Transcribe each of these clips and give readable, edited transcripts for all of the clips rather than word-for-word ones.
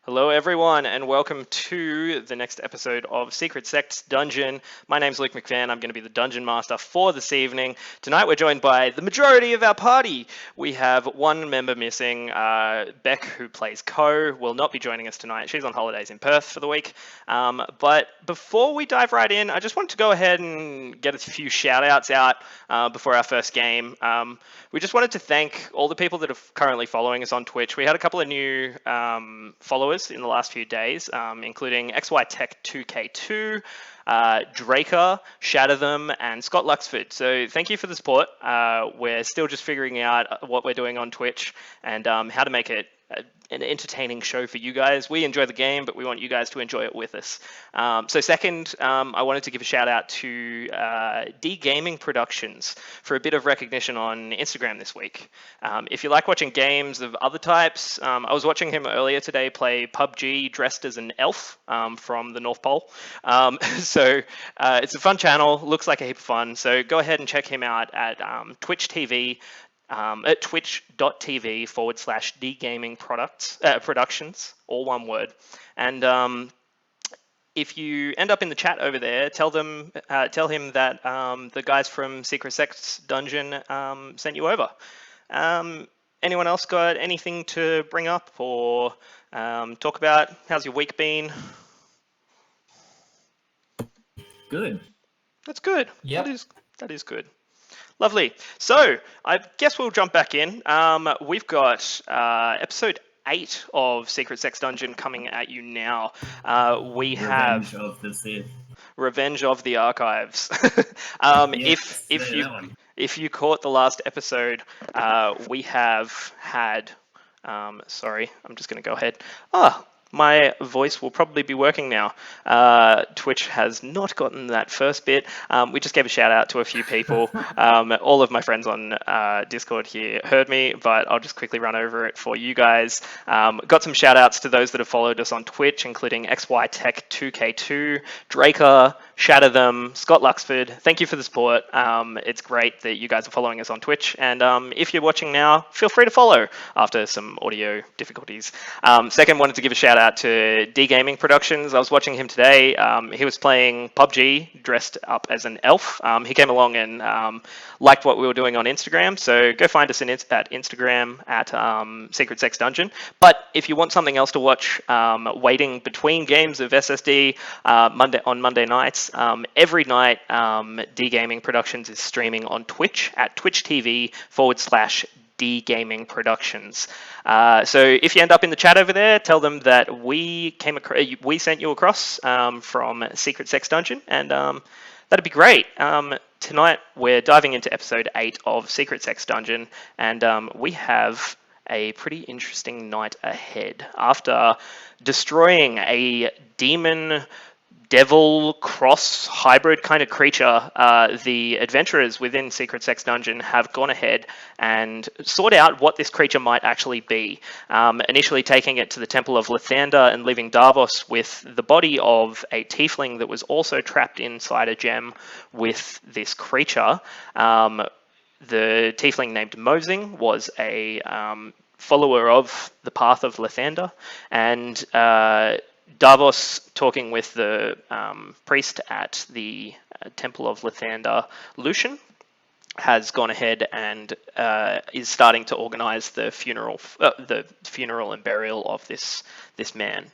Hello, everyone, and welcome to the next episode of Sects Dungeon. My name's Luke McFan. I'm going to be the Dungeon Master for this evening. Tonight, we're joined by the majority of our party. We have one member missing. Beck, who plays Co, will not be joining us tonight. She's on holidays in Perth for the week. But before we dive right in, I just wanted to go ahead and get a few shout-outs out before our first game. We just wanted to thank all the people that are currently following us on Twitch. We had a couple of new followers in the last few days, including XY Tech 2K2, Draker, Shadowthem, and Scott Luxford. So thank you for the support. We're still just figuring out what we're doing on Twitch and how to make it an entertaining show for you guys. We enjoy the game, but we want you guys to enjoy it with us. So second, I wanted to give a shout out to D Gaming Productions for a bit of recognition on Instagram this week. If you like watching games of other types, I was watching him earlier today play PUBG dressed as an elf from the North Pole. So it's a fun channel, looks like a heap of fun. So go ahead and check him out at Twitch TV. At twitch.tv/dgaming productions, all one word. And if you end up in the chat over there, tell him that the guys from Sects Dungeon sent you over. Anyone else got anything to bring up or talk about? How's your week been? Good. That's good. Yep. That is good. Lovely. So I guess we'll jump back in. We've got episode 8 of Sects Dungeon coming at you now. We have Revenge of the Sith. Revenge of the Archives. Yes, if you caught the last episode, we have had. Sorry, I'm just going to go ahead. My voice will probably be working now. Twitch has not gotten that first bit. We just gave a shout out to a few people. All of my friends on Discord here heard me, but I'll just quickly run over it for you guys. Got some shout outs to those that have followed us on Twitch, including XY Tech 2K2, Draker, Shadowthem, Scott Luxford. Thank you for the support. It's great that you guys are following us on Twitch. And if you're watching now, feel free to follow after some audio difficulties. Second, wanted to give a shout out to D Gaming Productions. I was watching him today. He was playing PUBG dressed up as an elf. He came along and liked what we were doing on Instagram. So go find us at Instagram at Sects Dungeon. But if you want something else to watch, waiting between games of SSD on Monday nights, every night D Gaming Productions is streaming on Twitch at twitch.tv/D Gaming Productions. So if you end up in the chat over there, tell them that we sent you across from Sects Dungeon, and that'd be great. Tonight we're diving into episode 8 of Sects Dungeon, and we have a pretty interesting night ahead. After destroying a demon devil cross hybrid kind of creature, the adventurers within Sects Dungeon have gone ahead and sought out what this creature might actually be, initially taking it to the Temple of Lathander and leaving Davos with the body of a tiefling that was also trapped inside a gem with this creature. The tiefling named Mosing was a follower of the path of Lathander, and Davos, talking with the priest at the Temple of Lathander, Lucian, has gone ahead and is starting to organize the funeral and burial of this man.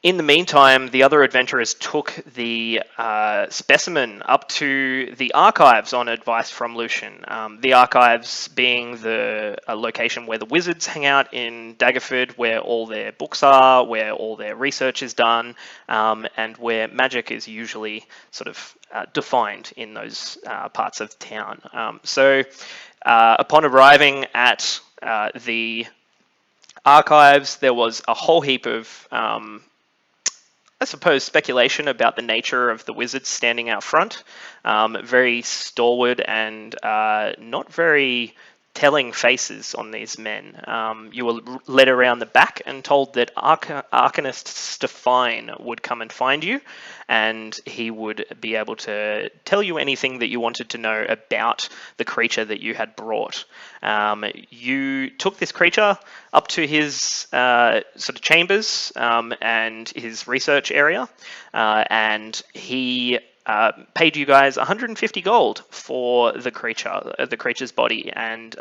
In the meantime, the other adventurers took the specimen up to the Archives on advice from Lucian. The Archives being the location where the wizards hang out in Daggerford, where all their books are, where all their research is done, and where magic is usually sort of defined in those parts of town. So upon arriving at the Archives, there was a whole heap of I suppose, speculation about the nature of the wizards standing out front. Very stalwart and not very telling faces on these men. You were led around the back and told that Arcanist Stefine would come and find you, and he would be able to tell you anything that you wanted to know about the creature that you had brought. You took this creature up to his sort of chambers and his research area, and he paid you guys 150 gold for the creature's body, and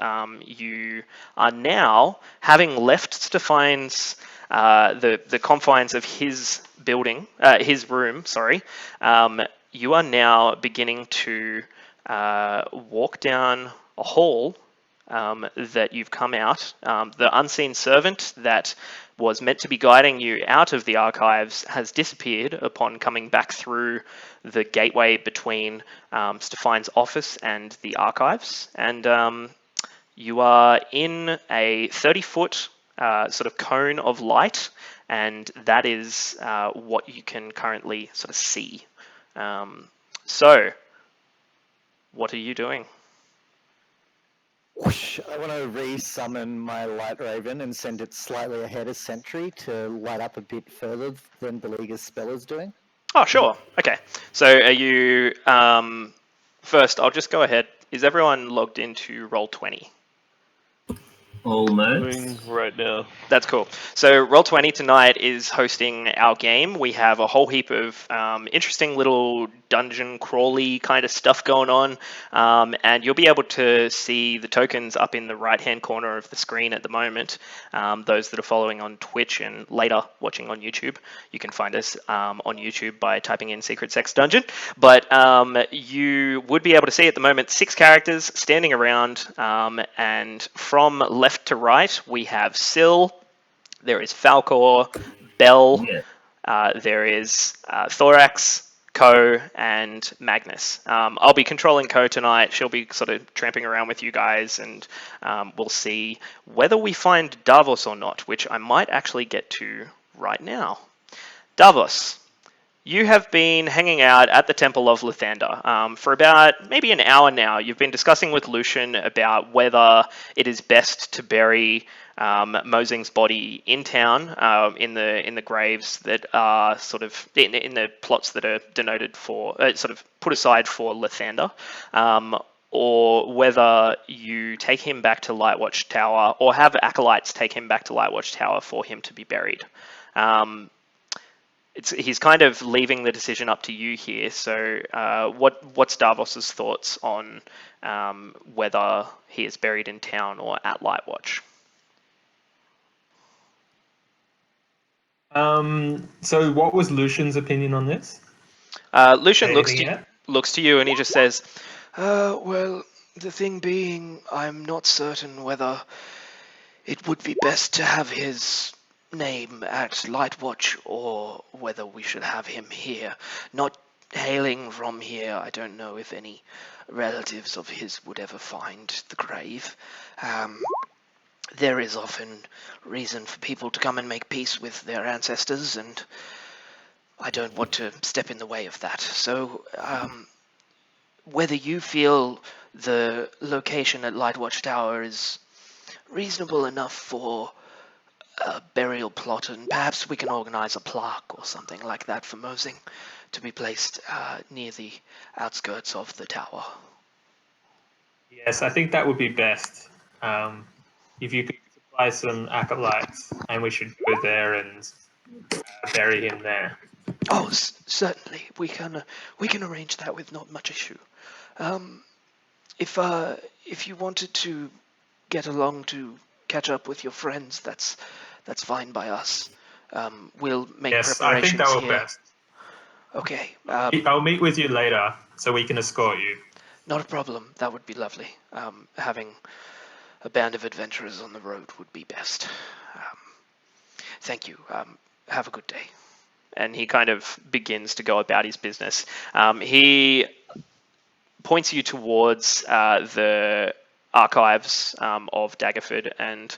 you are now, having left Stefine's the confines of his building, his room, sorry, you are now beginning to walk down a hall that you've come out. The unseen servant that was meant to be guiding you out of the archives has disappeared upon coming back through the gateway between Stefine's office and the archives. And you are in a 30-foot sort of cone of light, and that is what you can currently sort of see. So, what are you doing? Whoosh, I want to re-summon my Light Raven and send it slightly ahead of Sentry to light up a bit further than Beleaguer's spell is doing. Oh, sure. Okay. So are you... first, I'll just go ahead. Is everyone logged into Roll20? Almost. Right now. That's cool. So Roll20 tonight is hosting our game. We have a whole heap of interesting little dungeon crawly kind of stuff going on, and you'll be able to see the tokens up in the right-hand corner of the screen at the moment. Those that are following on Twitch and later watching on YouTube, you can find us on YouTube by typing in Secret Sex Dungeon. But you would be able to see at the moment 6 characters standing around, and from left to right, we have Syl, there is Falcor, Bell, there is Thorax, Ko, and Magnus. I'll be controlling Ko tonight. She'll be sort of tramping around with you guys, and we'll see whether we find Davos or not, which I might actually get to right now. Davos, you have been hanging out at the Temple of Lathander for about maybe an hour now. You've been discussing with Lucian about whether it is best to bury Mosing's body in town, in the graves that are sort of in the plots that are denoted for sort of put aside for Lathander, or whether you take him back to Lightwatch Tower, or have acolytes take him back to Lightwatch Tower for him to be buried. He's kind of leaving the decision up to you here. So, what's Davos's thoughts on whether he is buried in town or at Lightwatch? So what was Lucian's opinion on this? Lucian Anything looks to you and he just says, Well, the thing being, I'm not certain whether it would be best to have his name at Lightwatch or whether we should have him here. Not hailing from here, I don't know if any relatives of his would ever find the grave. There is often reason for people to come and make peace with their ancestors, and I don't want to step in the way of that. So, whether you feel the location at Lightwatch Tower is reasonable enough for a burial plot, and perhaps we can organize a plaque or something like that for Mosing to be placed near the outskirts of the tower. Yes, I think that would be best. If you could supply some acolytes, and we should go there and bury him there. Oh, certainly. We can arrange that with not much issue. If you wanted to get along to catch up with your friends, that's fine by us. We'll make Yes, preparations I think that would be here. best. Okay. I'll meet with you later so we can escort you. Not a problem. That would be lovely. Having a band of adventurers on the road would be best. Thank you. Have a good day. and he kind of begins to go about his business. He points you towards the Archives of Daggerford, and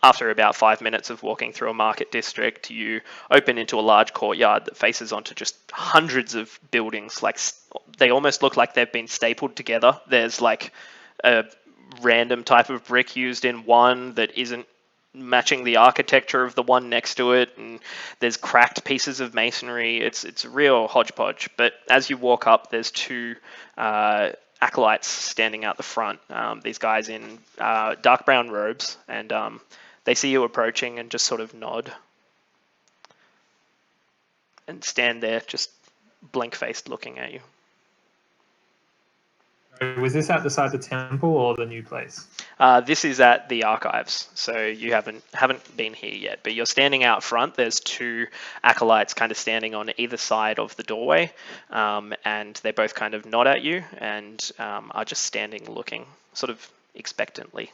after about 5 minutes of walking through a market district, you open into a large courtyard that faces onto just hundreds of buildings. Like, they almost look like they've been stapled together. There's like a random type of brick used in one that isn't matching the architecture of the one next to it, and there's cracked pieces of masonry. It's a real hodgepodge. But as you walk up, there's two acolytes standing out the front. These guys in dark brown robes, and they see you approaching and just sort of nod and stand there just blank-faced looking at you. Was this outside the temple or the new place? This is at the Archives, so you haven't been here yet, but you're standing out front. There's two acolytes kind of standing on either side of the doorway, and they both kind of nod at you and are just standing looking sort of expectantly.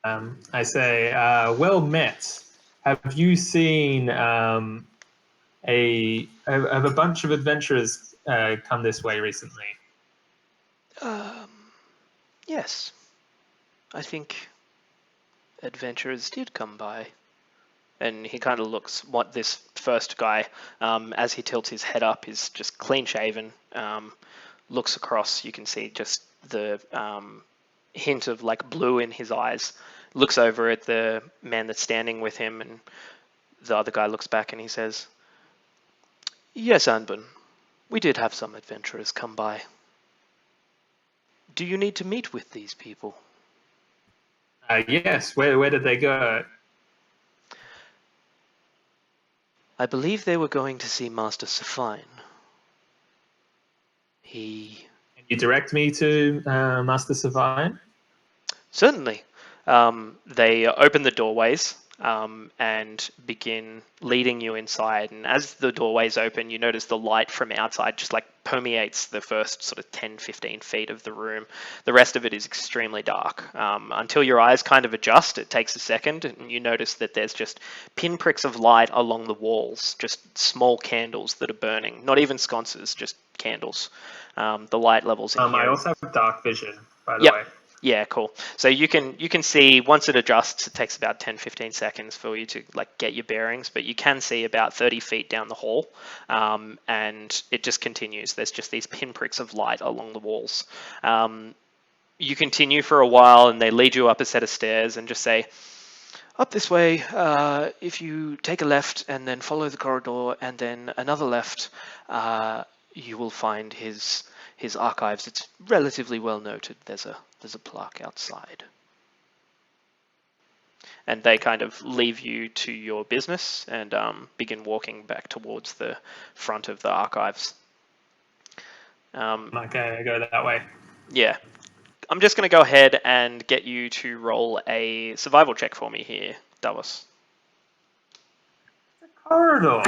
I say, well met. Have you seen have a bunch of adventurers come this way recently? Yes. I think adventurers did come by. And he kind of looks, what this first guy, as he tilts his head up, is just clean shaven, looks across, you can see just the hint of like blue in his eyes, looks over at the man that's standing with him, and the other guy looks back and he says, Yes, Anbun. We did have some adventurers come by. Do you need to meet with these people? Yes. Where did they go? I believe they were going to see Master Safine. He... Can you direct me to Master Savine? certainly. They open the doorways and begin leading you inside. And as the doorways open, you notice the light from outside just like permeates the first sort of 10, 15 feet of the room. The rest of it is extremely dark. Until your eyes kind of adjust, it takes a second, and you notice that there's just pinpricks of light along the walls, just small candles that are burning. Not even sconces, just candles. The light levels in here. I also have dark vision, by the Yep. way. Yeah, cool. So you can see, once it adjusts, it takes about 10, 15 seconds for you to like get your bearings, but you can see about 30 feet down the hall, and it just continues. There's just these pinpricks of light along the walls. You continue for a while, and they lead you up a set of stairs and just say, Up this way, if you take a left and then follow the corridor and then another left, you will find his archives. It's relatively well noted. There's a plaque outside. and they kind of leave you to your business and begin walking back towards the front of the archives. Okay, I go that way. Yeah. I'm just going to go ahead and get you to roll a survival check for me here, Dallas. Corridor.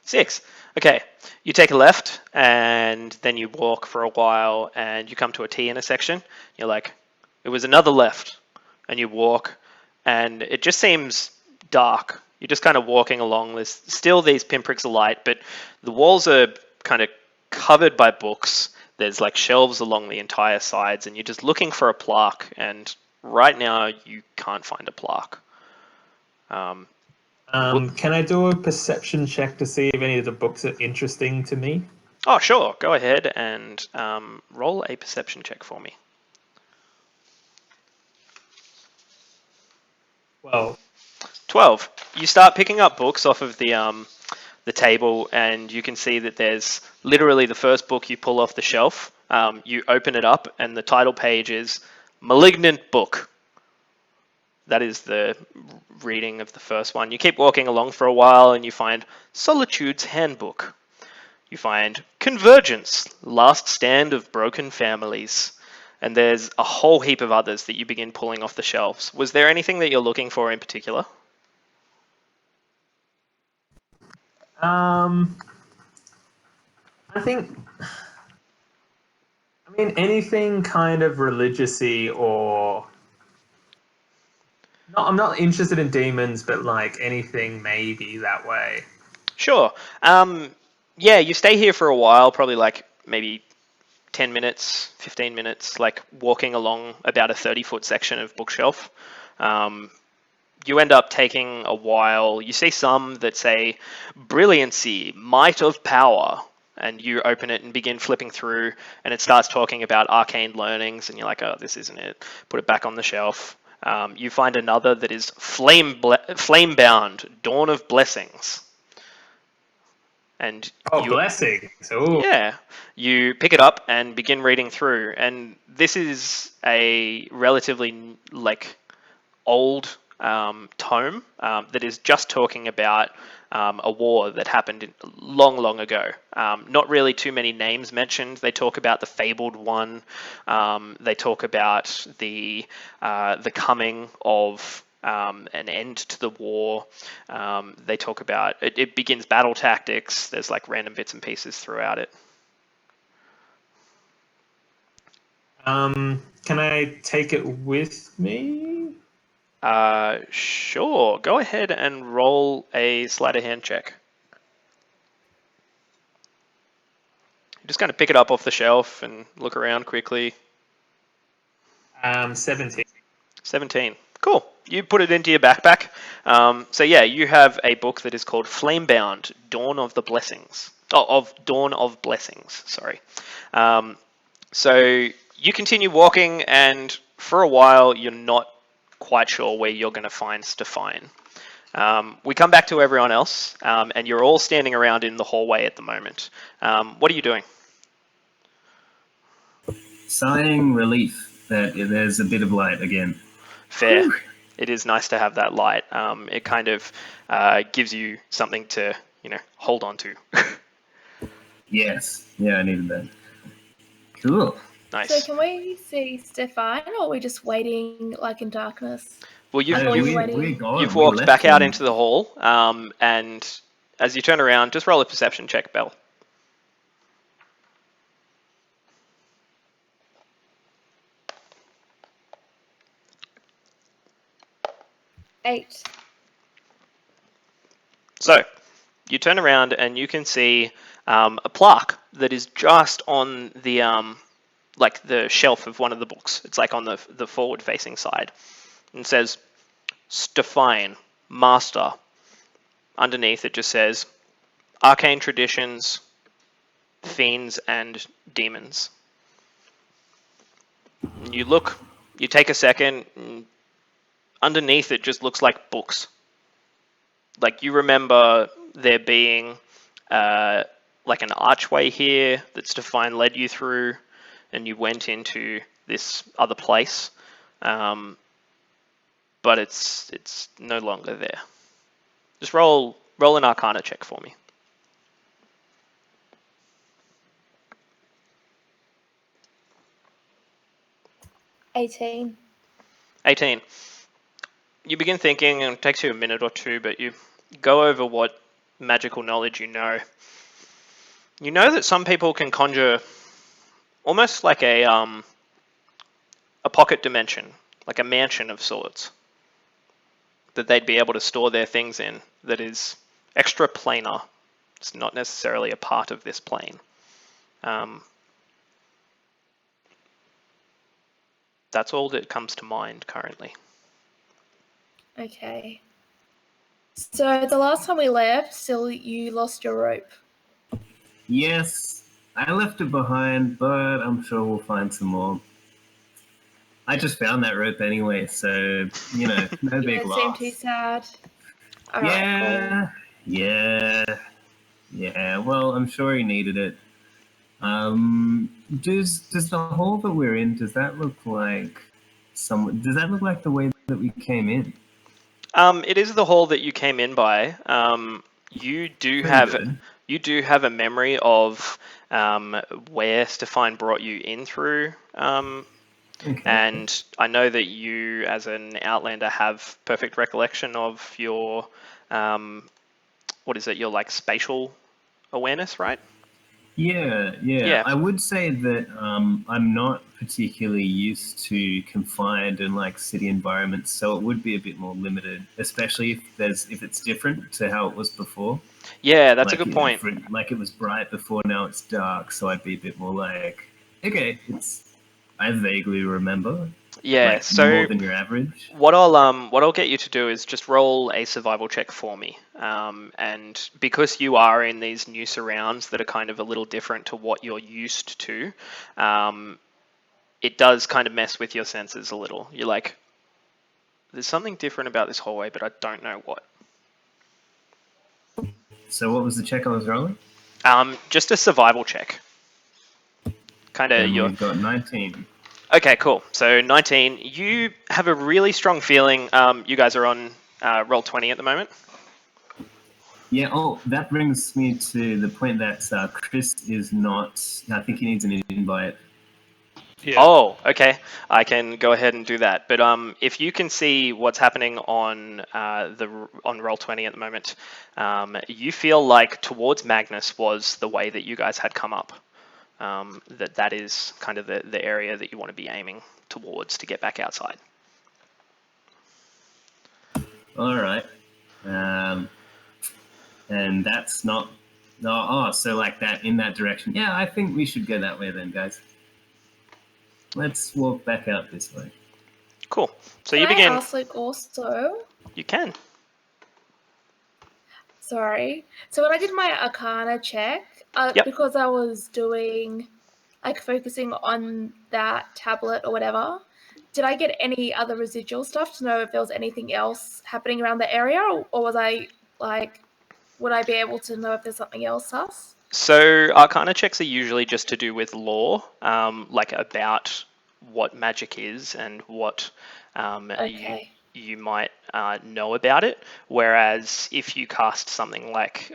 Six. Okay. You take a left and then you walk for a while and you come to a T intersection. You're like, it was another left. And you walk and it just seems dark. You're just kind of walking along. There's still these pinpricks of light, but the walls are kind of covered by books. There's like shelves along the entire sides, and you're just looking for a plaque. And right now, you can't find a plaque. Can I do a perception check to see if any of the books are interesting to me? Oh, sure. Go ahead and roll a perception check for me. Well, 12. You start picking up books off of the table, and you can see that there's literally the first book you pull off the shelf. You open it up, and the title page is Malignant Book. That is the reading of the first one. You keep walking along for a while, and you find Solitude's Handbook. You find Convergence, Last Stand of Broken Families. And there's a whole heap of others that you begin pulling off the shelves. Was there anything that you're looking for in particular? I mean, anything kind of religious-y or... No, I'm not interested in demons, but like anything maybe that way. Sure. Yeah, you stay here for a while, probably like maybe 10 minutes, 15 minutes, like walking along about a 30-foot section of bookshelf. you end up taking a while. You see some that say brilliancy, might of power, and you open it and begin flipping through, and it starts talking about arcane learnings, and you're like, oh, this isn't it. Put it back on the shelf. You find another that is flame-bound, dawn of blessings. And blessings. Ooh. yeah, you pick it up and begin reading through, and this is a relatively old tome that is just talking about a war that happened long ago. Not really too many names mentioned. They talk about the fabled one. They talk about the coming of an end to the war. They talk about it begins battle tactics. There's random bits and pieces throughout it. Can I take it with me? Sure. Go ahead and roll a sleight of hand check. You're just going to pick it up off the shelf and look around quickly. 17. 17. Cool. You put it into your backpack. So yeah, you have a book that is called Flamebound, Dawn of the Blessings. Of Dawn of Blessings, sorry. So you continue walking, and for a while you're not quite sure where you're going to find Stefan. We come back to everyone else, and you're all standing around in the hallway at the moment. What are you doing? Sighing relief that there's a bit of light again. Fair. It is nice to have that light. It kind of gives you something to, hold on to. Yes. Yeah, I needed that. Cool. Nice. So can we see Stefan, or are we just waiting in darkness? Well, We're gone. you've We walked left back out him. into the hall, and as you turn around, just roll a perception check, Belle. Eight. So, you turn around and you can see a plaque that is just on the the shelf of one of the books. It's on the forward-facing side, and it says Stefan, Master. Underneath it just says Arcane Traditions, Fiends and Demons. And you look, you take a second, and underneath it just looks like books. You remember there being an archway here that Stefan led you through, and you went into this other place, but it's no longer there. Just roll an Arcana check for me. $18. 18. You begin thinking, and it takes you a minute or two, but you go over what magical knowledge you know. You know that some people can conjure almost like a pocket dimension, like a mansion of sorts, that they'd be able to store their things in, that is extra planar. It's not necessarily a part of this plane. That's all that comes to mind currently. Okay. So the last time we left, still you lost your rope. Yes, I left it behind, but I'm sure we'll find some more. I just found that rope anyway, so, no big Don't loss. seem too sad. All right, Yeah, well, I'm sure he needed it. Does the hall that we're in, does that look like the way that we came in? It is the hall that you came in by. You do have a memory of where Stefan brought you in through. Okay. And I know that you, as an Outlander, have perfect recollection of your, your spatial awareness, right? Yeah. I would say that I'm not particularly used to confined and city environments, so it would be a bit more limited, especially if it's different to how it was before. Yeah, that's a good point. It was bright before, now it's dark, so I'd be a bit more okay, I vaguely remember. Yeah, like so more than your average. what I'll get you to do is just roll a survival check for me. And because you are in these new surrounds that are kind of a little different to what you're used to, it does kind of mess with your senses a little. You're like, there's something different about this hallway, but I don't know what. So what was the check I was rolling? Just a survival check. Kind of And your. we've got 19. Okay, cool. So 19. You have a really strong feeling. You guys are on roll 20 at the moment. Yeah. Oh, that brings me to the point that Chris is not. I think he needs an invite. Yeah. Oh, okay. I can go ahead and do that. But if you can see what's happening on on roll 20 at the moment, you feel like towards Magnus was the way that you guys had come up. That is kind of the area that you want to be aiming towards to get back outside. All right. And that's not. Oh, so like that in that direction. Yeah, I think we should go that way then, guys. Let's walk back out this way. Cool. So Can you begin. I ask, like, also? You can. Sorry. So when I did my Arcana check, Yep. because I was doing, like, focusing on that tablet or whatever, did I get any other residual stuff to know if there was anything else happening around the area, or was I, like, would I be able to know if there's something else sus? So Arcana checks are usually just to do with lore, like about what magic is and what Okay. you might know about it. Whereas if you cast something like,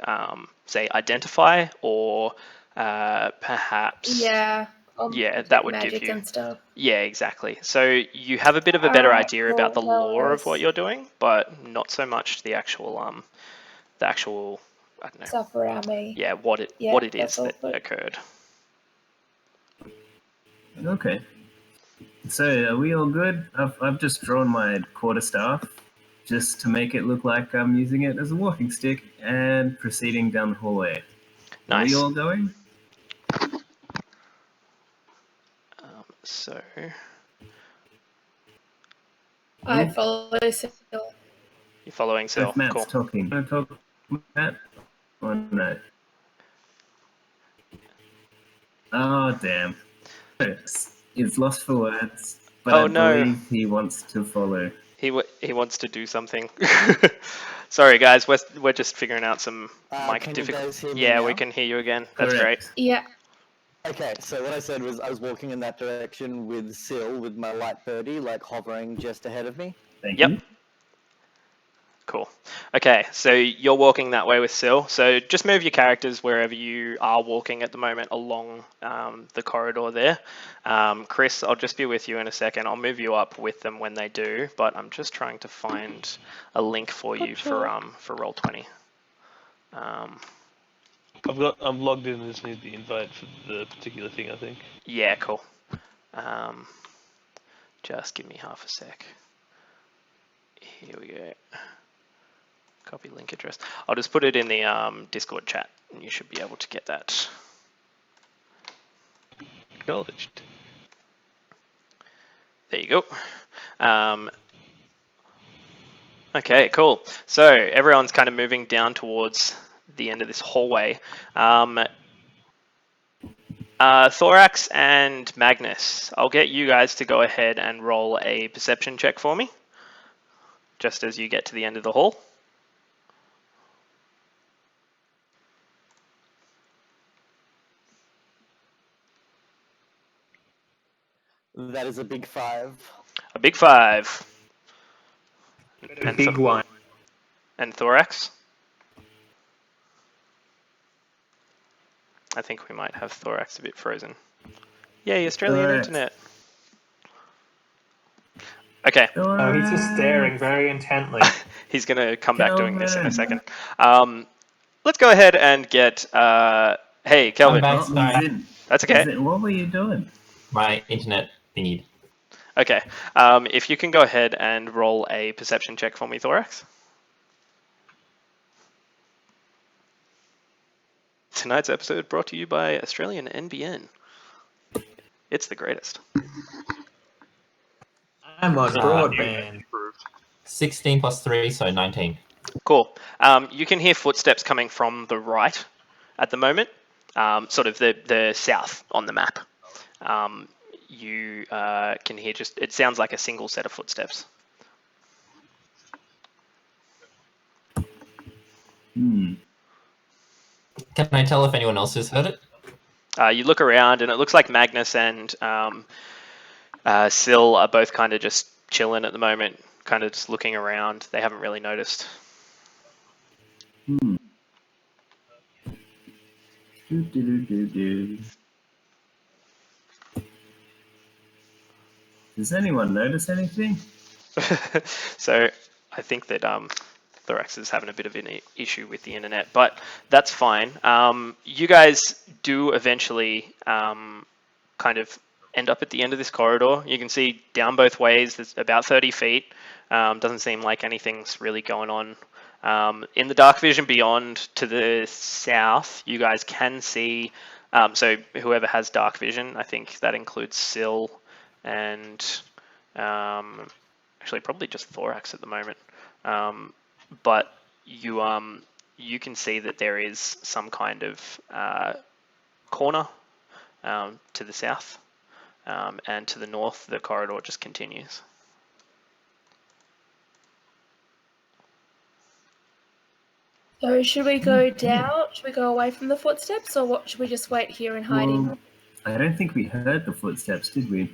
say, Identify or perhaps... Yeah. Yeah, Like that would give magic you... and stuff. Yeah, exactly. So you have a bit of a better Alright, idea cool. about the No lore of what worries. you're doing, but not so much the actual I don't know. Stuff around me. Yeah, what it That's is all that good. occurred. Okay. So are we all good? I've just drawn my quarterstaff just to make it look like I'm using it as a walking stick and proceeding down the hallway. Are we Nice. all going? So I follow Sil. you're following Sil. If Matt's Cool. talking. Can I talk, Matt? Or no? Oh, damn. He's lost for words, but Oh, I no. believe he wants to follow. He wants to do something. Sorry, guys. We're just figuring out some mic Can you difficulty. guys hear me Yeah, now? we can hear you again. That's Correct. great. Yeah. Okay, so what I said was I was walking in that direction with Sil with my light birdie, like hovering just ahead of me. Thank Yep. you. Cool. Okay, so you're walking that way with Sil. So just move your characters wherever you are walking at the moment along the corridor there. Chris, I'll just be with you in a second. I'll move you up with them when they do, but I'm just trying to find a link for you for Roll20. I'm logged in. I just need the invite for the particular thing, I think. Yeah, cool. Just give me half a sec. Here we go. Copy link address. I'll just put it in the Discord chat, and you should be able to get that. Acknowledged. There you go. Okay, cool. So everyone's kind of moving down towards the end of this hallway. Thorax and Magnus, I'll get you guys to go ahead and roll a perception check for me, just as you get to the end of the hall. That is a big 5. A big 5. A big one. And Thorax? I think we might have Thorax a bit frozen. Yay, Australian Thorax. internet. Okay. Oh, he's just staring very intently. He's going to come back doing this in a Kelvin. second. Let's go ahead and get... hey, Kelvin. I'm back. Oh, Sorry. he's in. That's okay. He's in. What were you doing? My internet thingy. Okay. If you can go ahead and roll a perception check for me, Thorax. Tonight's episode brought to you by Australian NBN. It's the greatest. I'm on broadband. 16 plus 3, so 19. Cool. You can hear footsteps coming from the right at the moment, sort of the south on the map. You can hear it sounds like a single set of footsteps. Hmm. Can I tell if anyone else has heard it? You look around, and it looks like Magnus and Syl are both kind of just chilling at the moment, kind of just looking around. They haven't really noticed. Hmm. Do. Does anyone notice anything? So I think that Thorax is having a bit of an issue with the internet, but that's fine. You guys do eventually kind of end up at the end of this corridor. You can see down both ways. There's about 30 feet. Doesn't seem like anything's really going on. In the dark vision beyond to the south, you guys can see. So whoever has dark vision, I think that includes Syl and actually probably just Thorax at the moment. But you can see that there is some kind of corner to the south, and to the north, the corridor just continues. So should we go down? Should we go away from the footsteps, or what? Should we just wait here in hiding? Well, I don't think we heard the footsteps, did we?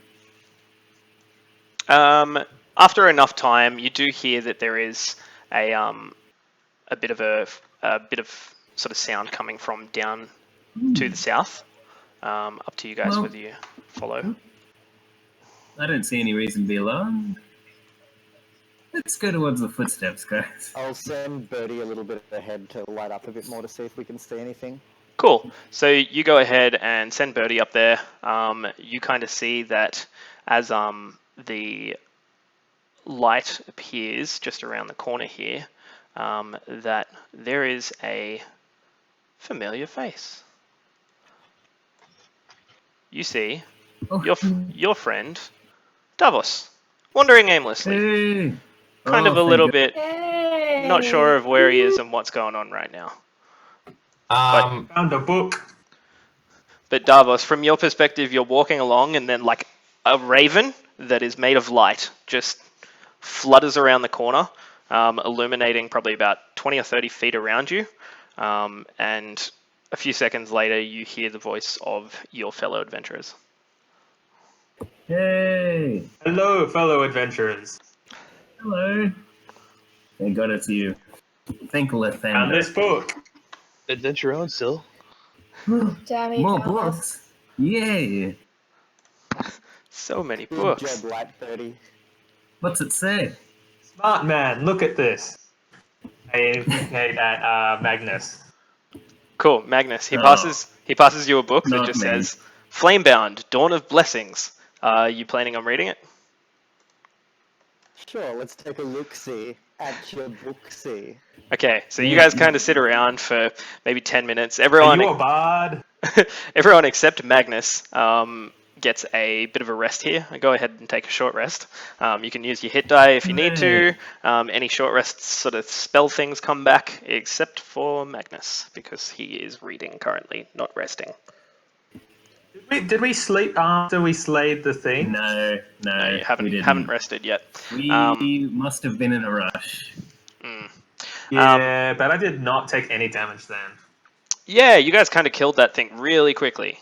After enough time, you do hear that there is a bit of sort of sound coming from down to the south. Up to you guys whether you follow. I don't see any reason to be alarmed. Let's go towards the footsteps, guys. I'll send Birdie a little bit ahead to light up a bit more to see if we can see anything. Cool. So you go ahead and send Birdie up there. You kind of see that as the light appears just around the corner here, that there is a familiar face. You see your friend Davos wandering aimlessly. Hey. Kind of a little bit not sure of where he is and what's going on right now. Found a book. But Davos, from your perspective, you're walking along, and then like a raven that is made of light just flutters around the corner, illuminating probably about 20 or 30 feet around you. And a few seconds later, you hear the voice of your fellow adventurers. Hey! Hello, fellow adventurers. Hello. Thank God it's you. Thank Lathander. Found this book. Adventure on, Syl. Damn it, More Davos. books. Yay! So many Good books. job, Light Birdie. What's it say? Smart man, look at this. I indicate at Magnus. Cool, Magnus. He passes you a book that Not just me. says Flamebound, Dawn of Blessings. Are you planning on reading it? Sure, let's take a look-see at your book-see. Okay, so you guys kind of sit around for maybe 10 minutes. Are Everyone you a bard? everyone except Magnus gets a bit of a rest here. Go ahead and take a short rest. You can use your hit die if you need to. Any short rests sort of spell things come back, except for Magnus, because he is reading currently, not resting. Did we sleep after we slayed the thing? No, No, you we haven't didn't. rested yet. We must have been in a rush. Yeah, but I did not take any damage then. Yeah, you guys kind of killed that thing really quickly,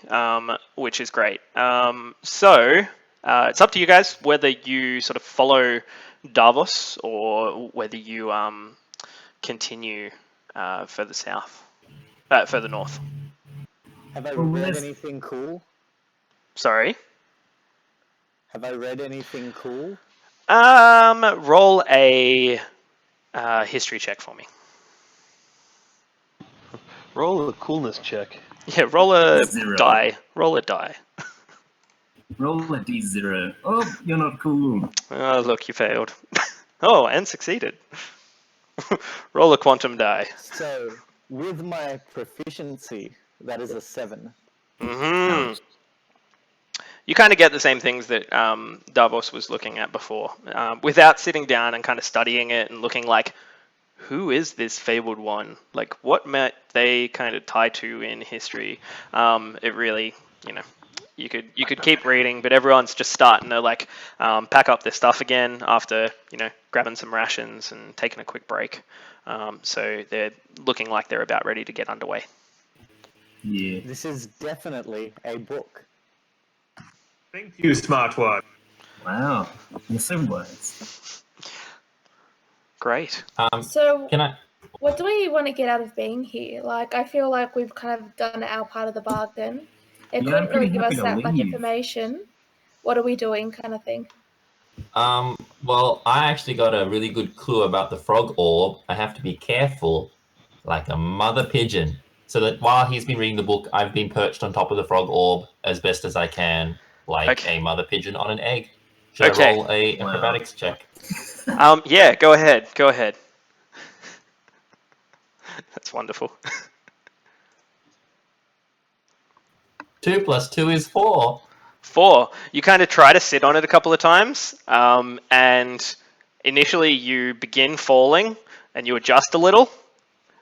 which is great. So it's up to you guys whether you sort of follow Davos or whether you continue further south, further north. Have I Well, read where's- anything cool? Sorry. Have I read anything cool? Roll a history check for me. Roll a coolness check. Yeah, roll a 0. die. Roll a die. Roll a D0. Oh, you're not cool. Oh, look, you failed. Oh, and succeeded. Roll a quantum die. So, with my proficiency, that is a 7. Mm-hmm. you kind of get the same things that Davos was looking at before, without sitting down and kind of studying it and looking like, who is this fabled one? Like, what might they kind of tie to in history? It really, you could keep reading, but everyone's just starting to like pack up their stuff again after grabbing some rations and taking a quick break. So they're looking like they're about ready to get underway. Yeah. This is definitely a book. Thank you, smart one. Wow. You're so wise. Great. So, Can I? what do we want to get out of being here? Like, I feel like we've kind of done our part of the bargain. It Yeah, I'm couldn't really pretty give happy us to that much leave. information. What are we doing, kind of thing? Well, I actually got a really good clue about the frog orb. I have to be careful, like a mother pigeon, so that while he's been reading the book, I've been perched on top of the frog orb as best as I can, like Okay. a mother pigeon on an egg. Should Okay. I roll a Wow. acrobatics check? Yeah, go ahead. Go ahead. That's wonderful. 2 + 2 is 4. 4. You kind of try to sit on it a couple of times, and initially you begin falling, and you adjust a little.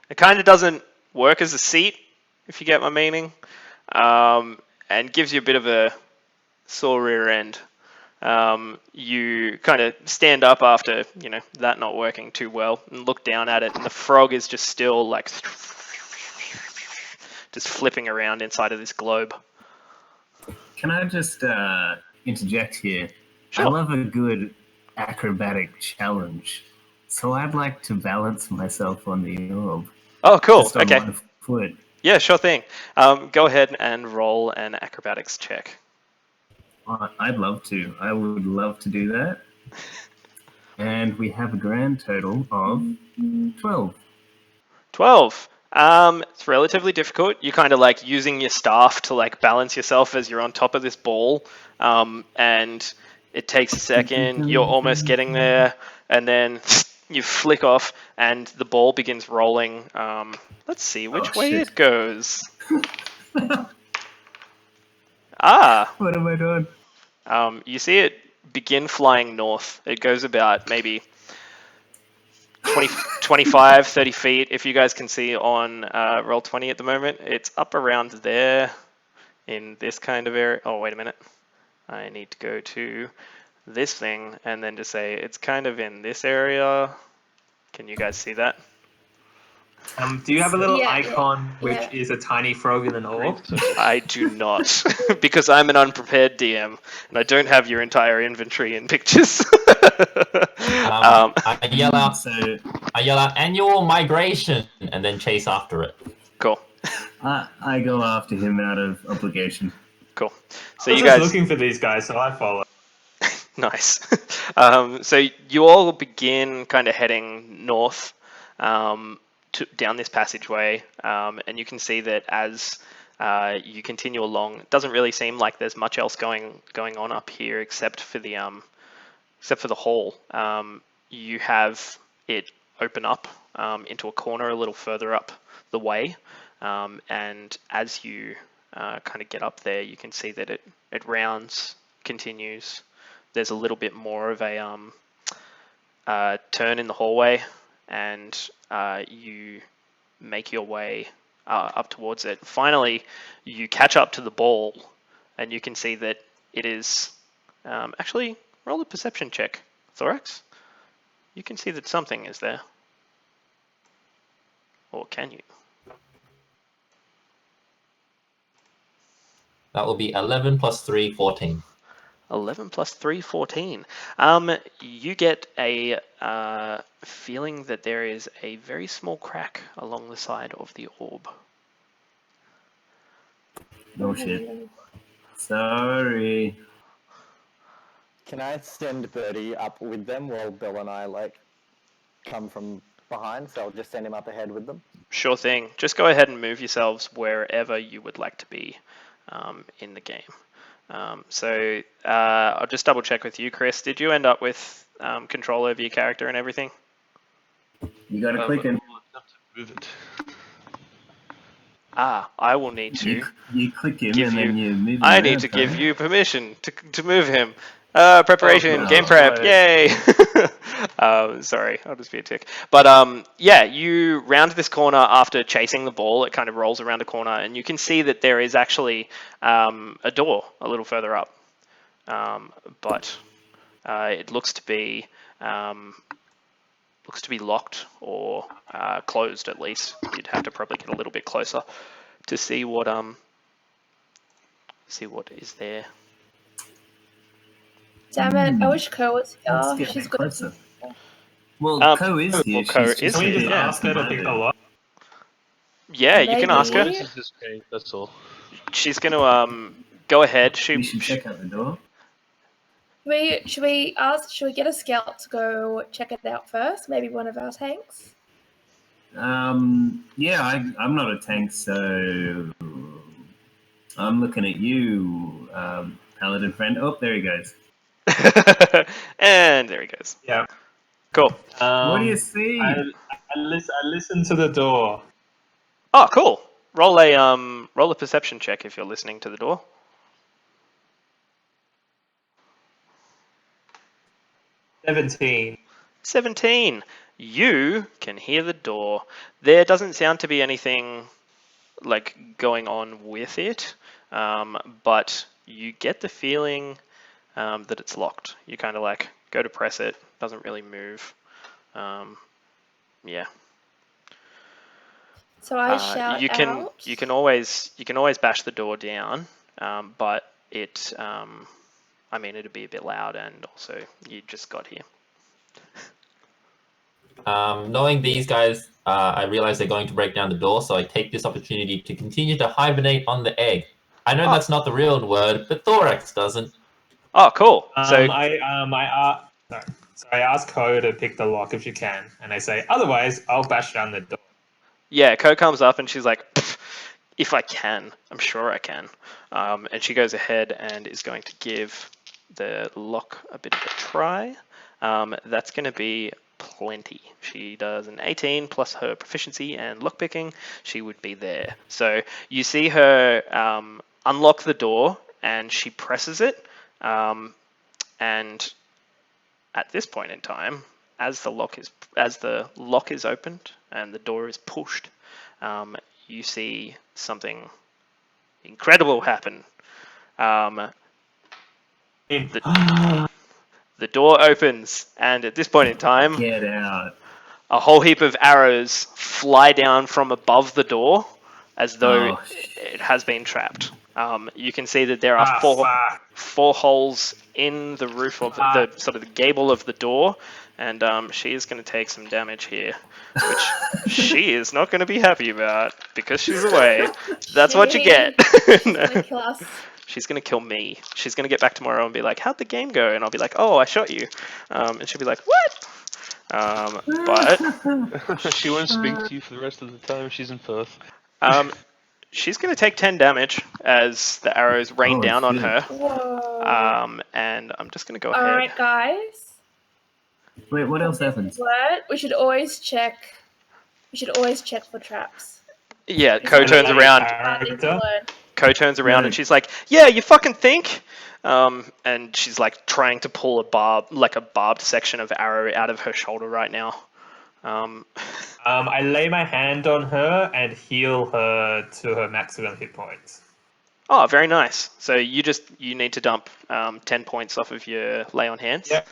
It kind of doesn't work as a seat, if you get my meaning, and gives you a bit of a sore rear end. You kind of stand up after that not working too well, and look down at it, and the frog is just still like just flipping around inside of this globe. Can I just interject here? Sure. I love a good acrobatic challenge. So I'd like to balance myself on the orb. Oh, cool. Just on Okay. one foot. Yeah, sure thing. Go ahead and roll an acrobatics check. I'd love to. I would love to do that. And we have a grand total of 12. 12. It's relatively difficult. You're kind of like using your staff to like balance yourself as you're on top of this ball, and it takes a second. You're almost getting there, and then you flick off, and the ball begins rolling. Let's see which way shit. it goes. Ah, What am I doing? you see it begin flying north. It goes about maybe 25, 30 feet. If you guys can see on Roll20 at the moment, it's up around there in this kind of area. Oh, wait a minute. I need to go to this thing and then to say it's kind of in this area. Can you guys see that? Do you have a little Yeah, icon which yeah. is a tiny frog in an orb? I do not, because I'm an unprepared DM and I don't have your entire inventory in pictures. I yell out. So I yell out annual migration and then chase after it. Cool. I go after him out of obligation. Cool. So I was you just guys looking for these guys, so I follow. Nice. So you all begin kind of heading north down this passageway, and you can see that as you continue along, it doesn't really seem like there's much else going on up here except for the hall. You have it open up into a corner a little further up the way, and as you kind of get up there, you can see that it rounds, continues. There's a little bit more of a turn in the hallway, and you make your way up towards it. Finally, you catch up to the ball, and you can see that it is... actually, roll a perception check, Thorax. You can see that something is there. Or can you? That will be 11 + 3, 14. 11 + 3, 14. You get a feeling that there is a very small crack along the side of the orb. No shit. Sorry. Can I send Birdie up with them while Bill and I come from behind? So I'll just send him up ahead with them. Sure thing. Just go ahead and move yourselves wherever you would like to be in the game. So I'll just double check with you, Chris. Did you end up with control over your character and everything? You gotta click it. Enough to move it. I will need to. You click him give and you. then you move him I around, need to give don't you permission to move him. Preparation, Oh, game no. prep, Right. yay! Sorry, I'll just be a tick. But yeah, you round this corner after chasing the ball. It kind of rolls around a corner, and you can see that there is actually a door a little further up. But it looks to be locked or closed at least. You'd have to probably get a little bit closer to see what is there. Damn it! I wish Ko was Let's here. get She's a bit good. closer. Well, Ko is here. Ko She's is just Can we a just bit ask her to pick the absent-minded. lock? Yeah, you can ask her. Maybe. This is just pain, that's all. She's gonna go ahead. We should check out the door. Should we get a scout to go check it out first? Maybe one of our tanks. Yeah, I'm not a tank, so I'm looking at you, paladin friend. Oh, there he goes. And there he goes. Yeah. Cool. What do you see? I listen to the door. Oh, cool. Roll a perception check if you're listening to the door. 17. 17. You can hear the door. There doesn't sound to be anything like going on with it, but you get the feeling that it's locked. You kind of like go to press it, doesn't really move. Yeah. So I shout you can out. you can always bash the door down, but it I mean it'd be a bit loud, and also you just got here. Knowing these guys, I realize they're going to break down the door, so I take this opportunity to continue to hibernate on the egg. I know that's not the real word, but thorax doesn't. Oh, cool. So I ask Ko to pick the lock if she can, and I say otherwise I'll bash down the door. yeah, Ko comes up and she's like, if I can, I'm sure I can. And she goes ahead and is going to give the lock a bit of a try. That's going to be plenty. She does an 18 plus her proficiency and lockpicking. She would be there. So you see her unlock the door and she presses it. And at this point in time, as the lock is opened and the door is pushed, you see something incredible happen. The door opens, and at this point in time, Get out. a whole heap of arrows fly down from above the door, as though it has been trapped. You can see that there are four holes in the roof of the sort of the gable of the door, and she is going to take some damage here, which she is not going to be happy about because she's away. That's what you get. She's gonna kill us. She's going to kill me. She's going to get back tomorrow and be like, how'd the game go? And I'll be like, oh, I shot you. And she'll be like, what? But She won't speak to you for the rest of the time she's in Perth. she's going to take 10 damage as the arrows rain down on shit. her. Whoa. And I'm just going to go ahead. Alright, guys. Wait, what else happens? What? We should always check for traps. Yeah, Ko turns around. Ko turns around and she's like, yeah, you fucking think? And she's like trying to pull a barbed section of arrow out of her shoulder right now. I lay my hand on her and heal her to her maximum hit points. Oh, very nice. So you need to dump 10 points off of your lay on hands. Yep.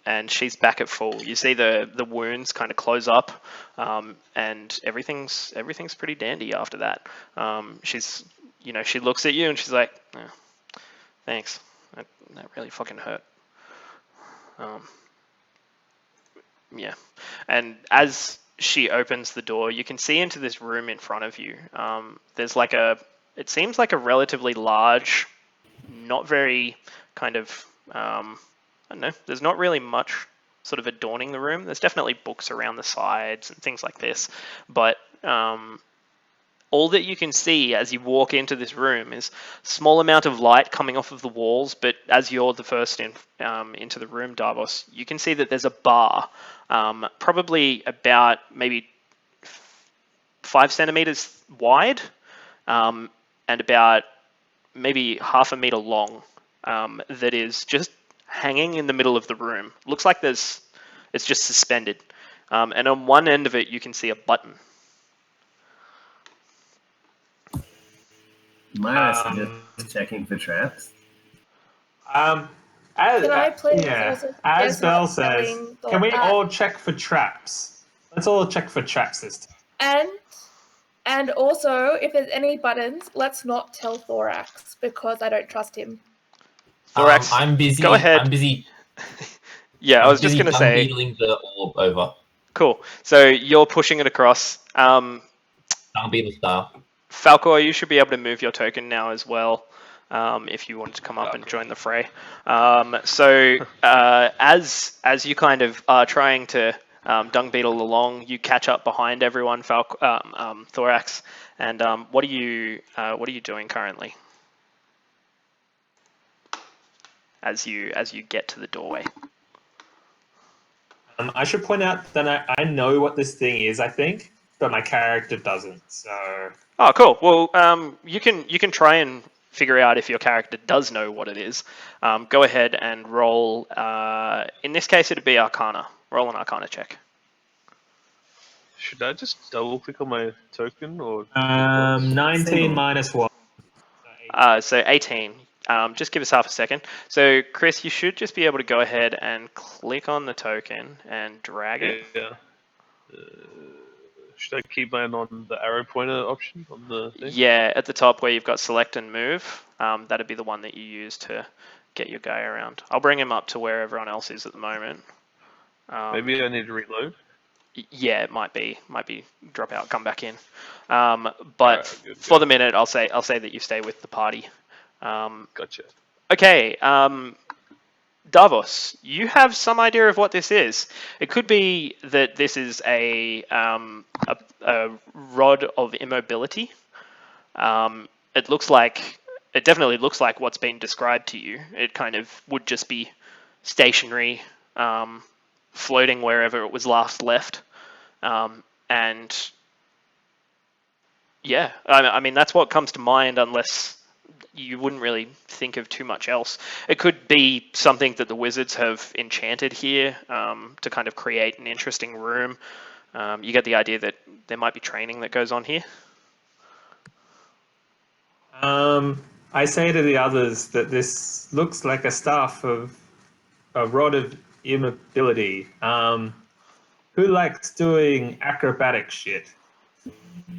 And she's back at full. You see the wounds kind of close up, and everything's pretty dandy after that. She looks at you and she's like, oh, thanks. That really fucking hurt. Yeah. And as she opens the door, you can see into this room in front of you. There's it seems like a relatively large, not very kind of, I don't know, there's not really much sort of adorning the room. There's definitely books around the sides and things like this, but all that you can see as you walk into this room is a small amount of light coming off of the walls, but as you're the first into the room, Davos, you can see that there's a bar, probably about maybe 5 centimeters wide, and about maybe half a meter long, that is just hanging in the middle of the room. Looks like it's just suspended. And on one end of it, you can see a button. Might I suggest checking for traps? Can I please yeah, also as suggest Belle not says, telling can we Thor- all check for traps? Let's all check for traps this time. And also, if there's any buttons, let's not tell Thorax because I don't trust him. Thorax, I'm busy. go ahead. I'm busy. Yeah, I was just busy going to say. beetling the orb over. Cool. So you're pushing it across. Dung beetle style. Falcor, you should be able to move your token now as well, if you want to come up and join the fray. As you kind of are trying to dung beetle along, you catch up behind everyone, Thorax. And what are you doing currently? As you get to the doorway. I should point out that I know what this thing is, I think, but my character doesn't. So. Oh, cool. Well, you can try and figure out if your character does know what it is. Go ahead and roll. In this case, it'd be Arcana. Roll an Arcana check. Should I just double click on my token or? 19 minus 1. So 18. Just give us half a second. So Chris, you should just be able to go ahead and click on the token and drag it. Yeah. Should I keep mine on the arrow pointer option on the thing? Yeah, at the top where you've got select and move, that'd be the one that you use to get your guy around. I'll bring him up to where everyone else is at the moment. Maybe I need to reload. Yeah, it might be drop out, come back in. But right, good. For the minute, I'll say that you stay with the party. Gotcha. Okay, Davos, you have some idea of what this is. It could be that this is a rod of immobility. It definitely looks like what's been described to you. It kind of would just be stationary, floating wherever it was last left. And yeah, I mean, that's what comes to mind, unless you wouldn't really think of too much else. It could be something that the wizards have enchanted here to kind of create an interesting room. You get the idea that there might be training that goes on here. I say to the others that this looks like a staff of a rod of immobility. Who likes doing acrobatic shit?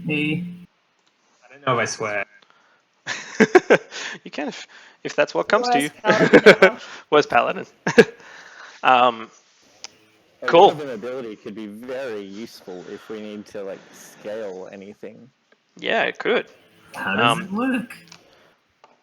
Me. I don't know if I swear. You can if that's what comes Worst to paladin you. ever. Where's Paladin? Cool. Ability could be very useful if we need to like scale anything. Yeah, it could. How does it work?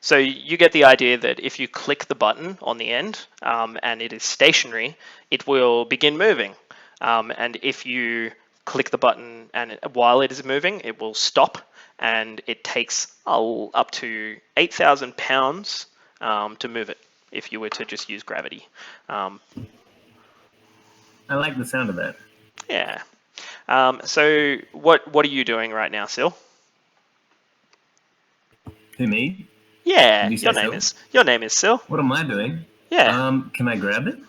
So you get the idea that if you click the button on the end and it is stationary, it will begin moving. And if you click the button and while it is moving, it will stop, and it takes up to 8,000 pounds to move it if you were to just use gravity. I like the sound of that. Yeah. So what are you doing right now, Sil? Who, me? Yeah, Did you your say name is Sil. What am I doing? Yeah. Can I grab it?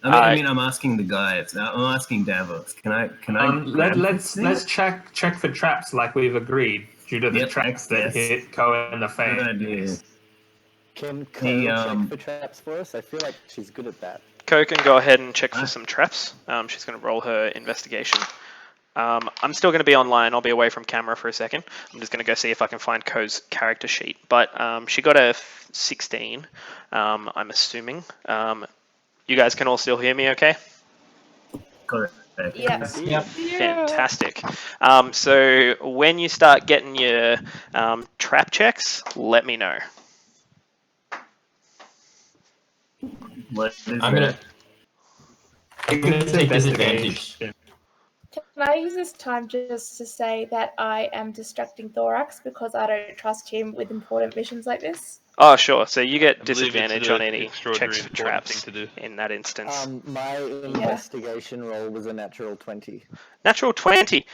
I mean, I'm asking the guys. I'm asking Davos. Can I? Let's check for traps like we've agreed due to the traps that hit Ko in the face. Good idea. Can Ko check for traps for us? I feel like she's good at that. Ko can go ahead and check for some traps. She's going to roll her investigation. I'm still going to be online. I'll be away from camera for a second. I'm just going to go see if I can find Ko's character sheet. But she got a 16, I'm assuming. You guys can all still hear me okay? Correct. Yes. Yep. Fantastic. So when you start getting your trap checks, let me know. What is I'm that? gonna take disadvantage. Can I use this time just to say that I am distracting Thorax because I don't trust him with important missions like this? Oh, sure. So you get I believe disadvantage it's an on any extraordinary checks for important traps thing to do. in that instance. My investigation roll was a natural 20. Natural 20.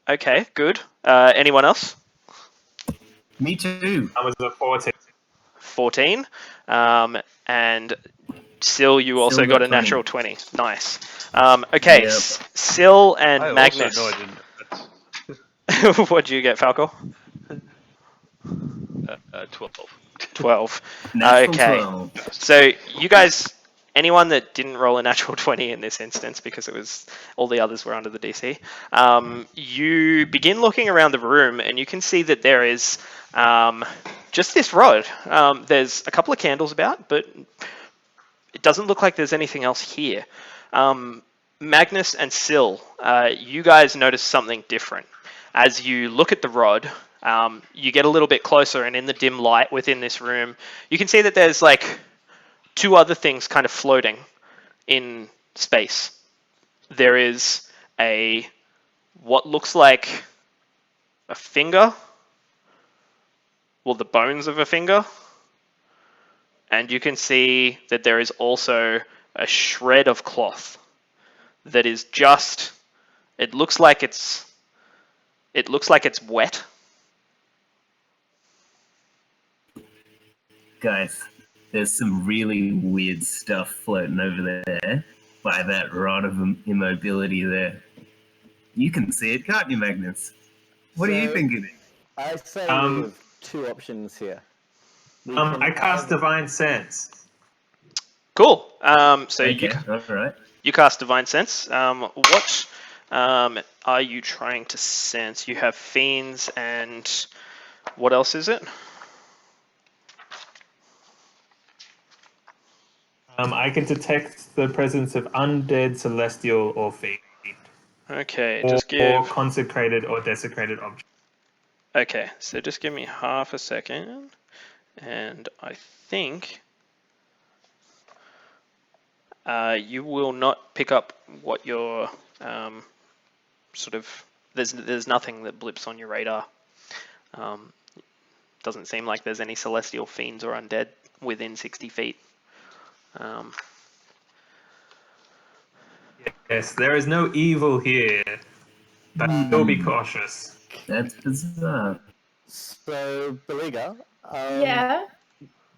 Okay, good. Anyone else? Me too. I was a 14. 14. And Syl, you also Still got a 20. natural 20. Nice. Okay, Yep. Syl and I Magnus. also know I didn't. What'd you get, Falco? 12. 12. Natural Okay. 12. So you guys, anyone that didn't roll a natural 20 in this instance, because it was all the others were under the DC, you begin looking around the room and you can see that there is just this rod. There's a couple of candles about, but it doesn't look like there's anything else here. Magnus and Syl, you guys notice something different. As you look at the rod, you get a little bit closer, and in the dim light within this room, you can see that there's like two other things kind of floating in space. There is what looks like a finger, well, the bones of a finger, and you can see that there is also a shred of cloth that is just, it looks like it's wet. Guys, there's some really weird stuff floating over there by that rod of immobility there. You can see it, can't you, Magnus? What are you So- thinking? I say Um, we have two options here. We I cast either- Divine Sense. Cool. So Okay, all right. you cast Divine Sense. What are you trying to sense? You have fiends, and what else is it? I can detect the presence of undead, celestial, or fiend. Okay, Or, just or give. consecrated or desecrated objects. Okay, so just give me half a second, and I think you will not pick up what your sort of. There's nothing that blips on your radar. Doesn't seem like there's any celestial fiends or undead within 60 feet. Yes, there is no evil here, but still be cautious. That's bizarre. So, Beliga, Yeah,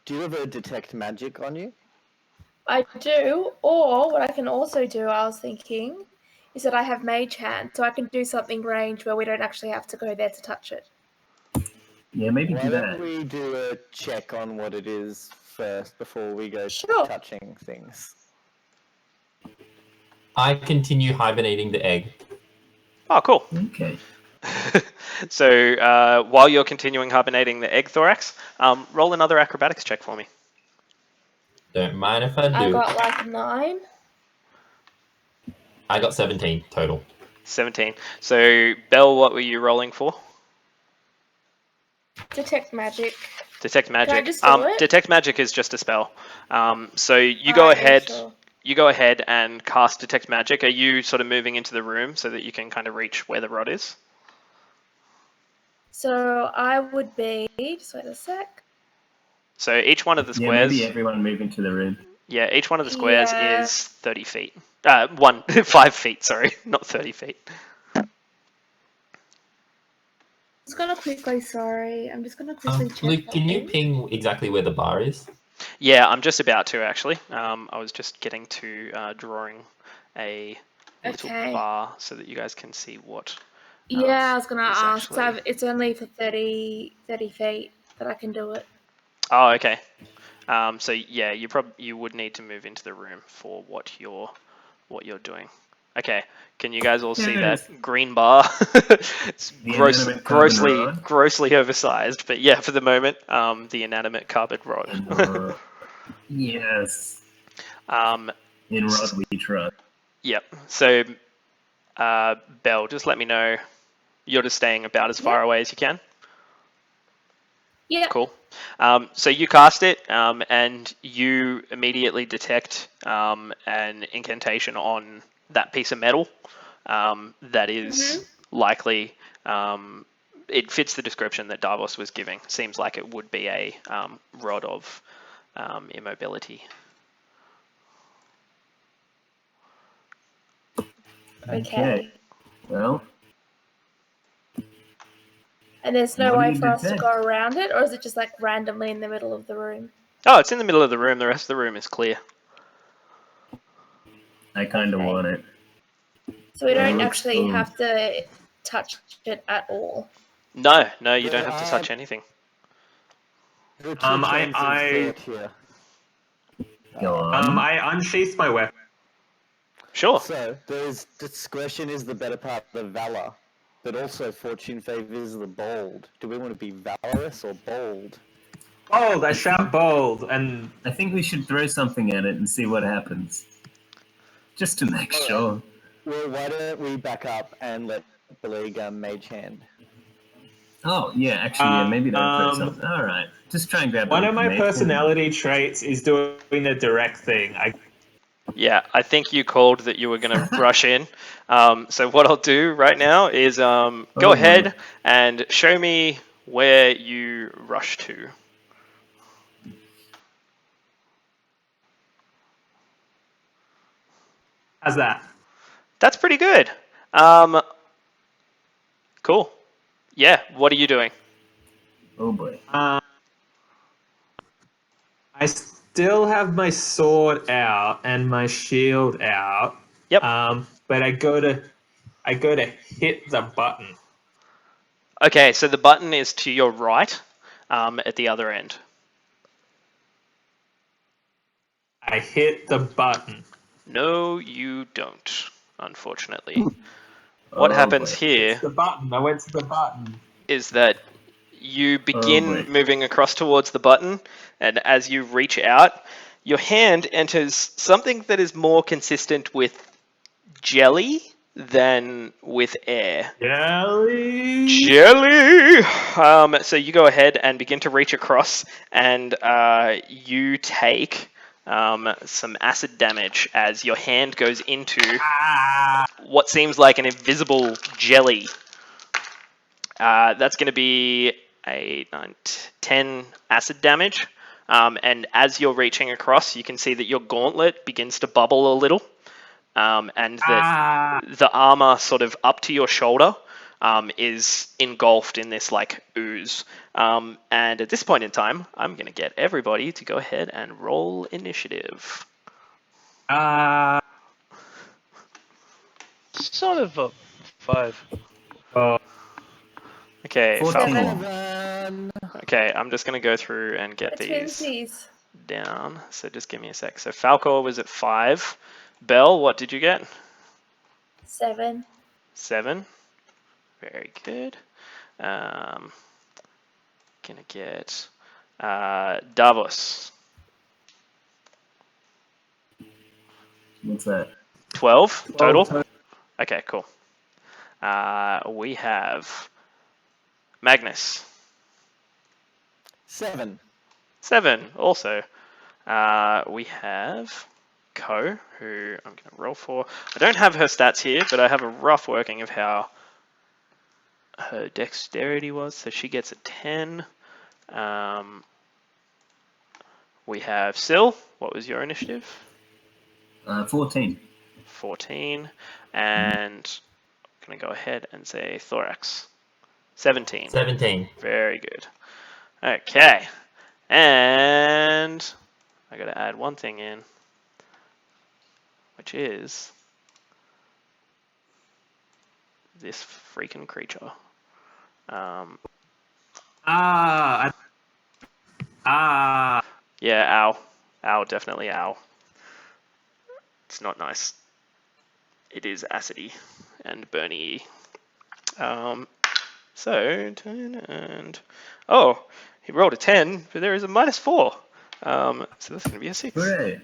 do you have a detect magic on you? I do. Or what I can also do, I was thinking, is that I have mage hand, so I can do something range where we don't actually have to go there to touch it. Yeah, maybe Why do don't that. we do a check on what it is first before we go Sure. touching things? I continue hibernating the egg. Oh, cool. Okay. So while you're continuing hibernating the egg thorax, roll another acrobatics check for me. Don't mind if I do. I got like 9. I got 17 total. 17. So Belle, what were you rolling for? Detect magic. Detect magic. Can I just do it? Detect magic is just a spell. So you Alright, go yeah, ahead. sure. You go ahead and cast detect magic. Are you sort of moving into the room so that you can kind of reach where the rod is? So I would be. Just wait a sec. So each one of the Yeah, squares. maybe everyone move into the room. Yeah, each one of the squares Yeah. is 30 feet. 5 feet. Sorry, not 30 feet. Just gonna quickly. Sorry, I'm just gonna quickly check. Luke, can you something. ping exactly where the bar is? Yeah, I'm just about to actually. I was just getting to drawing a little Okay. bar so that you guys can see what. Yeah, I was gonna is ask. So actually- it's only for 30 feet that I can do it. Oh, okay. So yeah, you would need to move into the room for what you're doing. Okay, can you guys all see Yes. that green bar? It's The inanimate carbon rod. grossly oversized, but yeah, for the moment, the inanimate carbon rod. Yes. Um, In rod we trust. Yep. So, Belle, just let me know. You're just staying about as far away as you can. Yeah. Cool. So you cast it, and you immediately detect an incantation on that piece of metal that is likely. It fits the description that Davos was giving. Seems like it would be a rod of immobility. Okay. Well, And there's no What do way you for us to detect? go around it, or is it just like randomly in the middle of the room? Oh, it's in the middle of the room. The rest of the room is clear. I kind of Okay. want it. So we don't looks actually cool. have to touch it at all. No, you don't There have to touch anything. There are two trains of I thought here. Go on. I unsheathed my weapon. Sure. So there's discretion is the better part of valor, but also fortune favors the bold. Do we want to be valorous or bold? Bold! I shout bold, and I think we should throw something at it and see what happens. Just to make sure. Well, why don't we back up and let Beleg Mage Hand? Oh, yeah, actually, yeah, maybe don't throw something. All right. Just try and grab one it of with my the mage hand. personality traits is doing the direct thing. Yeah, I think you called that you were going to rush in. So what I'll do right now is go ahead and show me where you rush to. How's that? That's pretty good. Cool. Yeah, what are you doing? Oh, boy. I still have my sword out and my shield out. Yep. But I go to hit the button. Okay, so the button is to your right, at the other end. I hit the button. No, you don't, unfortunately. What Oh, happens boy. here It's the button. I went to the button. is that you begin moving across towards the button, and as you reach out, your hand enters something that is more consistent with jelly than with air. Jelly! So you go ahead and begin to reach across, and you take some acid damage as your hand goes into what seems like an invisible jelly. That's going to be 8, 9, 10 acid damage. And as you're reaching across, you can see that your gauntlet begins to bubble a little. And that the armor sort of up to your shoulder is engulfed in this like ooze. And at this point in time, I'm going to get everybody to go ahead and roll initiative. Son of a 5. Okay, 14. Okay, I'm just going to go through and get these Twinsies. down. So just give me a sec. So Falcor was at 5. Belle, what did you get? 7. 7. Very good. Gonna get Davos. What's that? 12 total? Okay, cool. We have Magnus. 7. 7 also. We have Ko, who I'm going to roll for. I don't have her stats here, but I have a rough working of how her dexterity was. So she gets a 10. We have Syl. What was your initiative? 14. 14. And I'm going to go ahead and say Thorax. 17. 17. Very good. Okay. And I got to add one thing in, which is this freaking creature. Yeah, ow. Ow, definitely ow. It's not nice. It is acidy and burny. So, 10 and... Oh, he rolled a 10, but there is a -4. So that's going to be a 6. Hooray.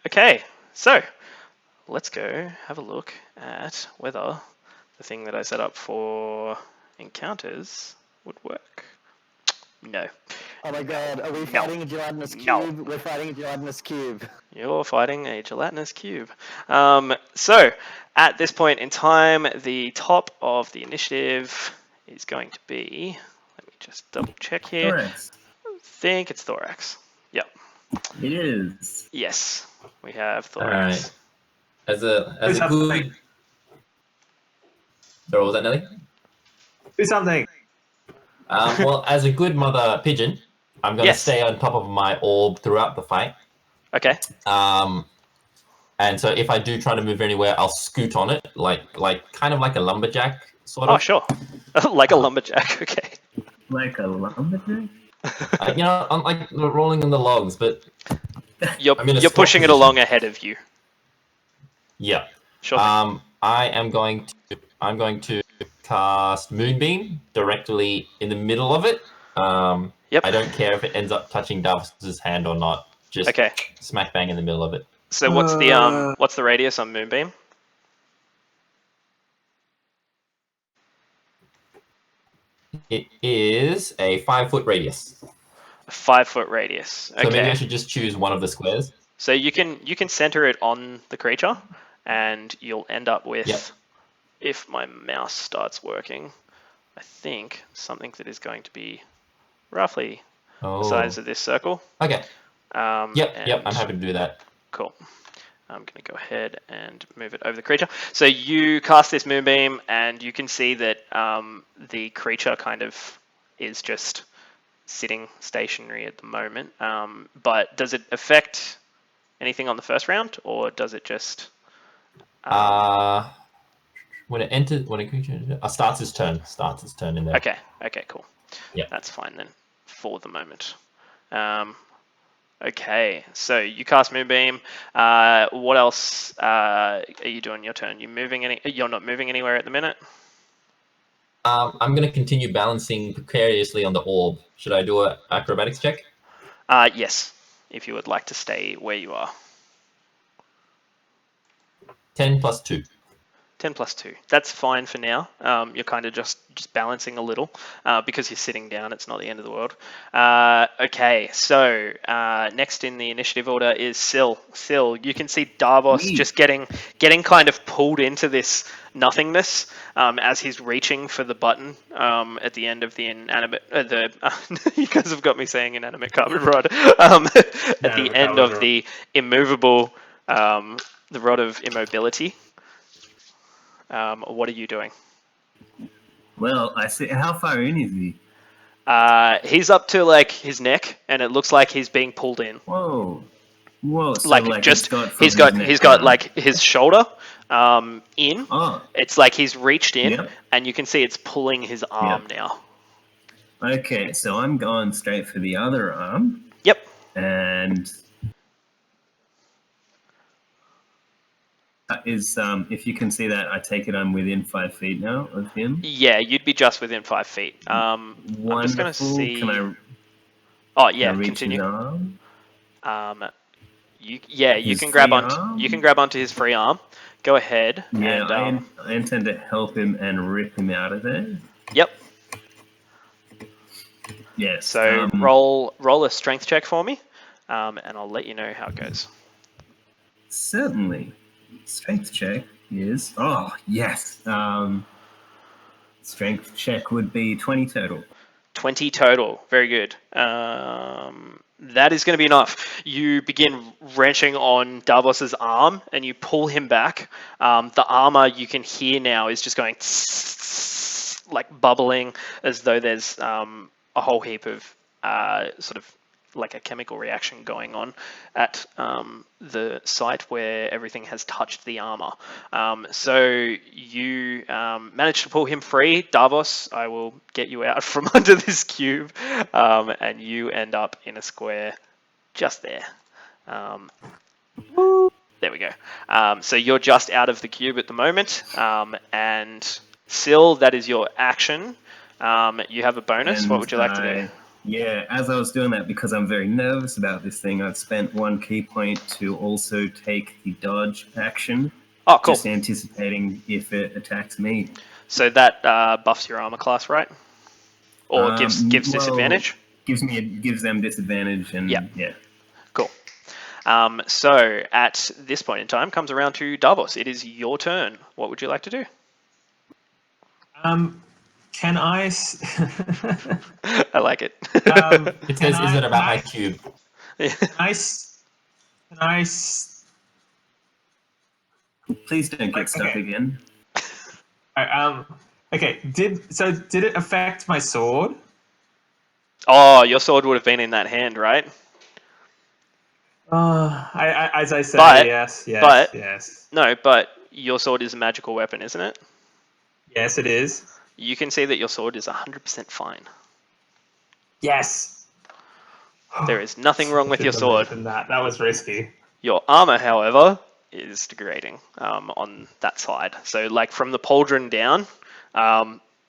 Okay, so let's go have a look at whether the thing that I set up for encounters would work. No. Oh my god, are we fighting a gelatinous cube? No. We're fighting a gelatinous cube. You're fighting a gelatinous cube. So, at this point in time, the top of the initiative is going to be... Let me just double check here. Thorax. I think it's Thorax. Yep. It is. Yes, we have Thorax. All right. As a good... Sorry, what was that, Nelly? Do something. Well, as a good mother pigeon, I'm going to stay on top of my orb throughout the fight. Okay. And so if I do try to move anywhere, I'll scoot on it, like kind of like a lumberjack, sort of. Oh, sure. Like a lumberjack. Okay. Like a lumberjack? I'm like rolling on the logs, but you're I'm in a pushing position. it along ahead of you. Yeah. Sure thing. I'm going to cast Moonbeam directly in the middle of it. Yep. I don't care if it ends up touching Davos's hand or not. Just smack bang in the middle of it. So what's the radius on Moonbeam? It is a 5-foot radius. A 5-foot radius. Okay. So maybe I should just choose one of the squares. So you can center it on the creature, and you'll end up with, if my mouse starts working, I think something that is going to be roughly the size of this circle. Okay. Yep, I'm happy to do that. Cool. I'm going to go ahead and move it over the creature. So you cast this Moonbeam, and you can see that the creature kind of is just sitting stationary at the moment. But does it affect anything on the first round, or does it just... when a creature starts its turn in there. Okay, cool. Yeah, that's fine then for the moment. Okay, so you cast Moonbeam. What else are you doing your turn? You're not moving anywhere at the minute? I'm going to continue balancing precariously on the orb. Should I do an acrobatics check? Yes, if you would like to stay where you are. 10 plus 2. 10 plus 2. That's fine for now. You're kind of just balancing a little because you're sitting down. It's not the end of the world. Okay, so next in the initiative order is Syl. Syl, you can see Davos just getting kind of pulled into this nothingness as he's reaching for the button at the end of the inanimate... you guys have got me saying inanimate carbon rod. At the end of the immovable... the rod of immobility. What are you doing? Well, I see. How far in is he? He's up to like his neck, and it looks like he's being pulled in. Whoa! So, like just he's got like his shoulder in. Oh. It's like he's reached in, and you can see it's pulling his arm now. Okay, so I'm going straight for the other arm. Yep. And if you can see that, I take it I'm within 5 feet now of him. Yeah, you'd be just within 5 feet. I'm just going to see. Can I continue. His arm? You can grab onto his free arm. Go ahead. Yeah, and, I intend to help him and rip him out of there. Yep. Yes. So roll a strength check for me, and I'll let you know how it goes. Certainly. Strength check is... Oh, yes. Strength check would be 20 total. 20 total. Very good. That is going to be enough. You begin wrenching on Davos's arm, and you pull him back. The armor you can hear now is just going like bubbling, as though there's a whole heap of sort of like a chemical reaction going on at the site where everything has touched the armor. So you managed to pull him free. Davos, I will get you out from under this cube, and you end up in a square just there. There we go. So you're just out of the cube at the moment, and Syl, that is your action. You have a bonus. What would you like to do? Yeah, as I was doing that, because I'm very nervous about this thing, I've spent 1 key point to also take the dodge action. Oh, cool. Just anticipating if it attacks me. So that buffs your armor class, right? Or gives disadvantage? Gives them disadvantage, and yeah. Cool. So at this point in time, comes around to Davos. It is your turn. What would you like to do? Can I? I like it. It says, "Is it about my cube?" Please don't get stuck again. Okay. Did it affect my sword? Oh, your sword would have been in that hand, right? As I say, But, yes, but, yes. no, but your sword is a magical weapon, isn't it? Yes, it is. You can see that your sword is 100% fine. Yes. There is nothing wrong I with your shouldn't have sword. mentioned that. That was risky. Your armor, however, is degrading on that side. So, like from the pauldron down,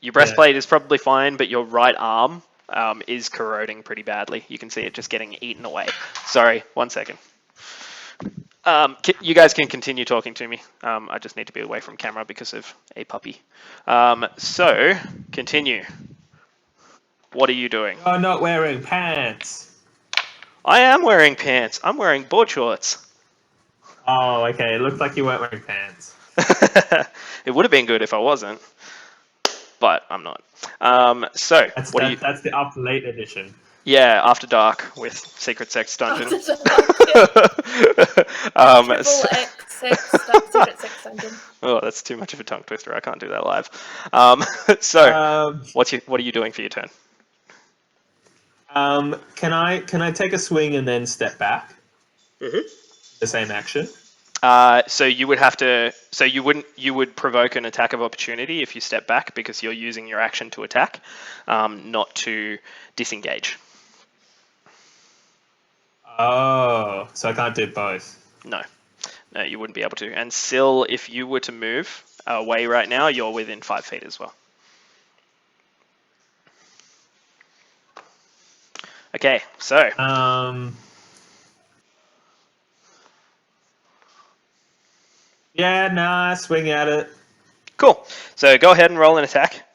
your breastplate is probably fine, but your right arm is corroding pretty badly. You can see it just getting eaten away. Sorry, 1 second. You guys can continue talking to me. I just need to be away from camera because of a puppy. So, continue. What are you doing? You're not wearing pants. I am wearing pants. I'm wearing board shorts. Oh, okay. It looked like you weren't wearing pants. It would have been good if I wasn't, but I'm not. So, That's what do you... that's the up late edition. Yeah, After Dark with Secret Sex Dungeon. Triple X Secret Sex Dungeon. Oh, that's too much of a tongue twister. I can't do that live. What are you doing for your turn? Can I take a swing and then step back? Mm-hmm. The same action. So you would have to. So you wouldn't. You would provoke an attack of opportunity if you step back because you're using your action to attack, not to disengage. Oh, so I can't do both. No, you wouldn't be able to. And still, if you were to move away right now, you're within 5 feet as well. Okay, so. Yeah, nah, swing at it. Cool. So go ahead and roll an attack.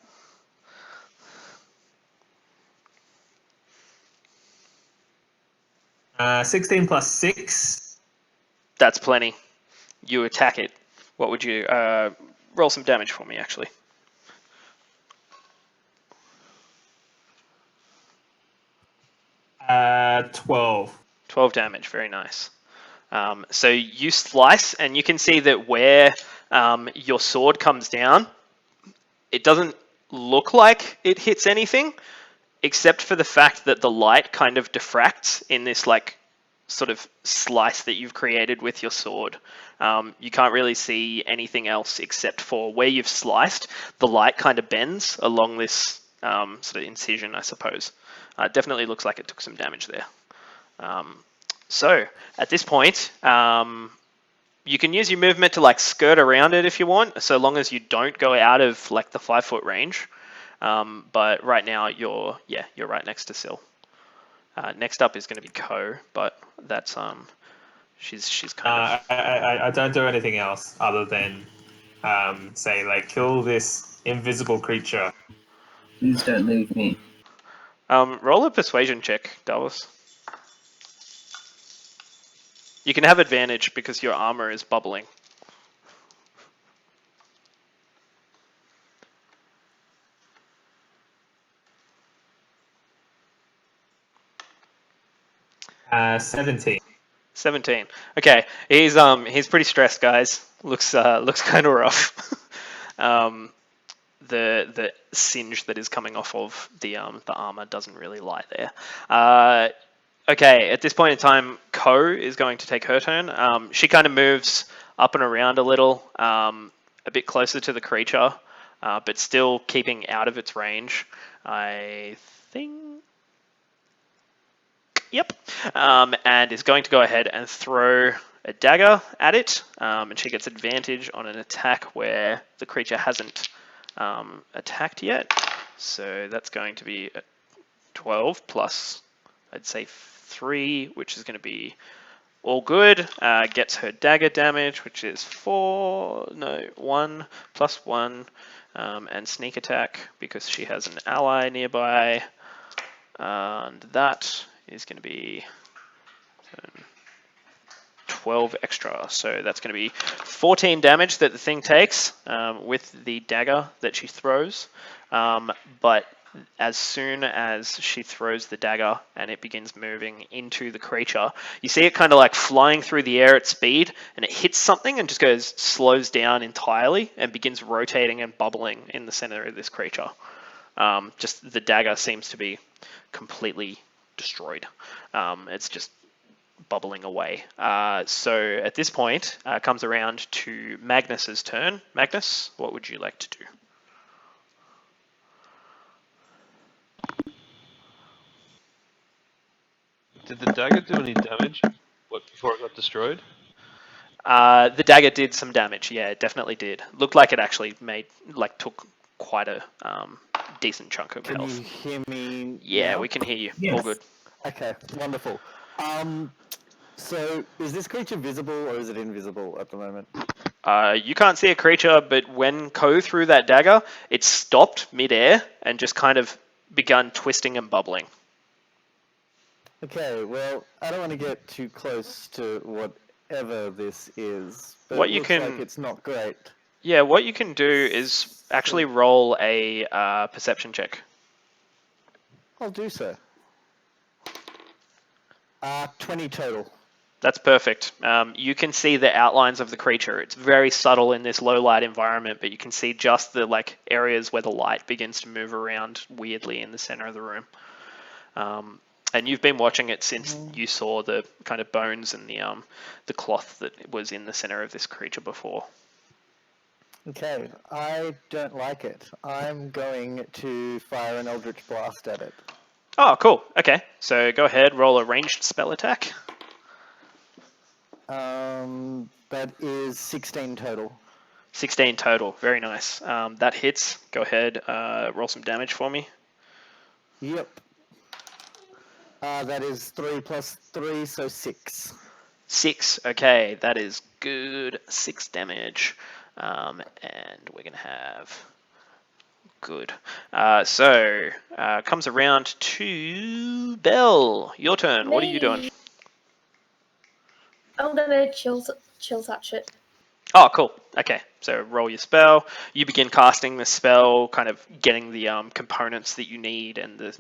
Uh, 16 plus 6. That's plenty. You attack it. What would you... roll some damage for me, actually. 12. 12 damage. Very nice. So you slice, and you can see that where your sword comes down, it doesn't look like it hits anything, except for the fact that the light kind of diffracts in this like sort of slice that you've created with your sword. You can't really see anything else except for where you've sliced. The light kind of bends along this sort of incision, I suppose. It definitely looks like it took some damage there. So at this point, you can use your movement to like skirt around it if you want, so long as you don't go out of like the 5 foot range. But right now you're right next to Syl. Next up is going to be Ko, but that's she's kind of. I don't do anything else other than say like kill this invisible creature. Please don't leave me. Roll a persuasion check, Dallas. You can have advantage because your armor is bubbling. Uh, 17. 17. Okay, he's pretty stressed, guys. Looks kind of rough. The singe that is coming off of the armor doesn't really lie there. Okay, at this point in time, Ko is going to take her turn. She kind of moves up and around a little, a bit closer to the creature, but still keeping out of its range. I think. Yep. And is going to go ahead and throw a dagger at it, and she gets advantage on an attack where the creature hasn't attacked yet. So that's going to be a 12 plus, I'd say 3, which is going to be all good. Gets her dagger damage, which is 1 plus 1, and sneak attack because she has an ally nearby, and that is going to be 12 extra. So that's going to be 14 damage that the thing takes with the dagger that she throws. But as soon as she throws the dagger and it begins moving into the creature, you see it kind of like flying through the air at speed, and it hits something and slows down entirely and begins rotating and bubbling in the center of this creature. Just the dagger seems to be completely destroyed. It's just bubbling away. So at this point, comes around to Magnus's turn. Magnus, what would you like to do? Did the dagger do any damage? Before it got destroyed? The dagger did some damage. Yeah, it definitely did. Looked like it actually took quite a decent chunk of Can health. you hear me? Yeah, now? we can hear you. Yes. All good. Okay, wonderful. So is this creature visible or is it invisible at the moment? You can't see a creature, but when Ko threw that dagger, it stopped midair and just kind of begun twisting and bubbling. Okay, well, I don't want to get too close to whatever this is, but What it you looks can- like it's not great. Yeah, what you can do is actually roll a perception check. I'll do so. 20 total. That's perfect. You can see the outlines of the creature. It's very subtle in this low light environment, but you can see just the areas where the light begins to move around weirdly in the center of the room. And you've been watching it since you saw the kind of bones and the cloth that was in the center of this creature before. Okay, I don't like it. I'm going to fire an Eldritch Blast at it. Oh, cool. Okay, so go ahead, roll a ranged spell attack. That is 16 total. 16 total. Very nice. That hits. Go ahead, roll some damage for me. Yep. That is 3 plus 3, so 6. 6. Okay, that is good. 6 damage. And we're going to have... Good. So, comes around to Belle. Your turn. What are you doing? I'm gonna chill touch it. Oh, cool. Okay, so roll your spell. You begin casting the spell, kind of getting the components that you need and the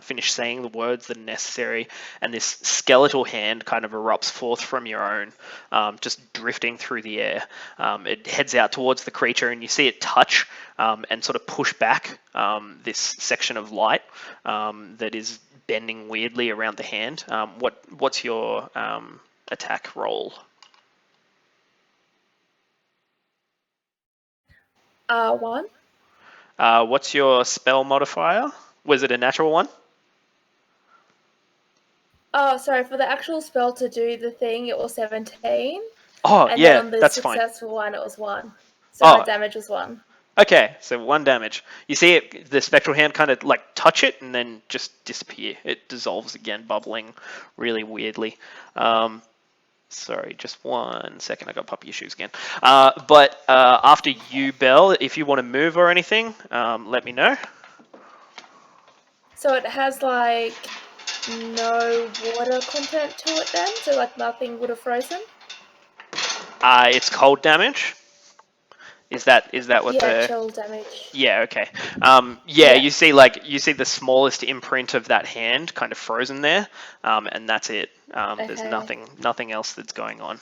finish saying the words that are necessary. And this skeletal hand kind of erupts forth from your own, just drifting through the air. It heads out towards the creature, and you see it touch and sort of push back this section of light that is bending weirdly around the hand. What's your attack roll? 1. What's your spell modifier? Was it a natural one? Oh, sorry. For the actual spell to do the thing, it was 17. Oh, And yeah, then on the that's fine. successful one, it was 1. So Oh. my damage was 1. Okay, so 1 damage. You see it, the spectral hand kind of touch it and then just disappear. It dissolves again, bubbling really weirdly. Sorry, just 1 second. I got puppy issues again. But after you, Belle, if you want to move or anything, let me know. So it has no water content to it then? So nothing would have frozen? It's cold damage. Is that what Yeah, chill damage. Yeah, okay. Yeah. You see the smallest imprint of that hand kind of frozen there, and that's it. There's nothing else that's going on.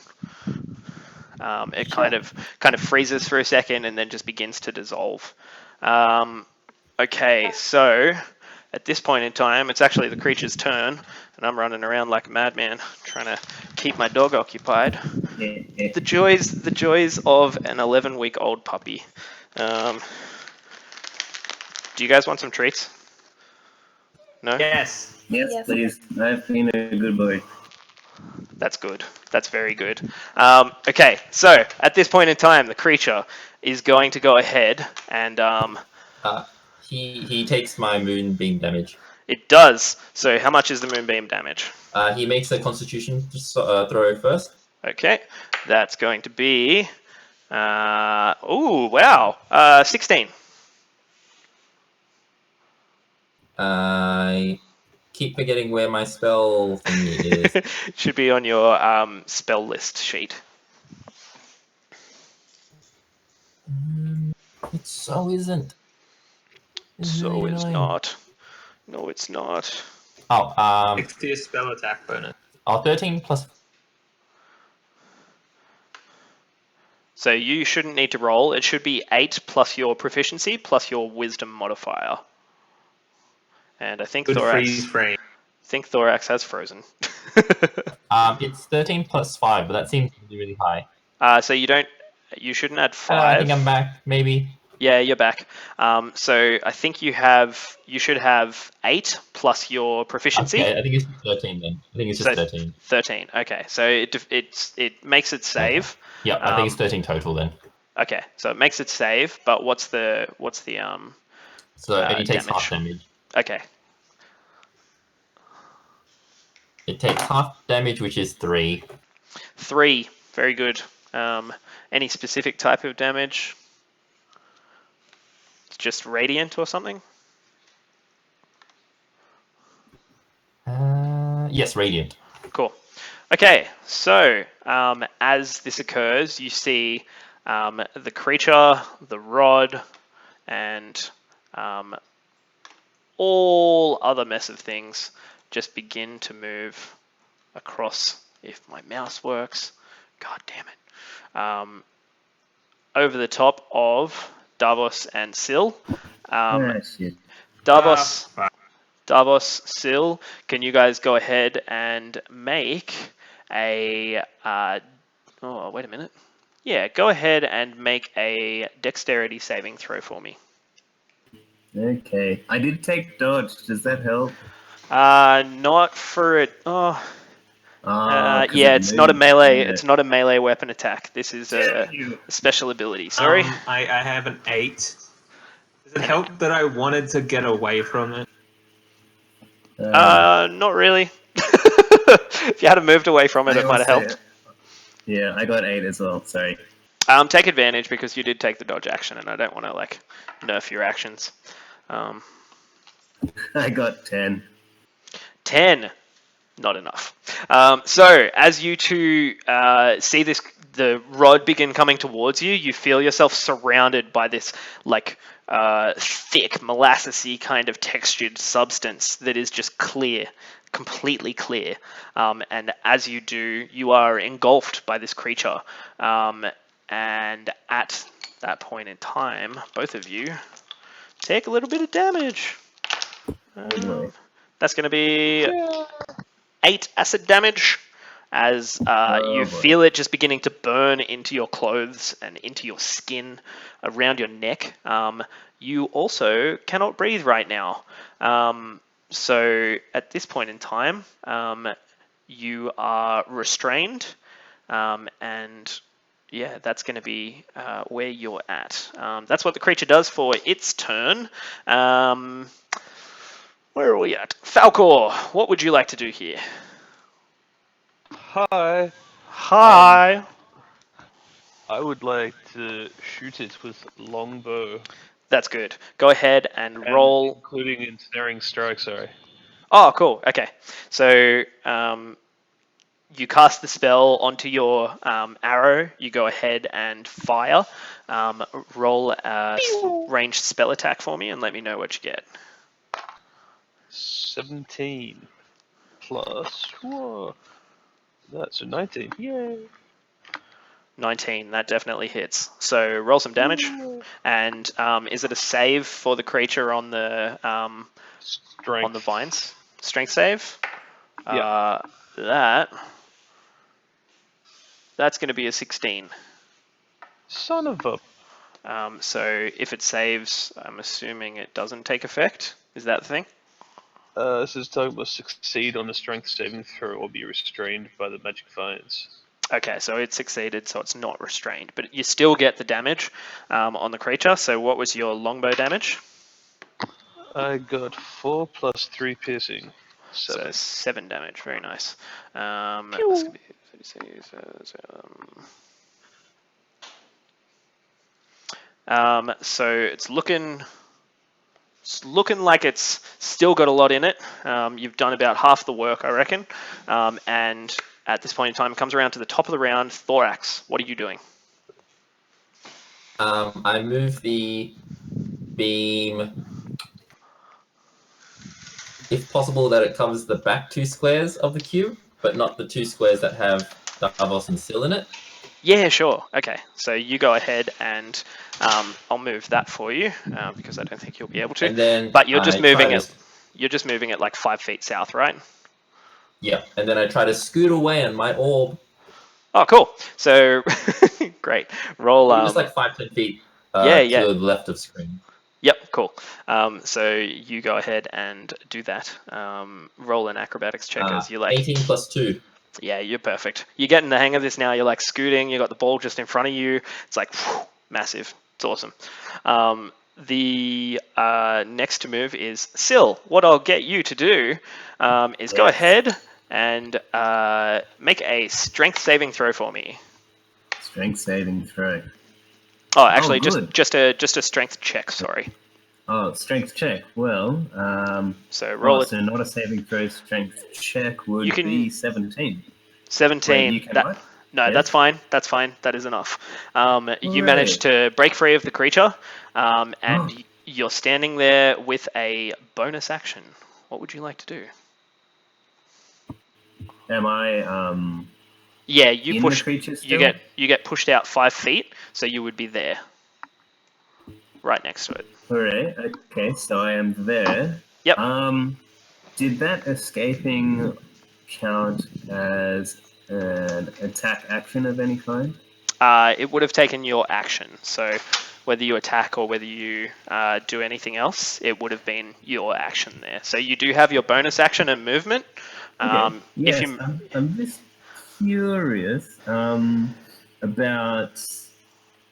It kind of freezes for a second and then just begins to dissolve. Okay, so at this point in time, it's actually the creature's turn, and I'm running around like a madman trying to keep my dog occupied. The joys of an 11-week-old puppy. Do you guys want some treats? No? Yes. Yes, please. I've been a good boy. That's good. That's very good. Okay, so at this point in time, the creature is going to go ahead and... He takes my moonbeam damage. It does. So how much is the moonbeam damage? He makes a constitution throw first. Okay, that's going to be... wow. 16. I keep forgetting where my spell thingy is. It should be on your spell list sheet. It so isn't. So it's not. No, it's not. Oh, 60 is spell attack bonus. 13 plus... So you shouldn't need to roll. It should be 8 plus your proficiency plus your wisdom modifier. And I think Good freeze frame. Thorax has frozen. It's 13 plus 5, but that seems really high. So you shouldn't add 5. I think I'm back, maybe. Yeah, you're back. So I think you should have 8 plus your proficiency. Okay, I think it's 13 then. I think it's just 13. 13. Okay, so it makes it save. Okay. Yeah, I think it's 13 total then. Okay, so it makes it save, but what's the So it takes damage? half damage. Okay. It takes half damage, which is 3. 3. Very good. Any specific type of damage? Just radiant or something? Yes, radiant. Cool. Okay, so as this occurs, you see the creature, the rod, and all other mess of things just begin to move across, if my mouse works, god damn it, over the top of Davos and Syl. Davos, Syl, can you guys go ahead and make a... oh, wait a minute. Yeah, go ahead and make a dexterity saving throw for me. Okay. I did take dodge. Does that help? Not for it. Oh. Yeah, it's not a melee. Yeah. It's not a melee weapon attack. This is a special ability. Sorry. I have an 8. Does it help that I wanted to get away from it? Not really. If you had moved away from it, it might have helped. Yeah, I got 8 as well. Sorry. Take advantage because you did take the dodge action, and I don't want to nerf your actions. I got 10. 10. Not enough. So as you two see the rod begin coming towards you, you feel yourself surrounded by this thick molassesy kind of textured substance that is just clear, completely clear. And as you do, you are engulfed by this creature. And at that point in time, both of you take a little bit of damage. That's going to be 8 acid damage as you feel it just beginning to burn into your clothes and into your skin around your neck. You also cannot breathe right now. So at this point in time, you are restrained, and yeah, that's going to be where you're at. That's what the creature does for its turn. Where are we at? Falcor, what would you like to do here? Hi. Hi. I would like to shoot it with longbow. That's good. Go ahead and roll. Including ensnaring strike, sorry. Oh, cool. Okay. So you cast the spell onto your arrow. You go ahead and fire. Roll a ranged spell attack for me and let me know what you get. 17 plus... Whoa. That's a 19. Yay. 19, that definitely hits. So roll some damage. And is it a save for the creature on the Strength. on the vines? Strength save? Yeah. That's going to be a 16. Son of a... So if it saves, I'm assuming it doesn't take effect. Is that the thing? This is talking about succeed on the strength saving throw or be restrained by the magic vines. Okay, so it succeeded, so it's not restrained. But you still get the damage on the creature. So what was your longbow damage? I got 4 plus 3 piercing. 7. So 7 damage. Very nice. That's gonna be 36, so it's looking like it's still got a lot in it. You've done about half the work, I reckon. And at this point in time, it comes around to the top of the round. Thorax, what are you doing? I move the beam, if possible, that it covers the back 2 squares of the cube, but not the 2 squares that have Davos and Syl in it. Yeah, sure. Okay, so you go ahead and I'll move that for you because I don't think you'll be able to. And then but you're just moving it. You're just moving it like 5 feet south, right? Yeah, and then I try to scoot away on my orb. Oh, cool. So, great. Roll. Maybe just like 5-10 feet Yeah. to the left of screen. Yep, cool. So you go ahead and do that. Roll an acrobatics check as you like. 18 plus 2. Yeah, you're perfect. You're getting the hang of this now. You're like scooting. You got the ball just in front of you. It's like massive. It's awesome. The next move is Syl. What I'll get you to do is go ahead and make a strength saving throw for me. Strength saving throw. Oh, actually, good. just a strength check. Sorry. Oh, strength check. Well, so roll it. So not a saving throw. Strength check would be 17. 17. Wait, you can what? No, Yes? that's fine. That's fine. That is enough. You managed to break free of the creature, and you're standing there with a bonus action. What would you like to do? Am I Yeah, you in push. the creature still? You get pushed out 5 feet, so you would be there, right next to it. Alright, okay, so I am there. Yep. Did that escaping count as an attack action of any kind? It would have taken your action, so whether you attack or whether you do anything else, it would have been your action there. So you do have your bonus action and movement. Okay. Yes, If you, I'm just curious about.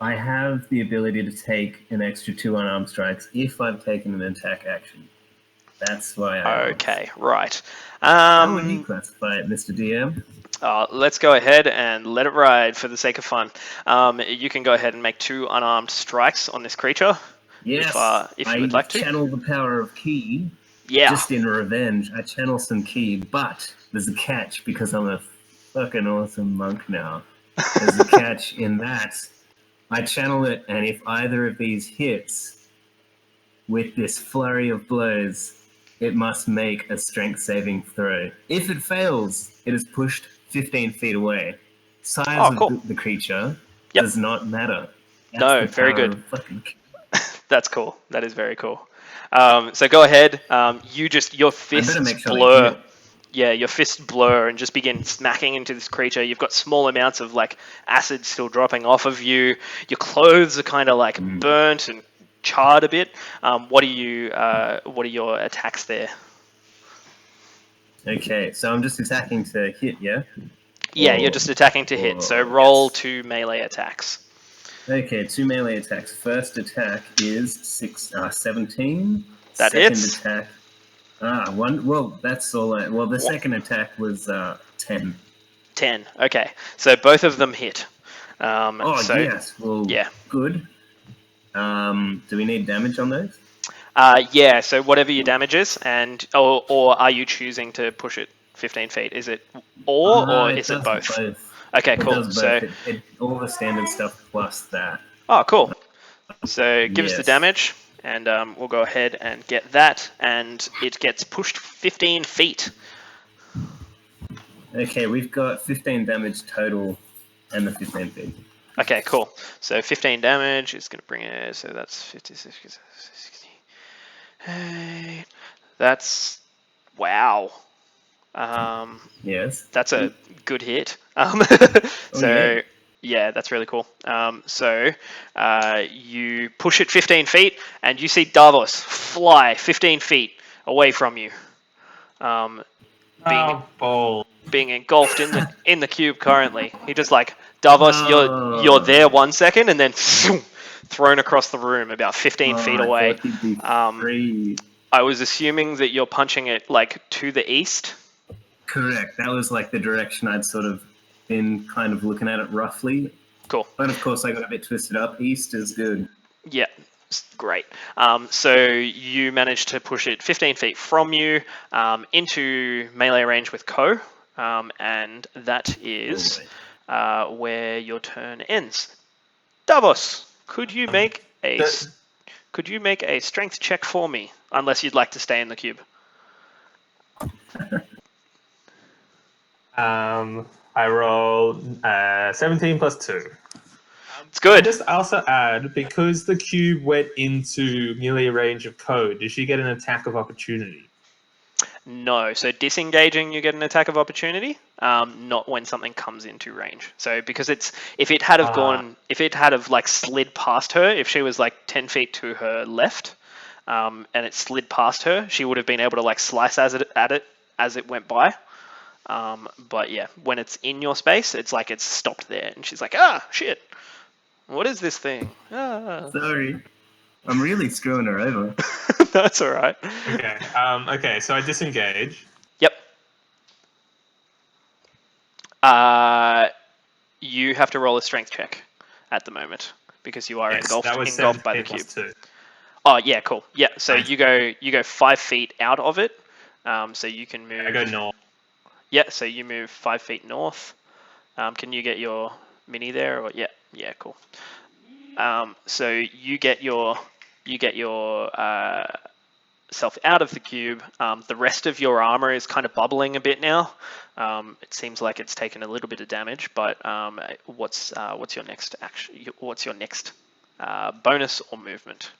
I have the ability to take an extra 2 unarmed strikes if I've taken an attack action. That's why I asked. Okay, right. How would you classify it, Mr. DM? Let's go ahead and let it ride for the sake of fun. You can go ahead and make 2 unarmed strikes on this creature. Yes, if you would like to. I channel the power of ki. Yeah. Just in revenge, I channel some ki, but there's a catch because I'm a fucking awesome monk now. There's a catch in that I channel it, and if either of these hits with this flurry of blows, it must make a strength saving throw. If it fails, it is pushed 15 feet away. Size of the creature does not matter. No, very good. That's cool. That is very cool. So go ahead. Your fists blur. Yeah, your fists blur and just begin smacking into this creature. You've got small amounts of like acid still dropping off of you. Your clothes are kind of like burnt and charred a bit. What are your attacks there? Okay, so I'm just attacking to hit, yeah? Yeah, you're just attacking to hit. So roll 2 melee attacks. Okay, 2 melee attacks. First attack is 17. That hits. Second attack. Well, that's all. The second attack was 10. 10. Okay, so both of them hit. Yes. Well, yeah. Good. Do we need damage on those? Yeah. So whatever your damage is, or are you choosing to push it 15 feet? Is it or is it both? Okay, cool. It does both. All the standard stuff plus that. Oh, cool. So give us the damage, and we'll go ahead and get that, and it gets pushed 15 feet. Okay, we've got 15 damage total, and the 15 feet. Okay, cool. So 15 damage is going to bring it, so that's 50, 60, 60. Hey, that's, wow. Yes. That's a good hit. Yeah, that's really cool. You push it 15 feet, and you see Davos fly 15 feet away from you, being engulfed in the cube currently. He just like, Davos, you're there 1 second, and then thrown across the room about 15 feet away. I was assuming that you're punching it like to the east. Correct. That was like the direction I'd sort of been kind of looking at it roughly. Cool. But of course I got a bit twisted up. East is good. Yeah. Great. So you managed to push it 15 feet from you into melee range with Ko, and that is where your turn ends. Davos, could you make a strength check for me? Unless you'd like to stay in the cube. I roll 17 plus 2. It's good. I just also add, because the cube went into melee range of Ko, did she get an attack of opportunity? No, so disengaging, you get an attack of opportunity. Not when something comes into range. So because if it had have like slid past her, if she was like 10 feet to her left, and it slid past her, she would have been able to like slice at it as it went by. But yeah, when it's in your space, it's like it's stopped there, and she's like, ah, shit, what is this thing? Ah. Sorry, I'm really screwing her over. That's all right. Okay. Okay. So I disengage. Yep. You have to roll a strength check at the moment because you are engulfed by the cube. 2. Oh yeah, cool. Yeah, so Nice. you go 5 feet out of it. So you can move. I go north. Yeah, so you move 5 feet north. Can you get your mini there? Or yeah, cool. So you get your self out of the cube. The rest of your armor is kind of bubbling a bit now. It seems like it's taken a little bit of damage, but what's your next action? What's your next bonus or movement?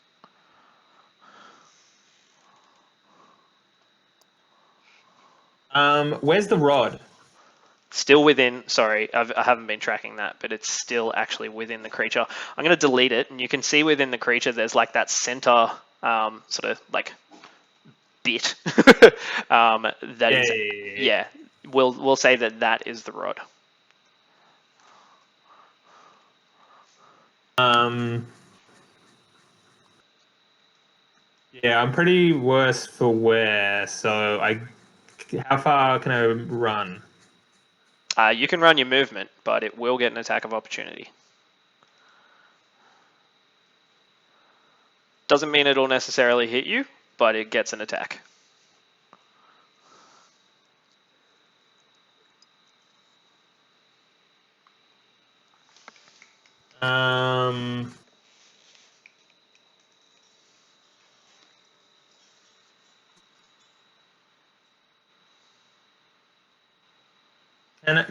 Where's the rod? Still within, sorry, I haven't been tracking that, but it's still actually within the creature. I'm going to delete it, and you can see within the creature there's like that center sort of like bit that is, yeah, we'll say that is the rod. Yeah, I'm pretty worse for wear, so how far can I run? You can run your movement, but it will get an attack of opportunity. Doesn't mean it'll necessarily hit you, but it gets an attack.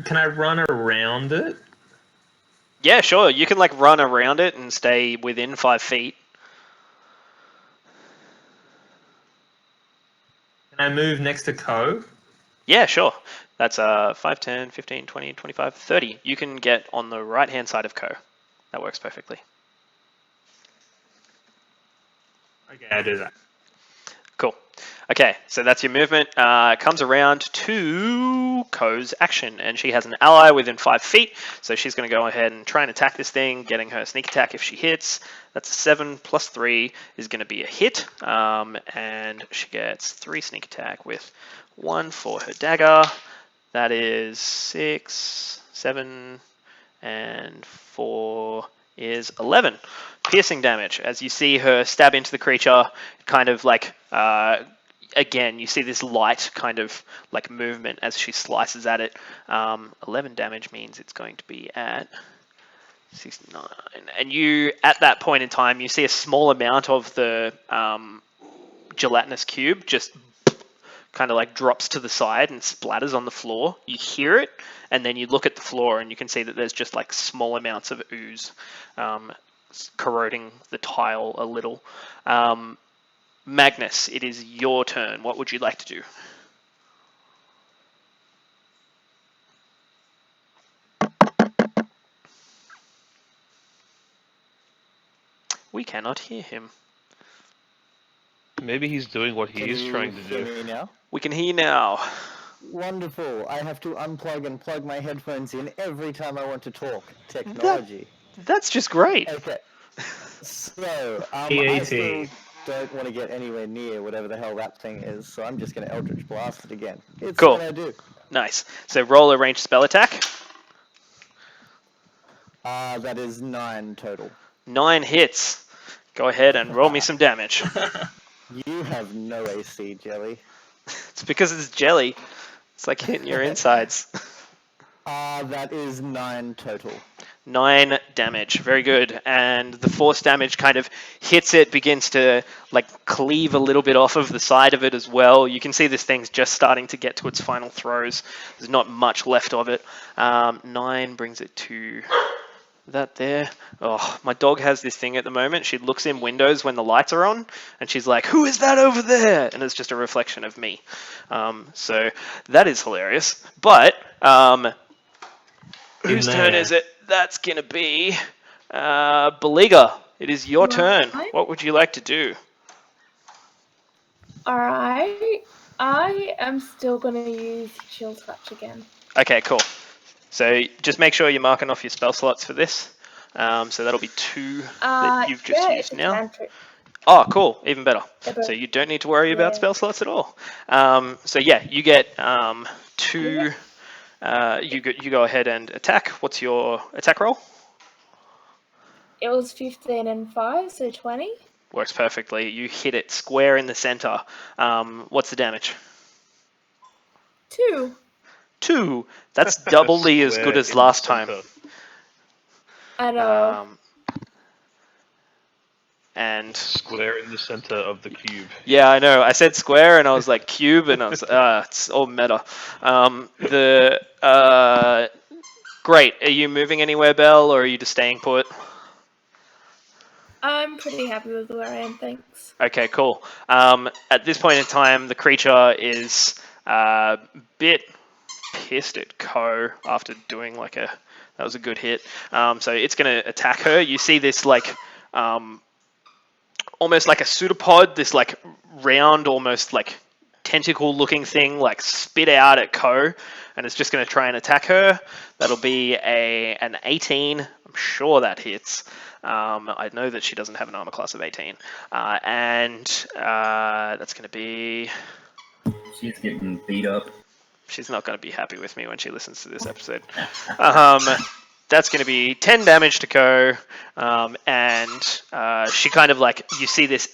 Can I run around it? Yeah, sure. You can like run around it and stay within 5 feet. Can I move next to Ko? Yeah, sure. That's 5, 10, 15, 20, 25, 30. You can get on the right-hand side of Ko. That works perfectly. Okay, I do that. Cool. Okay, so that's your movement. Comes around to Ko's action, and she has an ally within 5 feet, so she's going to go ahead and try and attack this thing, getting her sneak attack if she hits. That's a 7 plus 3 is going to be a hit, and she gets 3 sneak attack with 1 for her dagger. That is 6, 7, and 4 is 11 piercing damage. As you see her stab into the creature, kind of like again, you see this light kind of like movement as she slices at it. 11 damage means it's going to be at 69. And you, at that point in time, you see a small amount of the gelatinous cube just kind of like drops to the side and splatters on the floor. You hear it, and then you look at the floor and you can see that there's just like small amounts of ooze corroding the tile a little. Magnus, it is your turn. What would you like to do? We cannot hear him. Maybe he's doing what he is trying to do. Hear me now? We can hear you now. Wonderful. I have to unplug and plug my headphones in every time I want to talk. Technology. That's just great. Okay. So, I AEDT. still don't want to get anywhere near whatever the hell that thing is, so I'm just going to Eldritch Blast it again. It's Cool. what I do. Nice. So roll a ranged spell attack. That is 9 total. 9 hits. Go ahead and roll me some damage. You have no AC, Jelly. It's because it's jelly. It's like hitting your insides. That is 9 total. 9 damage. Very good. And the force damage kind of hits it, begins to like cleave a little bit off of the side of it as well. You can see this thing's just starting to get to its final throes. There's not much left of it. 9 brings it to that there. Oh, my dog has this thing at the moment. She looks in windows when the lights are on, and she's like, "Who is that over there?" And it's just a reflection of me. So that is hilarious. But whose turn is it? That's gonna be Beleaguer. It is your turn. What would you like to do? Alright. I am still going to use Chill Touch again. Okay, cool. So just make sure you're marking off your spell slots for this. So that'll be 2 that you've just used now. Cantrip. Oh, cool. Even better. So you don't need to worry about spell slots at all. So yeah, you get 2. You go ahead and attack. What's your attack roll? It was 15 and 5, so 20. Works perfectly. You hit it square in the center. What's the damage? 2. 2. That's doubly as good as last time. I know. And square in the center of the cube. Yeah, I know. I said square, and I was like cube, and I was it's all meta. Great. Are you moving anywhere, Belle, or are you just staying put? I'm pretty happy with where I am, thanks. Okay, cool. At this point in time, the creature is a bit pissed at Ko after doing that was a good hit. So it's going to attack her. You see this almost like a pseudopod, this round, almost tentacle looking thing spit out at Ko, and it's just going to try and attack her. That'll be an 18. I'm sure that hits. I know that she doesn't have an armor class of 18. And that's going to be... She's getting beat up. She's not going to be happy with me when she listens to this episode. That's going to be 10 damage to Ko. And she kind of you see this,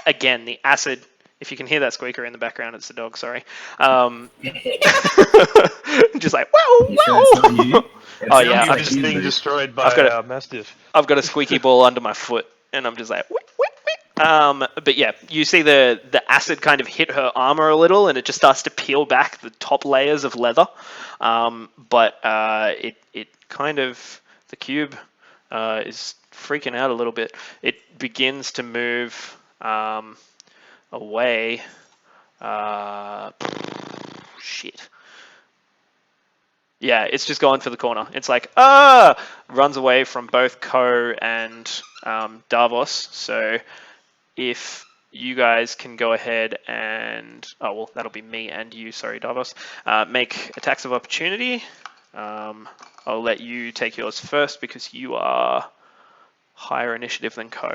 again, the acid... If you can hear that squeaker in the background, it's the dog, sorry. Just like, wow, wow. Oh yeah, I'm just being destroyed by Mastiff. I've got a squeaky ball under my foot, and I'm just like, whip, whip, whip. But yeah, you see the acid kind of hit her armor a little, and it just starts to peel back the top layers of leather. But it kind of, the cube is freaking out a little bit. It begins to move away. Shit. Yeah, it's just going for the corner. It's like, runs away from both Ko and Davos. So if you guys can go ahead and, that'll be me and you, sorry, Davos, make attacks of opportunity. I'll let you take yours first because you are higher initiative than Ko.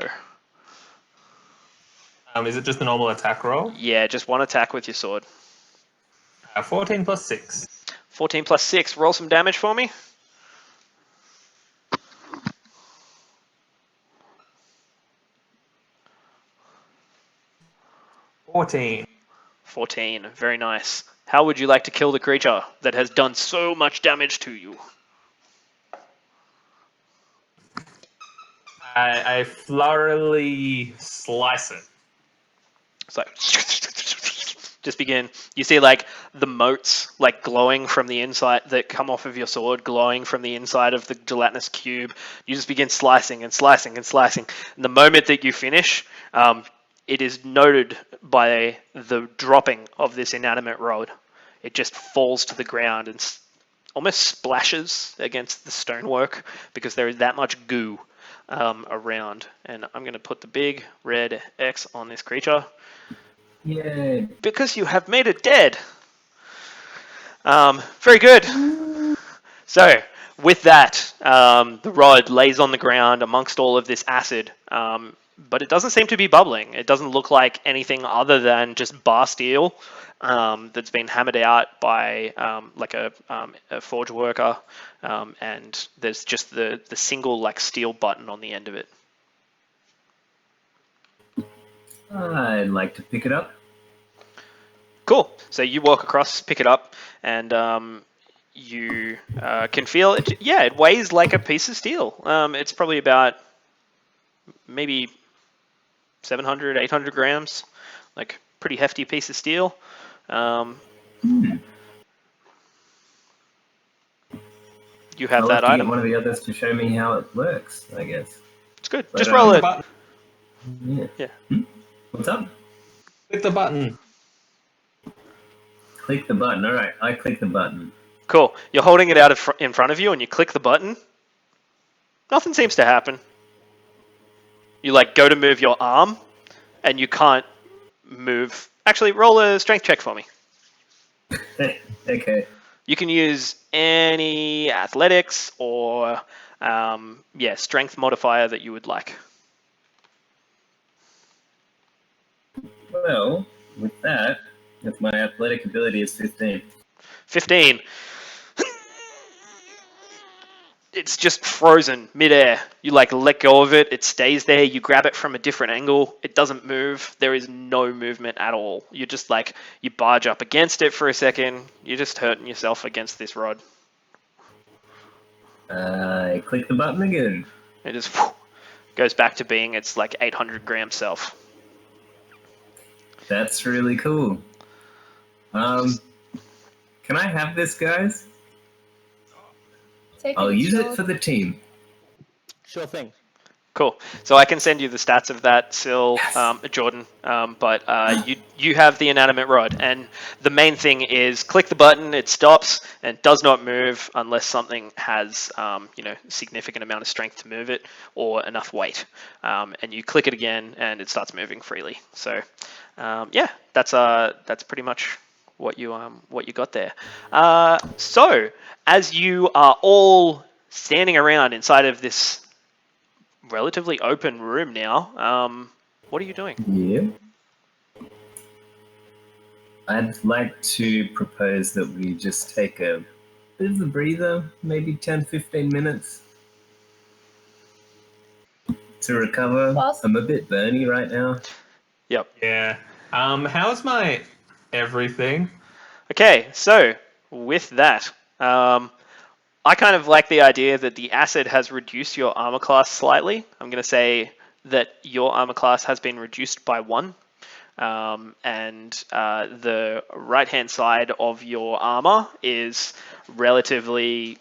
Is it just a normal attack roll? Yeah, just one attack with your sword. 14 plus 6. 14 plus 6. Roll some damage for me. 14. 14. Very nice. How would you like to kill the creature that has done so much damage to you? I flurriedly slice it. It's like... Just begin. You see the motes glowing from the inside that come off of your sword, glowing from the inside of the gelatinous cube. You just begin slicing and slicing and slicing. And the moment that you finish, it is noted by the dropping of this inanimate rod. It just falls to the ground and almost splashes against the stonework because there is that much goo around. And I'm going to put the big red X on this creature. Yeah. Because you have made it dead. Very good. So, with that, the rod lays on the ground amongst all of this acid, but it doesn't seem to be bubbling. It doesn't look like anything other than just bar steel that's been hammered out by a forge worker, and there's just the single steel button on the end of it. I'd like to pick it up. Cool. So you walk across, pick it up, and you can feel it. Yeah, it weighs like a piece of steel. It's probably about maybe 700, 800 grams. Pretty hefty piece of steel. you have I'll that have to item. get one of the others to show me how it works, I guess. It's good. But, Just roll it. Button. Yeah. What's up? Click the button. Click the button. All right, I click the button. Cool. You're holding it out in front of you, and you click the button. Nothing seems to happen. You like go to move your arm, and you can't move. Actually, roll a strength check for me. Okay. You can use any athletics or strength modifier that you would like. Well, with that, if my athletic ability is 15. 15. It's just frozen midair. You like let go of it. It stays there. You grab it from a different angle. It doesn't move. There is no movement at all. You're just like, you barge up against it for a second. You're just hurting yourself against this rod. I click the button again. It just goes back to being its like 800 gram self. That's really cool. Can I have this, guys? I'll use it for the team. Sure thing. Cool. So I can send you the stats of that, Sil, Jordan. But you have the inanimate rod, and the main thing is click the button. It stops and does not move unless something has significant amount of strength to move it or enough weight. And you click it again, and it starts moving freely. So that's pretty much what you got there. So as you are all standing around inside of this relatively open room now, what are you doing? Yeah. I'd like to propose that we just take a bit of a breather, maybe 10-15 minutes to recover. I'm a bit burny right now. Yep. Yeah. How's my everything? Okay, so with that, I kind of like the idea that the acid has reduced your armor class slightly. I'm going to say that your armor class has been reduced by 1. And the right-hand side of your armor is relatively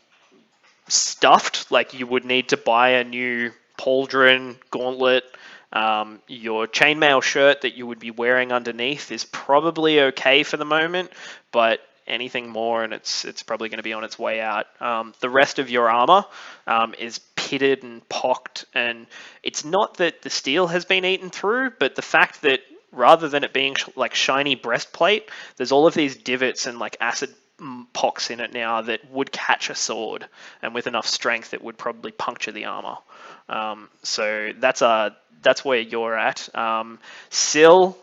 stuffed. Like you would need to buy a new pauldron, gauntlet. Your chainmail shirt that you would be wearing underneath is probably okay for the moment, but anything more and it's probably going to be on its way out. The rest of your armor is pitted and pocked, and it's not that the steel has been eaten through, but the fact that rather than it being like shiny breastplate, there's all of these divots and like acid pocks in it now that would catch a sword, and with enough strength it would probably puncture the armor. So that's where you're at. Sil,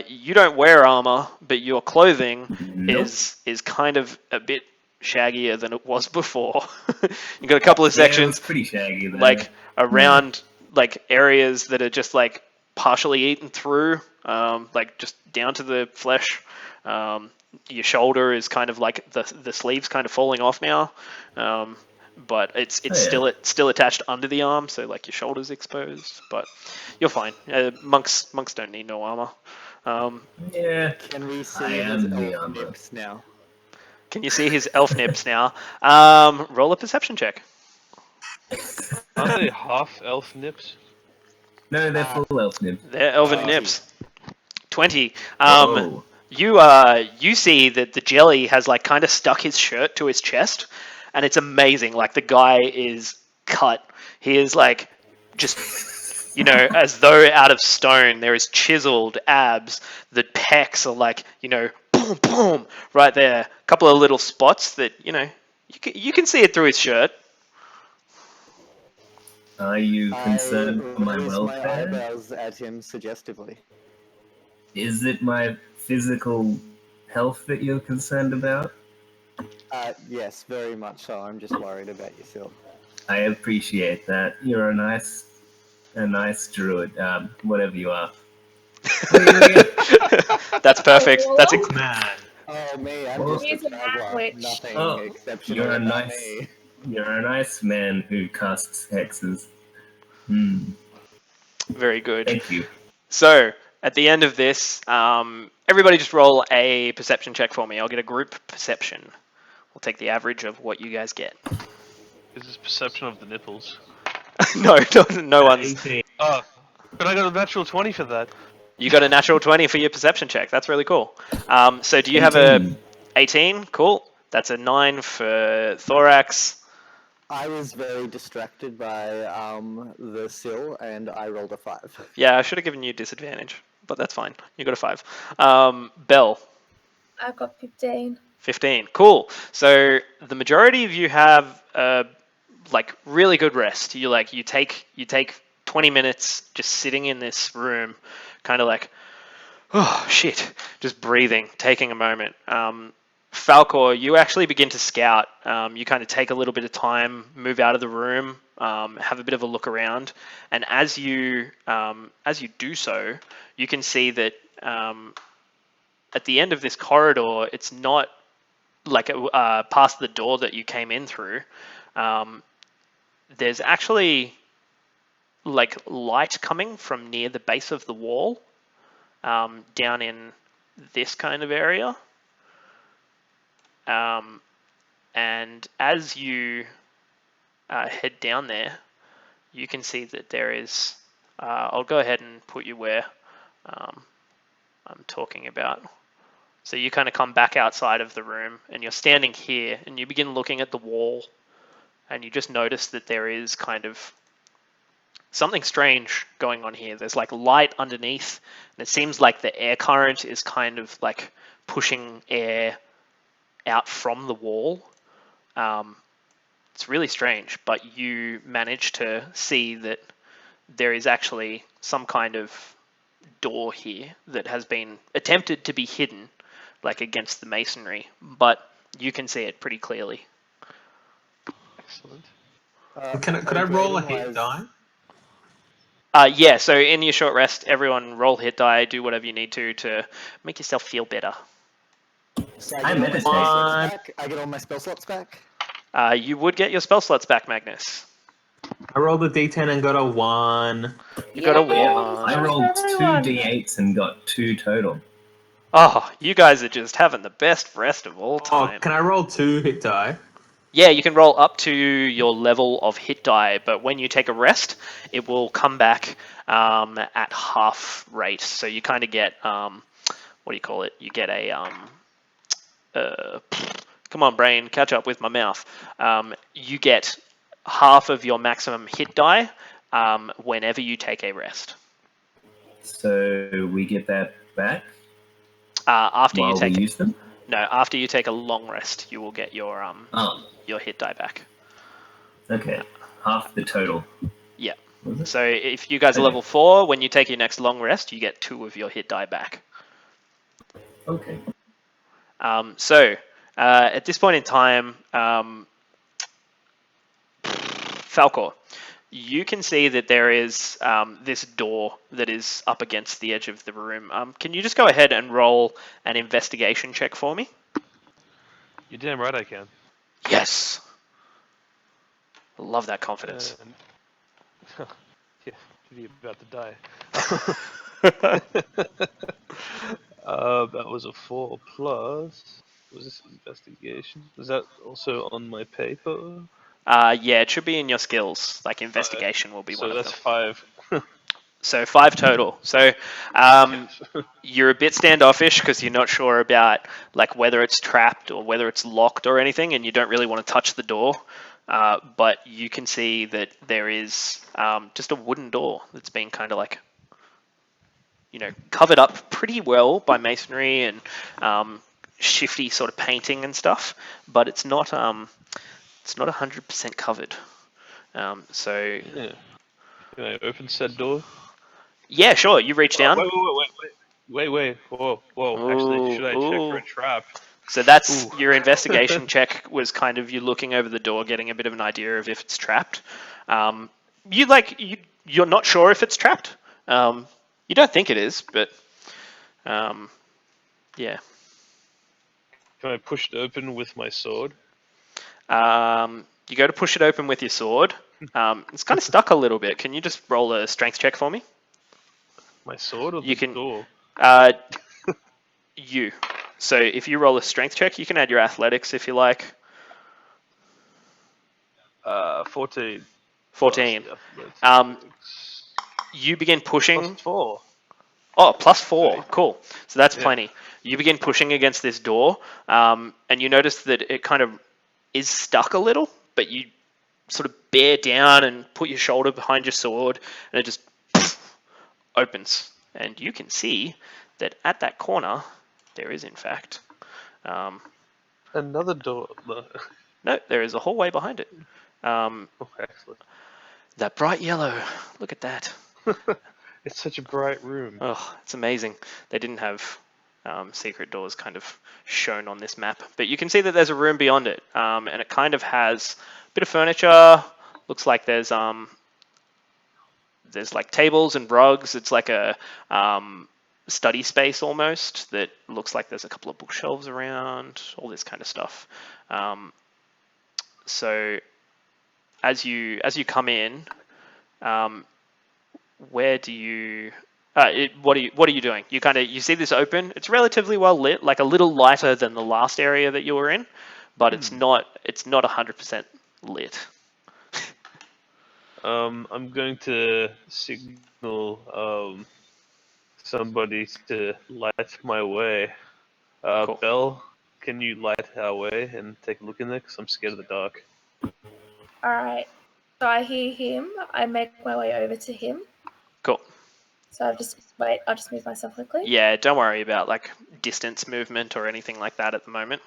you don't wear armor, but your clothing is kind of a bit shaggier than it was before. You got a couple of sections, it's pretty shaggy there. like around like areas that are just like partially eaten through, like just down to the flesh. Your shoulder is kind of like the sleeve's kind of falling off now, but it's still attached under the arm, so like your shoulder's exposed. But you're fine. Monks don't need no armor. Yeah. Can we see his elf nips now? Can you see his elf nips now? Roll a perception check. Aren't they half elf nips? No, they're full elf nips. They're elven nips. 20. Oh. You see that the jelly has like kind of stuck his shirt to his chest, and it's amazing. Like the guy is cut. He is like just, as though out of stone. There is chiseled abs. The pecs are like, boom, boom, right there. A couple of little spots that, you can see it through his shirt. Are you concerned for my welfare? My eyebrows at him suggestively. Is it my physical health that you're concerned about? Yes, very much so. I'm just worried about yourself. I appreciate that. You're a nice druid, whatever you are. That's perfect. That's Man. Oh, me, I'm just He's a a juggler. witch. Nothing exceptional you're a about nice, me. you're a nice man who casts hexes. very good. Thank you. So, at the end of this, everybody just roll a perception check for me. I'll get a group perception. We'll take the average of what you guys get. Is this perception of the nipples? No, no one's. 18. Oh, but I got a natural 20 for that. You got a natural 20 for your perception check. That's really cool. So do you have a 18? Cool. That's a 9 for Thorax. I was very distracted by the sill, and I rolled a 5. Yeah, I should have given you disadvantage, but that's fine. You got a 5. Bell. I've got 15. 15. Cool. So the majority of you have like really good rest. You take 20 minutes just sitting in this room, kind of like, oh shit, just breathing, taking a moment. Falcor, you actually begin to scout. You kind of take a little bit of time, move out of the room, have a bit of a look around, and as you do so, you can see that at the end of this corridor, it's not like past the door that you came in through. There's actually like light coming from near the base of the wall, down in this kind of area. And as you head down there, you can see that there is, I'll go ahead and put you where I'm talking about. So you kind of come back outside of the room and you're standing here and you begin looking at the wall and you just notice that there is kind of something strange going on here. There's like light underneath and it seems like the air current is kind of like pushing air out from the wall. It's really strange, but you manage to see that there is actually some kind of door here that has been attempted to be hidden, like against the masonry, but you can see it pretty clearly. Excellent. Could I roll a hit die? Yeah, so in your short rest, everyone roll hit die, do whatever you need to make yourself feel better. So I get all my spell slots back? You would get your spell slots back, Magnus. I rolled a d10 and got a 1. You got a 1. I rolled 2 d8s and got 2 total. Oh, you guys are just having the best rest of all time. Oh, can I roll 2 hit die? Yeah, you can roll up to your level of hit die, but when you take a rest, it will come back at half rate. So you kind of get, what do you call it? You get a, come on, brain, catch up with my mouth. You get half of your maximum hit die whenever you take a rest. So we get that back after while you take we use them? No, after you take a long rest, you will get your hit die back. Okay, half the total. Yeah. So if you guys are level 4, when you take your next long rest, you get 2 of your hit die back. Okay. So at this point in time, Falcor, you can see that there is this door that is up against the edge of the room. Can you just go ahead and roll an investigation check for me? You're damn right I can. Yes. I love that confidence. Yeah, you're about to die. That was a 4 plus. Was this investigation? Is that also on my paper? Yeah, it should be in your skills. Like investigation will be one of them. So that's 5. So 5 total. So you're a bit standoffish because you're not sure about like whether it's trapped or whether it's locked or anything, and you don't really want to touch the door. But you can see that there is just a wooden door that's been kind of like, covered up pretty well by masonry and shifty sort of painting and stuff, but it's not 100% covered. So yeah. Can I open said door? Yeah, sure. You reach down. Wait. Whoa. Actually, should I check for a trap? So that's your investigation check was kind of you looking over the door, getting a bit of an idea of if it's trapped. You're not sure if it's trapped. You don't think it is, but yeah. Can I push it open with my sword? You go to push it open with your sword. It's kind of stuck a little bit. Can you just roll a strength check for me? My sword or the door? You. So if you roll a strength check, you can add your athletics if you like. 14. 14. You begin pushing. +4. Oh, +4. Cool. So that's Yeah. plenty. You begin pushing against this door, and you notice that it kind of is stuck a little, but you sort of bear down and put your shoulder behind your sword, and it just opens. And you can see that at that corner, there is, in fact, another door. No, there is a hallway behind it. Excellent. That bright yellow. Look at that. It's such a bright room. Oh, it's amazing. They didn't have secret doors kind of shown on this map, but you can see that there's a room beyond it, and it kind of has a bit of furniture. Looks like there's like tables and rugs. It's like a study space almost. That looks like there's a couple of bookshelves around. All this kind of stuff. So as you come in, where do you? What are you doing? You see this open. It's relatively well lit, like a little lighter than the last area that you were in, but it's not 100% lit. I'm going to signal somebody to light my way. Cool. Belle, can you light our way and take a look in there? Because I'm scared of the dark. Alright. So I hear him. I make my way over to him. Cool. So I'll just move myself quickly. Yeah, don't worry about like distance movement or anything like that at the moment.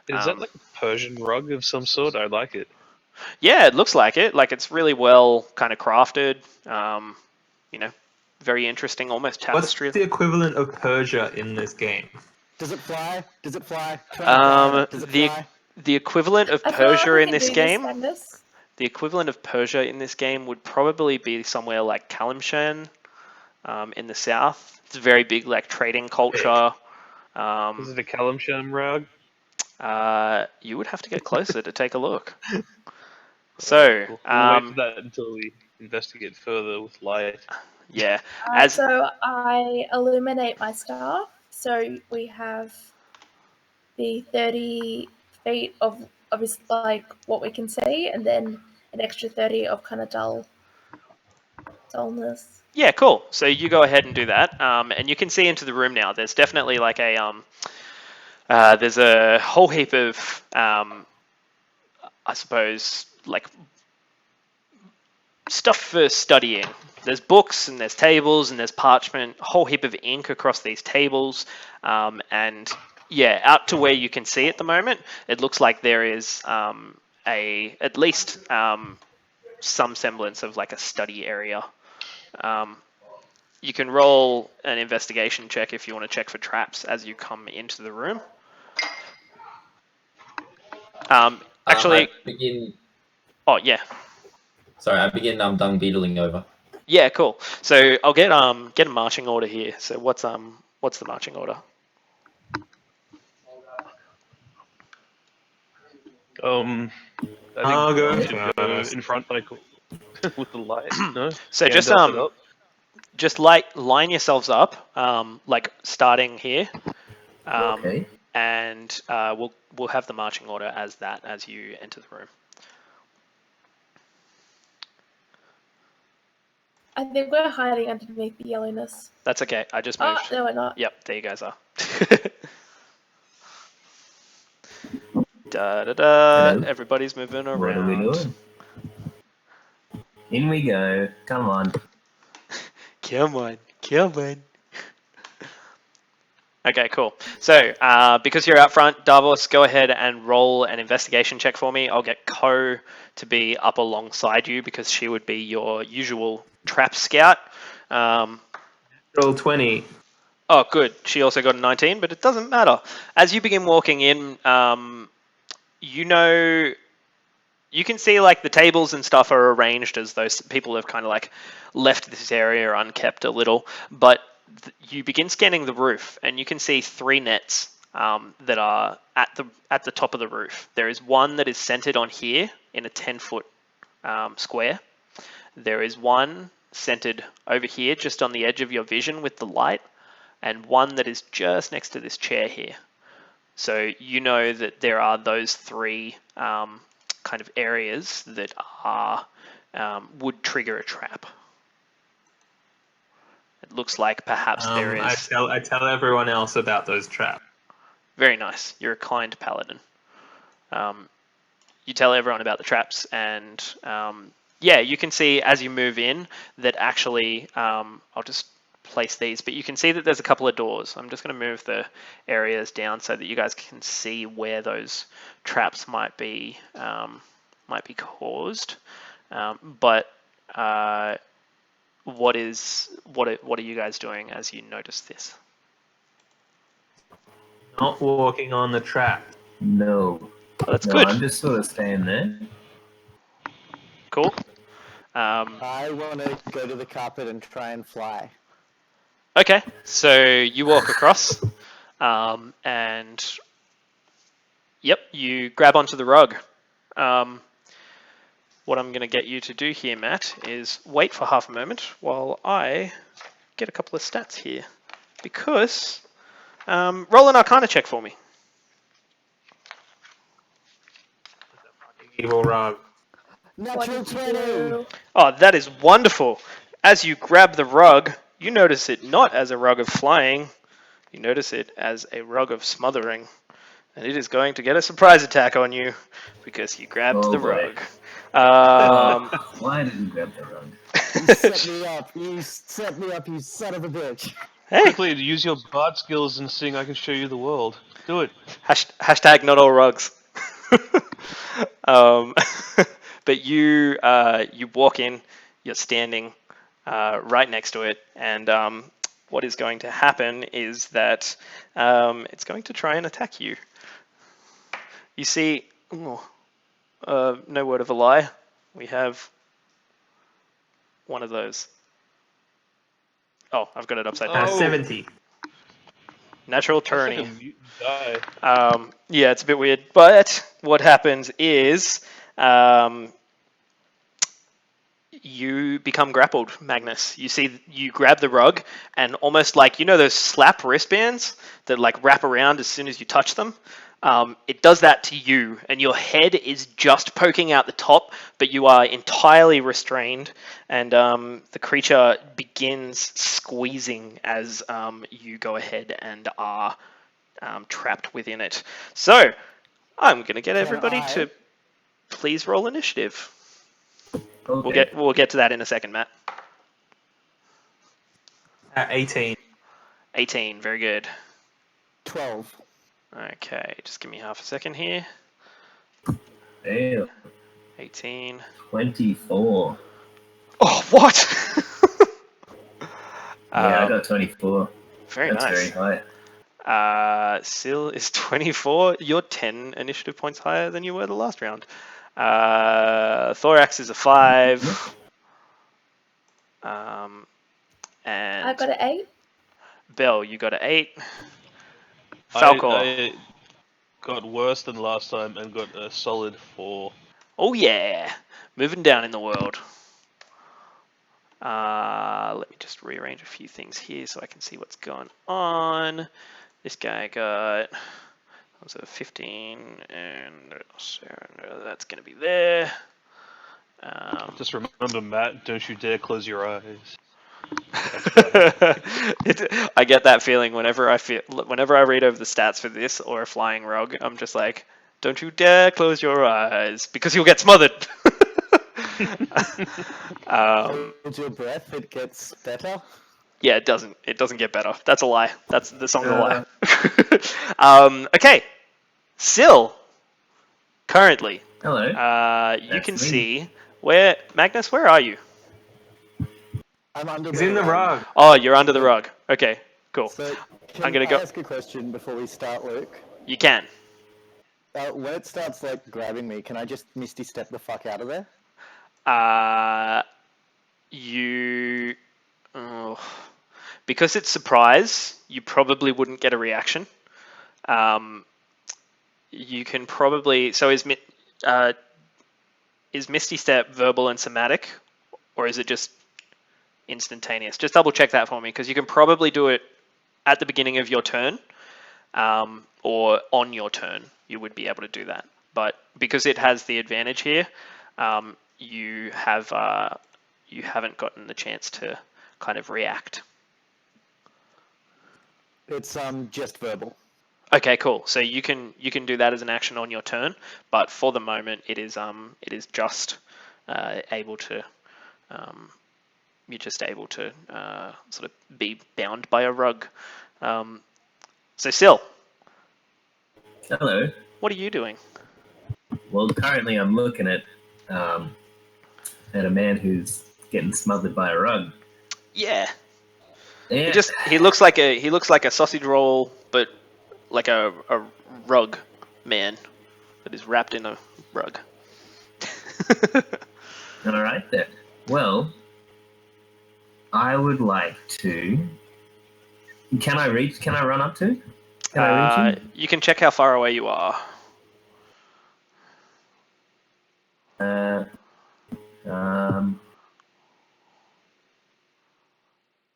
Is that like a Persian rug of some sort? I like it. Yeah, it looks like it. Like it's really well kind of crafted. Very interesting, almost tapestry. What's the equivalent of Persia in this game? Does it fly? Does it fly? Does it fly? The equivalent of Persia in this game. The equivalent of Persia in this game would probably be somewhere like Kalimshan, in the south. It's a very big like trading culture. Is it a Kalimshan rug? You would have to get closer to take a look. So, we'll wait for that until we investigate further with light. Yeah. So I illuminate my staff. So we have the 30 feet of obviously like what we can see, and then an extra 30 of kind of dullness. Yeah, cool. So you go ahead and do that, and you can see into the room now. There's definitely like a there's a whole heap of I suppose like stuff for studying. There's books and there's tables and there's parchment, a whole heap of ink across these tables, and yeah, out to where you can see at the moment, it looks like there is at least some semblance of like a study area. You can roll an investigation check if you want to check for traps as you come into the room. Actually, I begin. Oh yeah. Sorry, I begin dung beetling over. Yeah, cool. So I'll get a marching order here. So what's the marching order? I think go in front like with the light. No. So just line yourselves up, like starting here. Okay. And we'll have the marching order as you enter the room. I think we're hiding underneath the yellowness. That's okay. I just moved. Oh, no, we're not. Yep, there you guys are. Da-da-da. Everybody's moving around. What are we doing? In we go. Come on. Come on. Okay, cool. So, because you're out front, Davos, go ahead and roll an investigation check for me. I'll get Ko to be up alongside you because she would be your usual trap scout. Roll 20. Oh, good. She also got a 19, but it doesn't matter. As you begin walking in, you can see like the tables and stuff are arranged as though people have kind of like left this area unkept a little, but you begin scanning the roof and you can see 3 nets that are at the top of the roof. There is one that is centered on here in a 10-foot square. There is one centered over here just on the edge of your vision with the light, and one that is just next to this chair here. So you know that there are those 3 kind of areas that are would trigger a trap. It looks like perhaps there is. I tell everyone else about those traps. Very nice. You're a kind paladin. You tell everyone about the traps, and yeah, you can see as you move in that actually, I'll just place these, but you can see that there's a couple of doors. I'm just going to move the areas down so that you guys can see where those traps might be caused. But what are you guys doing as you notice this? Not walking on the trap. No. Oh, that's good. I'm just sort of staying there. Cool. I want to go to the carpet and try and fly. Okay, so you walk across, and yep, you grab onto the rug. What I'm going to get you to do here, Matt, is wait for half a moment while I get a couple of stats here. Because, roll an Arcana check for me. Evil rug. Natural 20! Oh, that is wonderful. As you grab the rug, you notice it not as a rug of flying, you notice it as a rug of smothering. And it is going to get a surprise attack on you because you grabbed the rug. Why did you grab the rug? You set me up, you son of a bitch. Hey, Quickly, use your bard skills and sing I Can Show You the World. Do it. hashtag not all rugs. But you walk in, you're standing right next to it, and what is going to happen is that it's going to try and attack you. You see, no word of a lie, we have one of those. Oh, I've got it upside down. 70. Natural That's like a tourney. mutant die. Yeah, it's a bit weird. But what happens is you become grappled, Magnus. You see, you grab the rug, and almost like, you know those slap wristbands that like wrap around as soon as you touch them? It does that to you, and your head is just poking out the top, but you are entirely restrained, and the creature begins squeezing as you go ahead and are trapped within it. So, I'm going to get everybody to please roll initiative. Okay. We'll get to that in a second, Matt. 18. 18, very good. 12. Okay, just give me half a second here. Damn. 18. 24. Oh, what? Yeah, I got 24. Very That's nice. very high. Sil is 24. You're 10 initiative points higher than you were the last round. Thorax is a 5. And I got an 8. Bell, you got an 8. Falcor. I got worse than last time and got a solid 4. Oh yeah, moving down in the world. Let me just rearrange a few things here so I can see what's going on. This guy got 15, and that's going to be there. Just remember, Matt, don't you dare close your eyes. I get that feeling whenever I read over the stats for this or a flying rug. I'm just like, don't you dare close your eyes because you'll get smothered. Hold your breath, it gets better. Yeah, it doesn't. It doesn't get better. That's a lie. That's the song's a lie. Okay, Sil. Currently, Hello. you can see where Magnus. Where are you? I'm under He's in the rug. Oh, you're under the rug. Okay, cool. So, I'm gonna go. ask a question before we start, Luke? You can. When it starts like grabbing me, can I just Misty Step the fuck out of there? Because it's surprise, you probably wouldn't get a reaction. You can probably is Misty Step verbal and somatic, or is it just instantaneous? Just double check that for me, because you can probably do it at the beginning of your turn, or on your turn. You would be able to do that. but because it has the advantage here, you haven't gotten the chance to kind of react. It's just verbal. Okay, cool. So you can do that as an action on your turn, but for the moment, it is just able to you're just able to sort of be bound by a rug. So Sil, Hello. what are you doing? Well, currently I'm looking at a man who's getting smothered by a rug. Yeah. Yeah. He looks like a sausage roll, but like a rug man that is wrapped in a rug. All right then. Well, I would like to. Can I run up to? Can I reach him? You can check how far away you are.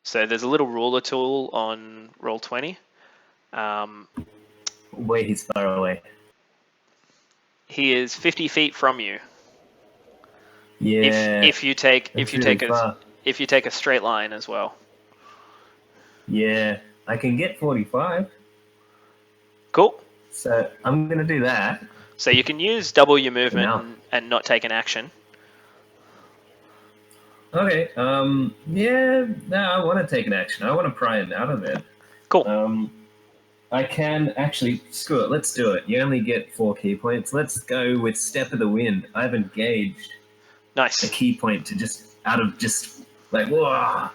So there's a little ruler tool on Roll20. Wait, he's far away. He is 50 feet from you. Yeah. If you take a straight line as well. Yeah, I can get 45. Cool. So I'm gonna do that. So you can use double your movement and not take an action. Okay. Yeah. No, I want to take an action. I want to pry him out of there. Cool. I can actually. Screw it. Let's do it. You only get 4 key points. Let's go with Step of the Wind. I've engaged Nice. a key point to whoa!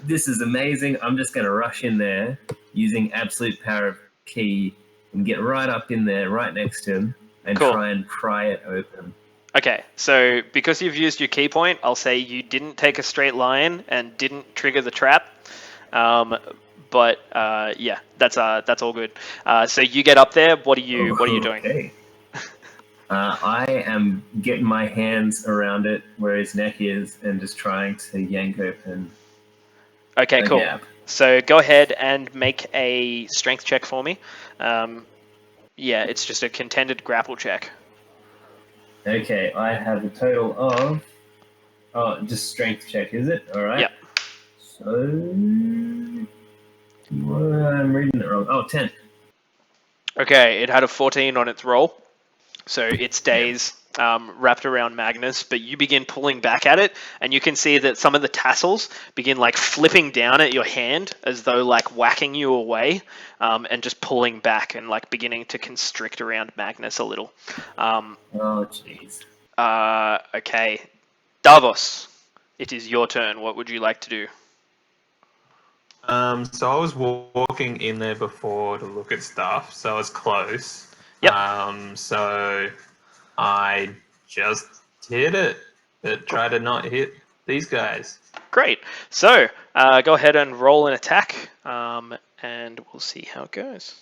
This is amazing. I'm just gonna rush in there using absolute power of key and get right up in there, right next to him, and try and pry it open. Okay, so because you've used your key point, I'll say you didn't take a straight line and didn't trigger the trap. But yeah, that's all good. So you get up there. What are you doing? Okay. I am getting my hands around it where his neck is and just trying to yank open. Okay, cool. Gap. So go ahead and make a strength check for me. Yeah, it's just a contended grapple check. Okay, I have a total of... Oh, just strength check, is it? All right. Yep. So... I'm reading it wrong. Oh, 10. Okay, it had a 14 on its roll. So it stays wrapped around Magnus, but you begin pulling back at it, and you can see that some of the tassels begin like flipping down at your hand as though like whacking you away, and just pulling back and like beginning to constrict around Magnus a little. Oh, jeez. Okay. Davos, it is your turn. What would you like to do? So I was walking in there before to look at stuff, so I was close. Yep. So I just hit it, but try to not hit these guys. Great. So go ahead and roll an attack, and we'll see how it goes.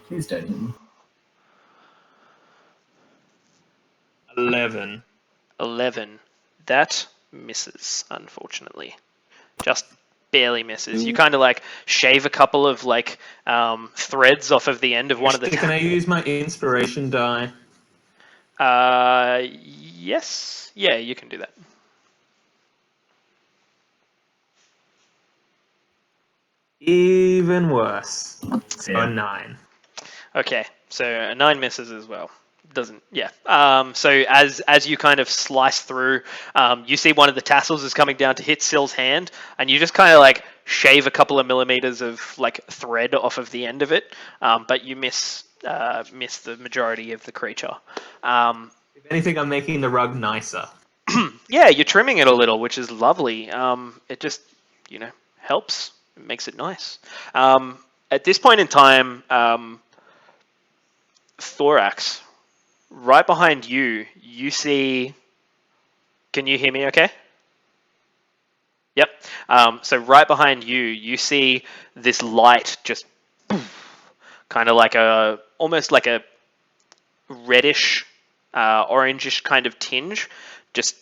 Please don't hit me. 11. 11. That misses, unfortunately. Just barely misses. You kind of like shave a couple of like threads off of the end of one of the... Can I use my inspiration die? Yes. Yeah, you can do that. Even worse. So Yeah. a 9. Okay, so a 9 misses as well. Doesn't, yeah. So as you kind of slice through, you see one of the tassels is coming down to hit Sil's hand, and you just kind of like shave a couple of millimeters of like thread off of the end of it, but you miss the majority of the creature. If anything, I'm making the rug nicer. Yeah, you're trimming it a little, which is lovely. It just, helps. It makes it nice. At this point in time, Thorax, right behind you, you see... Can you hear me okay? Yep. So right behind you, you see this light just kind of like almost like a reddish, orangish kind of tinge just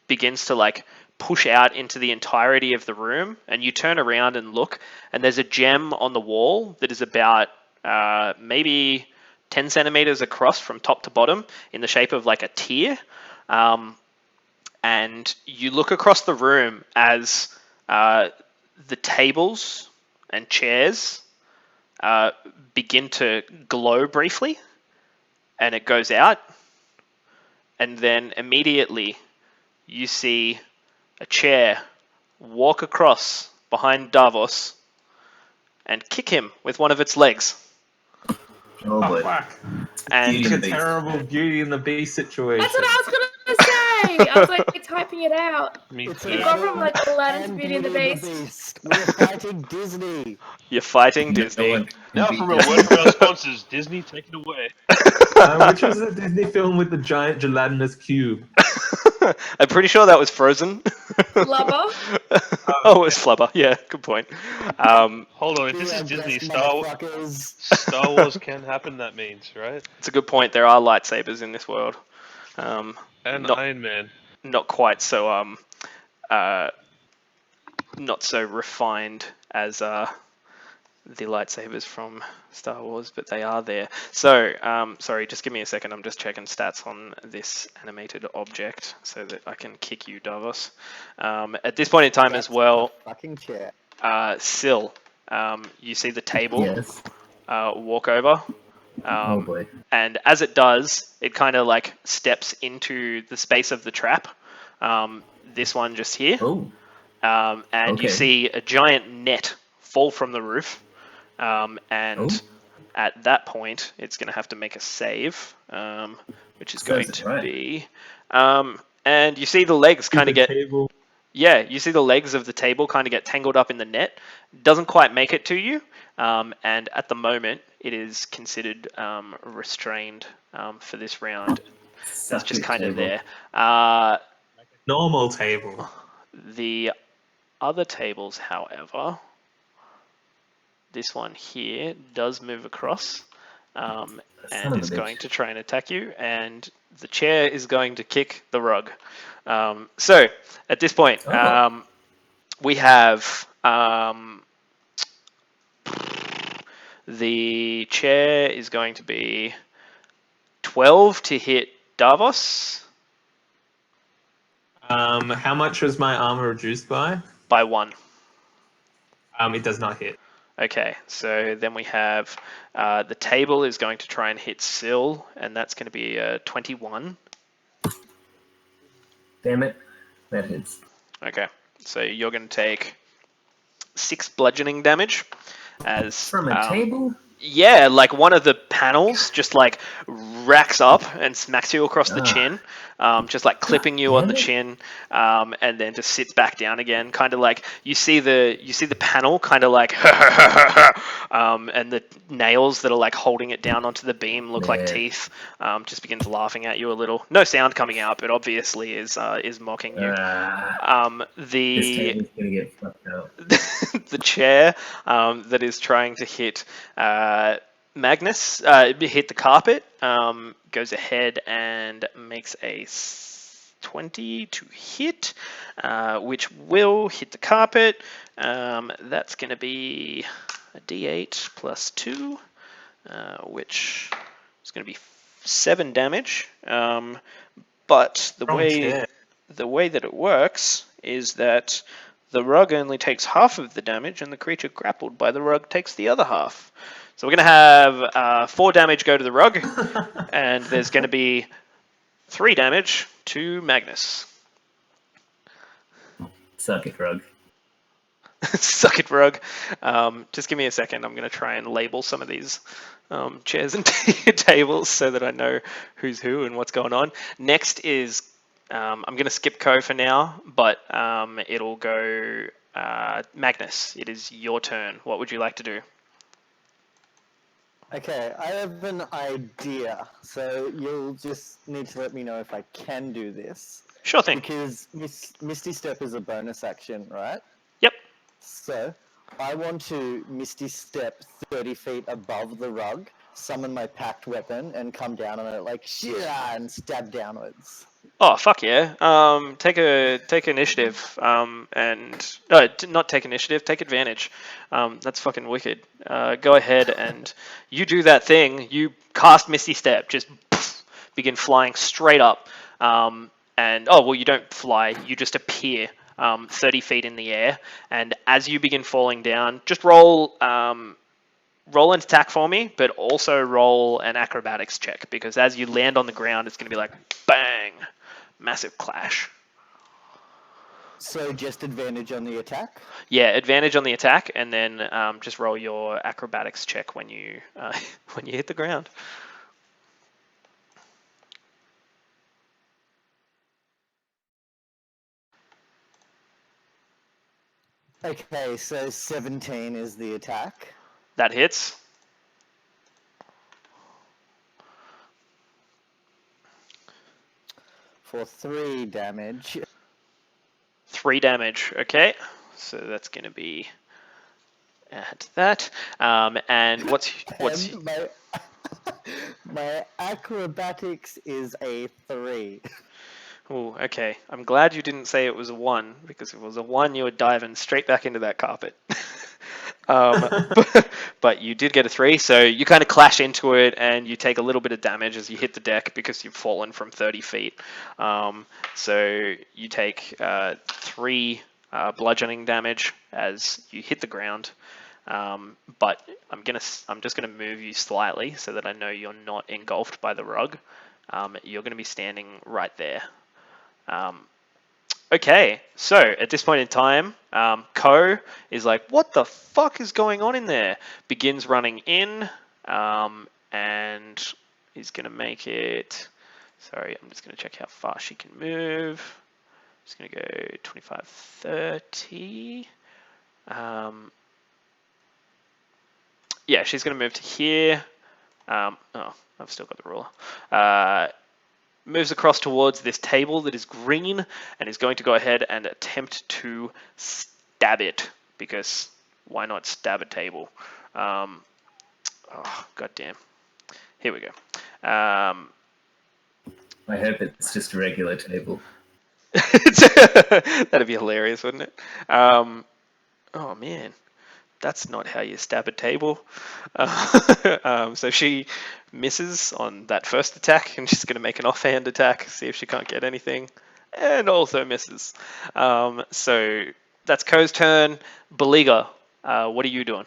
begins to like push out into the entirety of the room, and you turn around and look, and there's a gem on the wall that is about maybe 10 centimeters across from top to bottom in the shape of like a tier. And you look across the room as the tables and chairs begin to glow briefly, and it goes out, and then immediately you see a chair walk across behind Davos and kick him with one of its legs. Oh boy. Fuck. And Beauty It's a and the Beast. terrible Beauty and the Beast situation. That's what I was gonna say. I was like typing it out. Me It's too. We've gone from like Aladdin to And Beauty and the Beast. We're fighting Disney. you're fighting No Disney. one can Now beat for real, Disney. word from our sponsors. Disney, take it away. Which was the Disney film with the giant gelatinous cube? I'm pretty sure that was Frozen. Flubber. Oh, it was Flubber. Yeah, good point. Hold on, if this is Disney, Star Wars can happen, that means, right? It's a good point. There are lightsabers in this world. And Not- Iron Man. Not quite so not so refined as the lightsabers from Star Wars, but they are there. So, sorry, just give me a second. I'm just checking stats on this animated object so that I can kick you, Davos. At this point in time as well, Fucking chair. Syl, you see the table Yes. walk over. Oh boy. And as it does, it kind of like steps into the space of the trap. This one just here. Oh. And you Okay. see a giant net fall from the roof. And Oh. at that point, it's going to have to make a save, which is going Serves it to right. be... and you see the legs kind of get... Table. Yeah, you see the legs of the table kind of get tangled up in the net. Doesn't quite make it to you. And at the moment, it is considered restrained for this round. That's just kind of there. Normal table. The other tables, however, this one here does move across Son and of a is bitch. going to try and attack you, and the chair is going to kick the rug. So, at this point, Oh. we have the chair is going to be 12 to hit Davos How much was my armor reduced by? by 1. It does not hit. Okay, so then we have the table is going to try and hit Syl, and that's going to be a 21. Damn it. That hits. Okay, so you're going to take 6 bludgeoning damage as From a table? yeah, like one of the panels just like racks up and smacks you across the chin, just like clipping you on the chin, and then just sits back down again. Kind of like you see the panel kind of like, and the nails that are like holding it down onto the beam look like Yeah. teeth. Just begins laughing at you a little. No sound coming out, but obviously is mocking you. This The table's gonna get fucked up. the chair that is trying to hit Magnus, hit the carpet, goes ahead and makes a 20 to hit, which will hit the carpet. That's going to be a d8 plus 2, which is going to be 7 damage. But the way that it works is that the rug only takes half of the damage, and the creature grappled by the rug takes the other half. So we're going to have 4 damage go to the rug, and there's going to be 3 damage to Magnus. Suck it, rug. Suck it, rug. Just give me a second. I'm going to try and label some of these chairs and tables so that I know who's who and what's going on. Next is, I'm going to skip Ko for now, but it'll go Magnus. It is your turn. What would you like to do? Okay, I have an idea. So you'll just need to let me know if I can do this. Sure thing. Because Misty Step is a bonus action, right? Yep. So I want to Misty Step 30 feet above the rug, summon my packed weapon, and come down on it like, shia, and stab downwards. Oh fuck yeah! Take initiative. And not take initiative. Take advantage. That's fucking wicked. Go ahead and you do that thing. You cast Misty Step. Just poof, begin flying straight up. And you don't fly. You just appear 30 feet in the air. And as you begin falling down, just roll an attack for me, but also roll an acrobatics check because as you land on the ground, it's going to be like bang. Massive clash. So just advantage on the attack? Yeah, advantage on the attack, and then just roll your acrobatics check when you when you hit the ground. Okay, so 17 is the attack. That hits. For 3 damage. 3 damage. Okay, so that's going to be add that. And what's my acrobatics is a 3. Oh, okay. I'm glad you didn't say it was a 1 because if it was a 1, you were diving straight back into that carpet. But you did get a 3, so you kind of clash into it and you take a little bit of damage as you hit the deck because you've fallen from 30 feet. So you take 3 bludgeoning damage as you hit the ground. But I'm just gonna move you slightly so that I know you're not engulfed by the rug. You're gonna be standing right there. Okay, so at this point in time, Ko is like, what the fuck is going on in there? Begins running in, and he's going to make it... Sorry, I'm just going to check how far she can move. Just going to go 25, 30. Yeah, she's going to move to here. I've still got the ruler. Moves across towards this table that is green and is going to go ahead and attempt to stab it because why not stab a table? Oh, goddamn. Here we go. I hope it's just a regular table. That'd be hilarious, wouldn't it? Oh, man. That's not how you stab a table. So she misses on that first attack, and she's going to make an offhand attack, see if she can't get anything, and also misses. So that's Ko's turn. Beleaguer, what are you doing?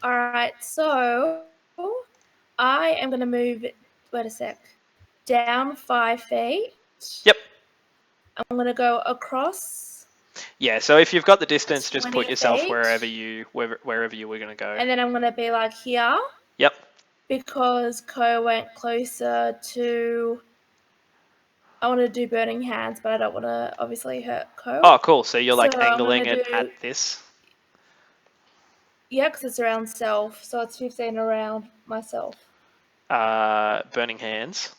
All right, so I am going to move, wait a sec, down 5 feet. Yep. I'm going to go across. Yeah, so if you've got the distance, just put 20 yourself feet. wherever you were going to go. And then I'm going to be like here. Yep. Because Ko went closer to... I want to do Burning Hands, but I don't want to obviously hurt Ko. Oh, cool. So you're like So angling it at this? Yeah, because it's around self, so it's 15 around myself. Burning Hands.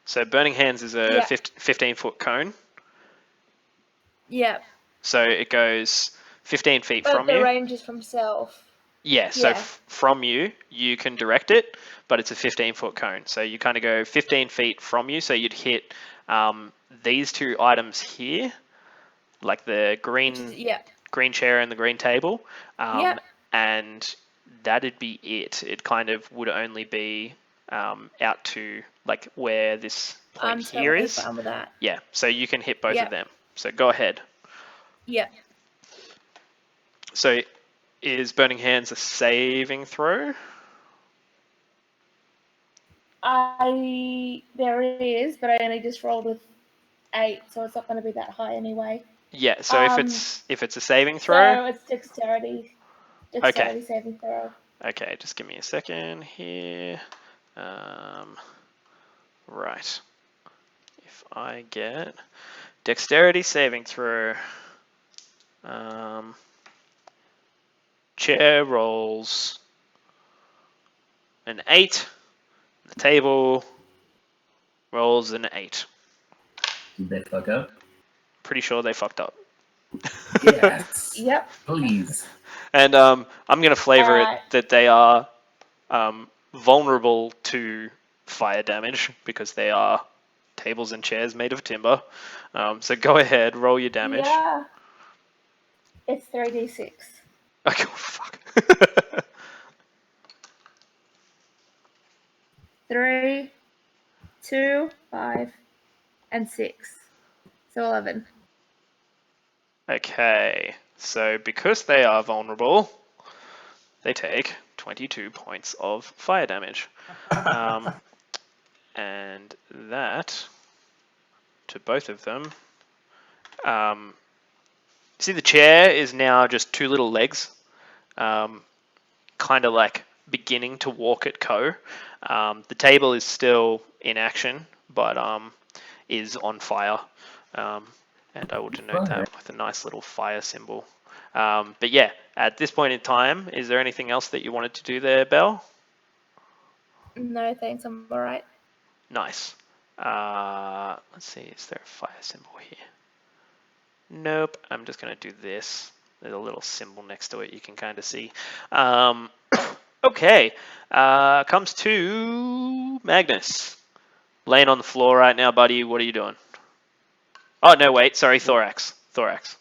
So Burning Hands is a 15-foot cone. Yeah. So it goes 15 feet from you. But the range is from self. Yeah, so from you, you can direct it, but it's a 15-foot cone. So you kind of go 15 feet from you, so you'd hit these 2 items here, like the green chair and the green table, and that'd be it. It kind of would only be out to like where this point here is. I'm totally fine with that. Yeah, so you can hit both of them. So go ahead. Yeah. So is Burning Hands a saving throw? There is, but I only just rolled with 8, so it's not going to be that high anyway. Yeah, so if it's a saving throw, so it's dexterity saving throw. Okay, just give me a second here. Right. If I get dexterity saving throw, chair rolls an 8. The table rolls an 8. Did they fuck up? Pretty sure they fucked up. Yes. Yep. Please. And I'm going to flavor it that they are vulnerable to fire damage because they are tables and chairs made of timber. So go ahead, roll your damage. Yeah. It's 3d6. Okay, fuck. 3, 2, 5, and 6. So 11. Okay, so because they are vulnerable, they take 22 points of fire damage. And that, to both of them, see the chair is now just two little legs, kind of like beginning to walk at Co. The table is still in action, but is on fire. And I will denote that with a nice little fire symbol. But yeah, at this point in time, is there anything else that you wanted to do there, Belle? No, thanks. I'm all right. Nice. Let's see, is there a fire symbol here? Nope, I'm just going to do this. There's a little symbol next to it you can kind of see. Okay, comes to Magnus. Laying on the floor right now, buddy. What are you doing? Oh, no, wait. Sorry, Thorax. Thorax.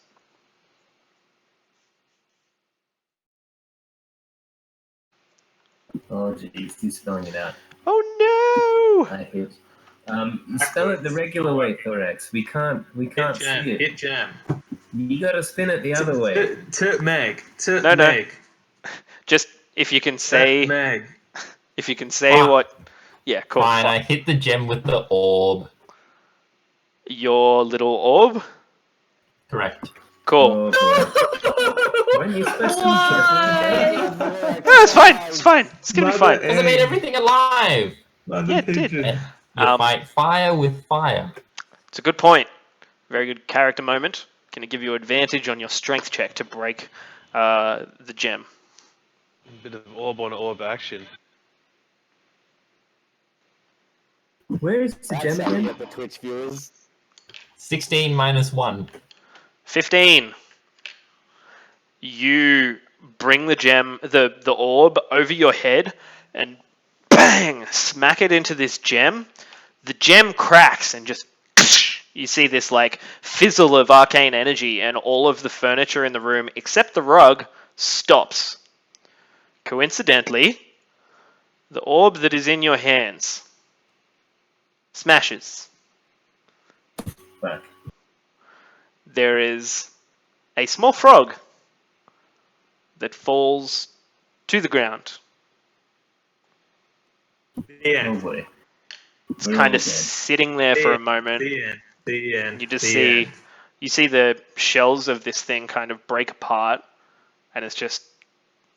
Oh, jeez, he's spelling it out. Oh, no! I hit. Spell it the regular way, Thorax. We can't see it. Hit jam. You gotta spin it the other way. Meg. No. Meg. Just if you can say... Meg. If you can say what... Yeah, cool. Fine, I hit the gem with the orb. Your little orb? Correct. Cool. Oh, weren't you supposed to be careful? No, it's fine. It's fine. It's gonna be fine. Because it made everything alive. Yeah, it did. You fight fire with fire. It's a good point. Very good character moment. Going to give you advantage on your strength check to break the gem. A bit of orb on orb action. Where is the gem again? The Twitch viewers. 16 minus 1. 15. You bring the gem, the orb over your head and bang, smack it into this gem. The gem cracks and just you see this like fizzle of arcane energy, and all of the furniture in the room except the rug stops. Coincidentally, the orb that is in your hands smashes. Fuck. There is a small frog that falls to the ground. Oh boy. It's kind of sitting there for a moment. The end. You just see the shells of this thing kind of break apart, and it's just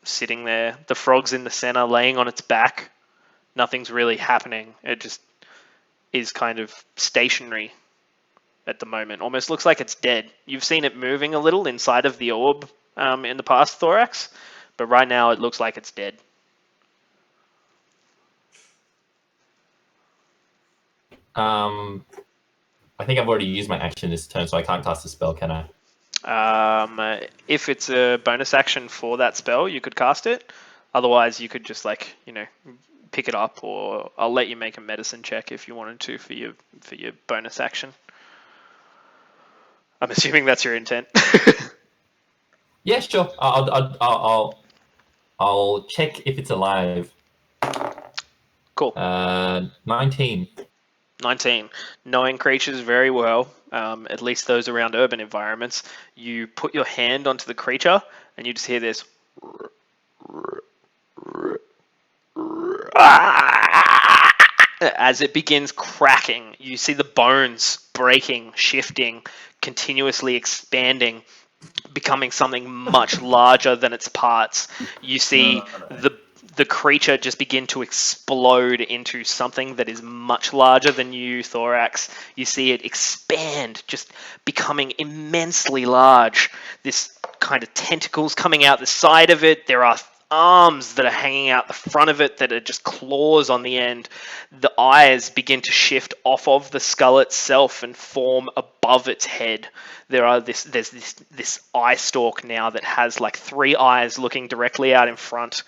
sitting there. The frog's in the center, laying on its back. Nothing's really happening. It just is kind of stationary at the moment. Almost looks like it's dead. You've seen it moving a little inside of the orb in the past, Thorax, but right now it looks like it's dead. I think I've already used my action this turn, so I can't cast a spell, can I? If it's a bonus action for that spell, you could cast it. Otherwise, you could just pick it up, or I'll let you make a medicine check if you wanted to for your bonus action. I'm assuming that's your intent. Yeah, sure. I'll check if it's alive. Cool. 19. 19. Knowing creatures very well, at least those around urban environments, you put your hand onto the creature and you just hear this as it begins cracking. You see the bones breaking, shifting, continuously expanding, becoming something much larger than its parts. You see the creature just begin to explode into something that is much larger than you, Thorax. You see it expand, just becoming immensely large. This kind of tentacles coming out the side of it. There are arms that are hanging out the front of it that are just claws on the end. The eyes begin to shift off of the skull itself and form above its head. There's this eye stalk now that has like 3 eyes looking directly out in front.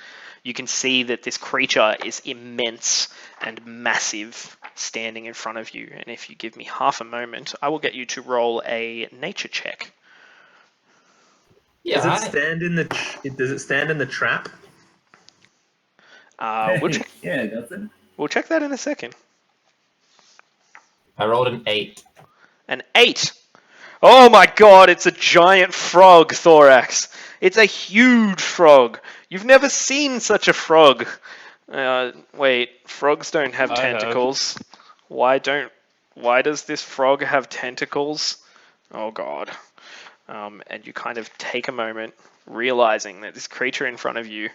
you can see that this creature is immense and massive standing in front of you. And if you give me half a moment, I will get you to roll a nature check. Yeah, Does it stand in the trap? Yeah, that's it. We'll check that in a second. I rolled an 8. An 8. Oh my god, it's a giant frog, Thorax. It's a huge frog. You've never seen such a frog. Wait, frogs don't have tentacles. Why does this frog have tentacles? Oh god. And you kind of take a moment, realizing that this creature in front of you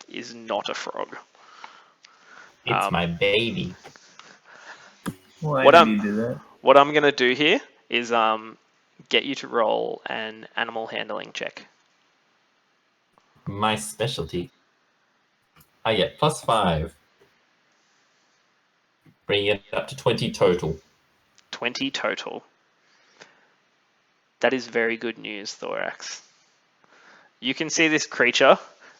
is not a frog. It's my baby. Why did you do that? What I'm going to do here is get you to roll an animal handling check. My specialty. I get +5. Bringing it up to 20 total. 20 total. That is very good news, Thorax. You can see this creature,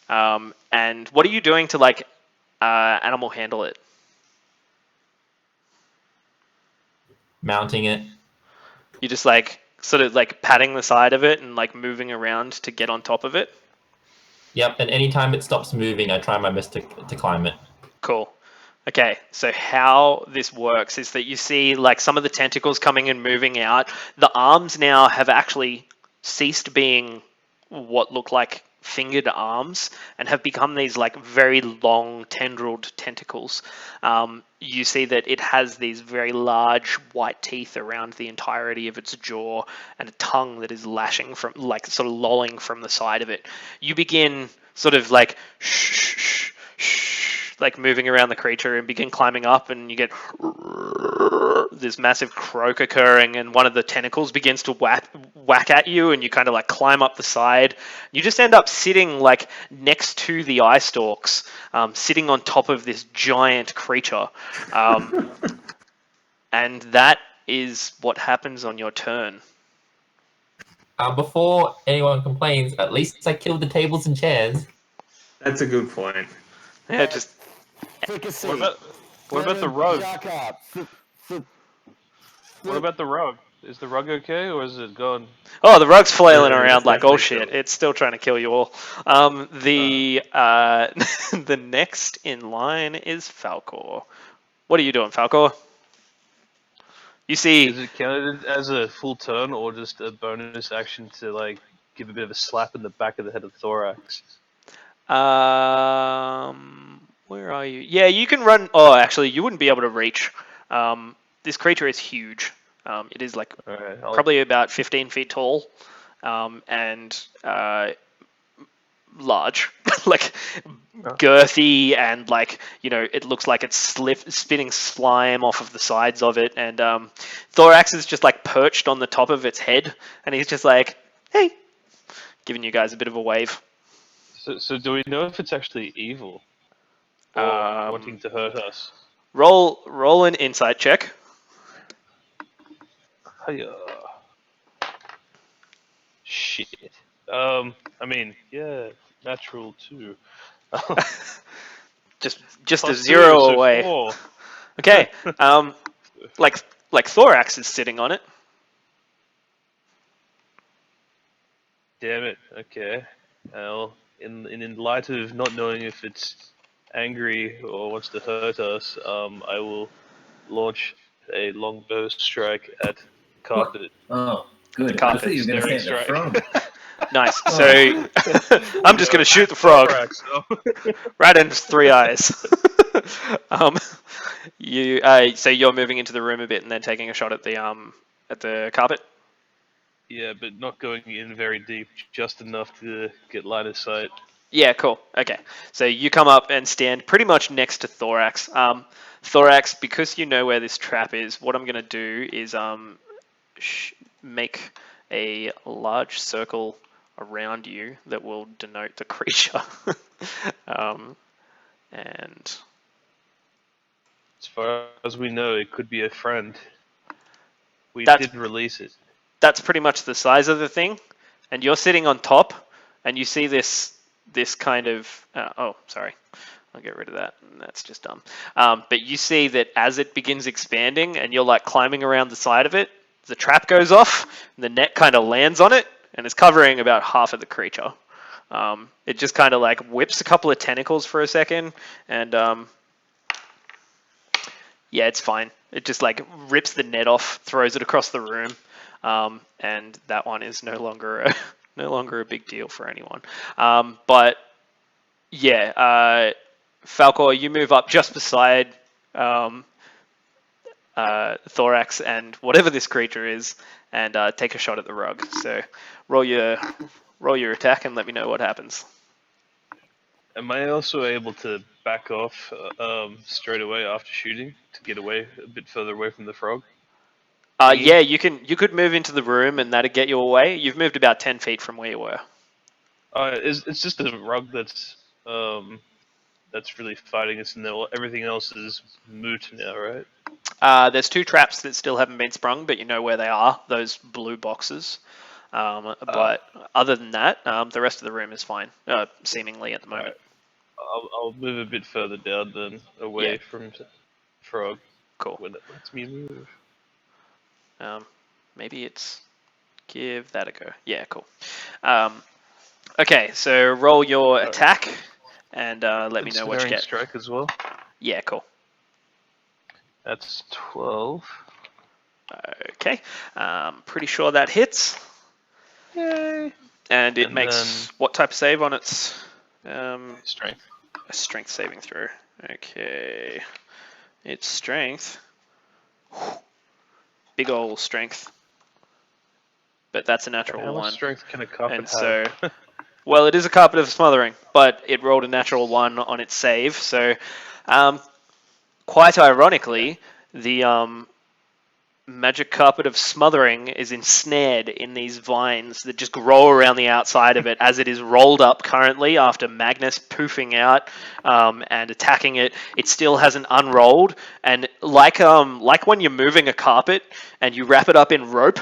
and what are you doing to animal handle it? Mounting it. You just sort of patting the side of it and moving around to get on top of it. Yep, and anytime it stops moving, I try my best to climb it. Cool. Okay, so how this works is that you see some of the tentacles coming and moving out. The arms now have actually ceased being what look like fingered arms and have become these very long tendrilled tentacles. You see that it has these very large white teeth around the entirety of its jaw and a tongue that is lashing from sort of lolling from the side of it. You begin sort of shh, moving around the creature and begin climbing up, and you get this massive croak occurring, and one of the tentacles begins to whack at you, and you kind of climb up the side. You just end up sitting next to the eye stalks, sitting on top of this giant creature. And that is what happens on your turn. Before anyone complains, at least I killed the tables and chairs. That's a good point. Yeah, just... What about the rug? What about the rug? Is the rug okay, or is it gone? Oh, the rug's flailing Yeah, around it's like, oh definitely shit, killed. it's still trying to kill you all. The next in line is Falcor. What are you doing, Falcor? You see... Is it counted as a full turn, or just a bonus action to give a bit of a slap in the back of the head of Thorax? Where are you? Yeah, you can run... Oh, actually, you wouldn't be able to reach. This creature is huge. It is probably about 15 feet tall, and large, girthy, and it looks like it's spitting slime off of the sides of it. And Thorax is just perched on the top of its head, and he's just hey, giving you guys a bit of a wave. So do we know if it's actually evil or wanting to hurt us? Roll an insight check. Hiya. Shit. I mean, yeah, natural too. just a 0 2, so away. 4. Okay. Thorax is sitting on it. Damn it. Okay. Well, in light of not knowing if it's angry or wants to hurt us, I will launch a longbow strike at carpet. Oh, good. Carpet. I thought you were going to say the frog. Nice. So I'm just going to shoot the frog right into 3 eyes. So you're moving into the room a bit and then taking a shot at the carpet. Yeah, but not going in very deep, just enough to get line of sight. Yeah, cool. Okay. So you come up and stand pretty much next to Thorax. Thorax, because you know where this trap is, what I'm going to do is make a large circle around you that will denote the creature. And as far as we know, it could be a friend. We did release it. That's pretty much the size of the thing, and you're sitting on top, and you see this this kind of... oh, sorry. I'll get rid of that. That's just dumb. But you see that as it begins expanding and you're like climbing around the side of it, the trap goes off and the net kind of lands on it and it's covering about half of the creature. It just kind of like whips a couple of tentacles for a second and yeah, it's fine. It just like rips the net off, throws it across the room, and that one is no longer a big deal for anyone. But yeah, Falcor, you move up just beside Thorax and whatever this creature is, and take a shot at the rug. So roll your attack and let me know what happens. Am I also able to back off straight away after shooting to get away a bit further away from the frog? Yeah, you could move into the room and that'd get you away. You've moved about 10 feet from where you were. It's just the rug that's really fighting us, and everything else is moot now, right? There's 2 traps that still haven't been sprung, but you know where they are, those blue boxes. But other than that, the rest of the room is fine, seemingly at the moment. Right. I'll move a bit further down then, away from frog. Cool. When it lets me move. Maybe it's... give that a go. Yeah, cool. Okay, so roll your attack, and let me know what you get. Strike as well? Yeah, cool. That's 12. Okay, pretty sure that hits. Yay! And it makes what type of save on its... strength. A strength saving throw. Okay. It's strength. Big ol' strength. But that's a natural How 1. much strength can a carpet and have? so, well, it is a carpet of smothering, but it rolled a natural 1 on its save. So, quite ironically, the magic carpet of smothering is ensnared in these vines that just grow around the outside of it as it is rolled up currently after Magnus poofing out and attacking it. It still hasn't unrolled, and like when you're moving a carpet and you wrap it up in rope,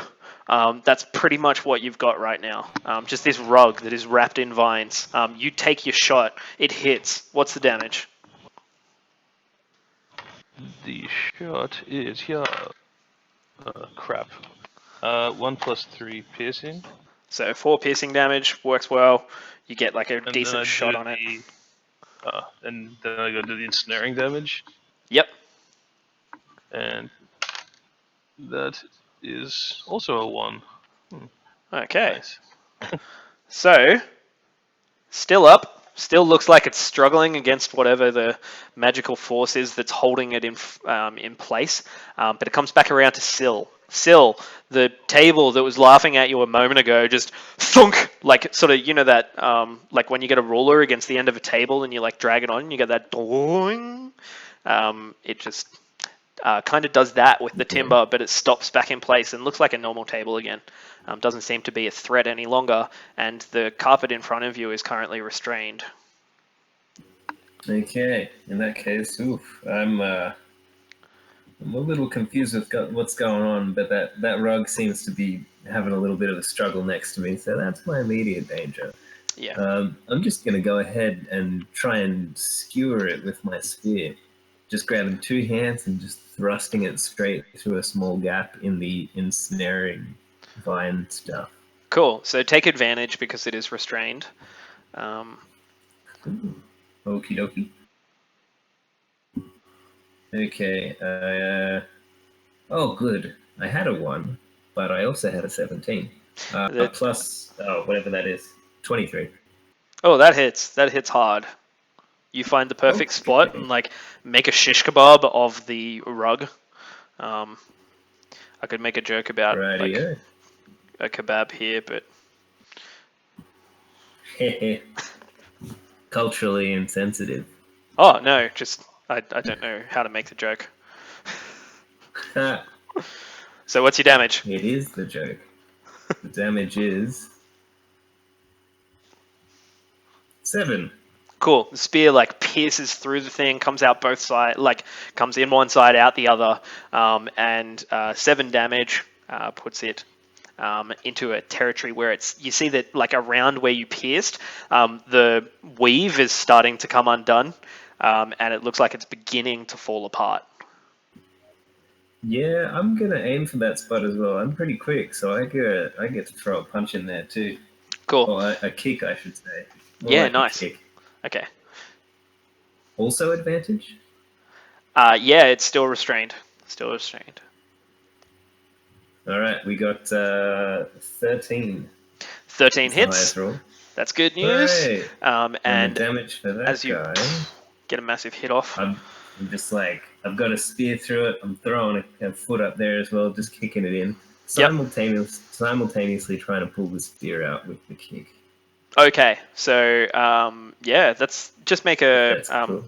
that's pretty much what you've got right now. Just this rug that is wrapped in vines. You take your shot, it hits. What's the damage? The shot is crap. 1 plus 3 piercing. So 4 piercing damage works well. You get like a decent shot on it. And then I go to the ensnaring damage. Yep. And that is also a 1. Okay. Nice. So, still up. Still looks like it's struggling against whatever the magical force is that's holding it in place. But it comes back around to Syl. Syl, the table that was laughing at you a moment ago, just thunk, like sort of, you know that, like when you get a ruler against the end of a table and you like drag it on, and you get that doing. It just kind of does that with the timber, but it stops back in place and looks like a normal table again. Doesn't seem to be a threat any longer, and the carpet in front of you is currently restrained. Okay, in that case, I'm a little confused with what's going on, but that rug seems to be having a little bit of a struggle next to me, so that's my immediate danger. Yeah. I'm just going to go ahead and try and skewer it with my spear. Just grabbing 2 hands and just thrusting it straight through a small gap in the ensnaring vine stuff. Cool. So take advantage because it is restrained. Okie dokie. Okay. Oh, good. I had a 1, but I also had a 17. Plus, whatever that is, 23. Oh, that hits. That hits hard. You find the perfect spot and like make a shish kebab of the rug. I could make a joke about like a kebab here, but culturally insensitive. Oh no, just I don't know how to make the joke. So what's your damage? It is the joke. The damage is 7. Cool. The spear like pierces through the thing, comes out both sides, like comes in one side, out the other, and 7 damage puts it into a territory where you see that like around where you pierced, the weave is starting to come undone, and it looks like it's beginning to fall apart. Yeah, I'm gonna aim for that spot as well. I'm pretty quick, so I get to throw a punch in there too. Cool. Or a kick, I should say. More Yeah, like nice. A kick. Okay. Also advantage? Yeah, it's still restrained. Still restrained. All right, we got 13. 13 That's the hits. highest roll. That's good news. Hooray! And the damage for that as you guy, get a massive hit off. I'm just like, I've got a spear through it. I'm throwing a foot up there as well, just kicking it in. Simultaneously trying to pull the spear out with the kick. Okay, so yeah, that's just make a cool.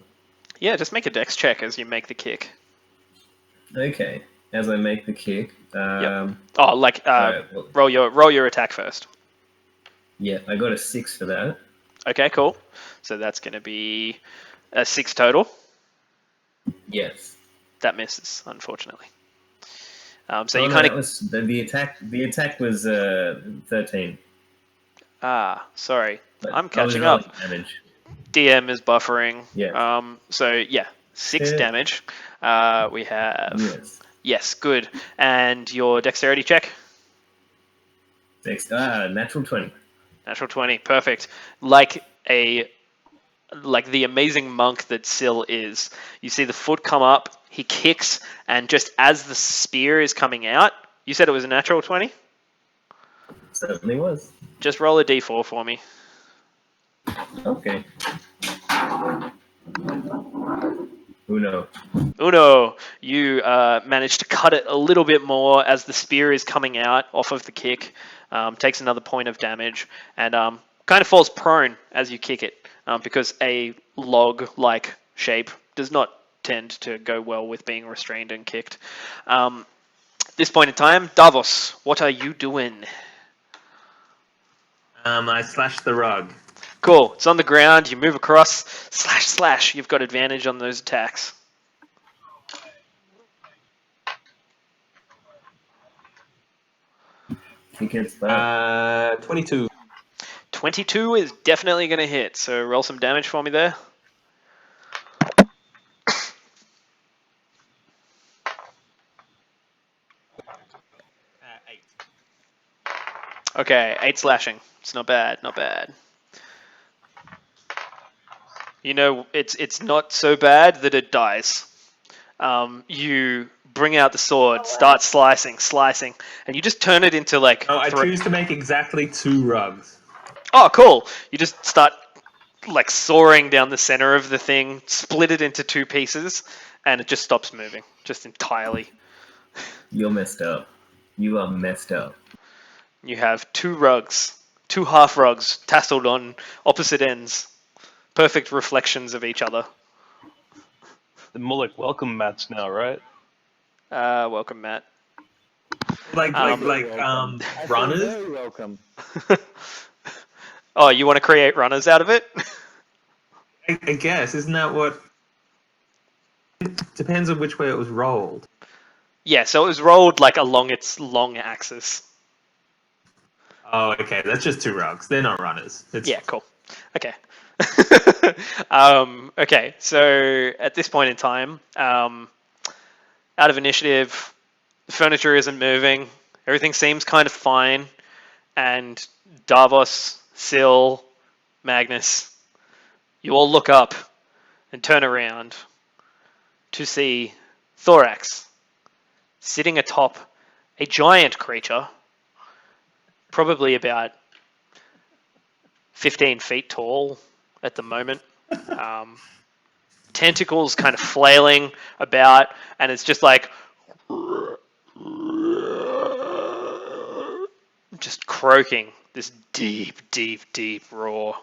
Yeah, just make a dex check as you make the kick. Okay, as I make the kick. Yep. well, roll your attack first. Yeah, I got a 6 for that. Okay, cool. So that's going to be a 6 total. Yes. That misses, unfortunately. So you kind of the attack. The attack was 13. Ah, sorry. But I'm catching up. Damage. DM is buffering. Yeah. So yeah, 6 damage. We have. Yes. Yes, good. And your dexterity check? Natural 20. Natural 20, perfect. Like the amazing monk that Syl is. You see the foot come up, he kicks, and just as the spear is coming out, you said it was a natural 20? Certainly was. Just roll a d4 for me. Okay. Uno. You manage to cut it a little bit more as the spear is coming out off of the kick. Takes another point of damage and kind of falls prone as you kick it because a log-like shape does not tend to go well with being restrained and kicked. At this point in time, Davos, what are you doing? I slashed the rug. Cool. It's on the ground. You move across. Slash, slash. You've got advantage on those attacks. He gets that. 22. 22 is definitely going to hit. So roll some damage for me there. Okay, 8 slashing. It's not bad, not bad. You know, it's not so bad that it dies. You bring out the sword, start slicing, and you just turn it into like... I choose to make exactly 2 rugs. Oh, cool. You just start like sawing down the center of the thing, split it into 2 pieces, and it just stops moving, just entirely. You're messed up. You are messed up. You have 2 rugs, 2 half rugs, tasseled on opposite ends. Perfect reflections of each other. They're more like welcome mats now, right? Welcome, Matt. Like runners? Very welcome. Oh, you want to create runners out of it? I guess. Isn't that what... It depends on which way it was rolled. Yeah, so it was rolled like along its long axis. Oh, okay. That's just 2 rugs. They're not runners. Yeah, cool. Okay. Okay, so at this point in time, out of initiative, the furniture isn't moving. Everything seems kind of fine. And Davos, Syl, Magnus, you all look up and turn around to see Thorax sitting atop a giant creature, probably about 15 feet tall at the moment. Tentacles kind of flailing about, and it's just like just croaking this deep, deep, deep roar.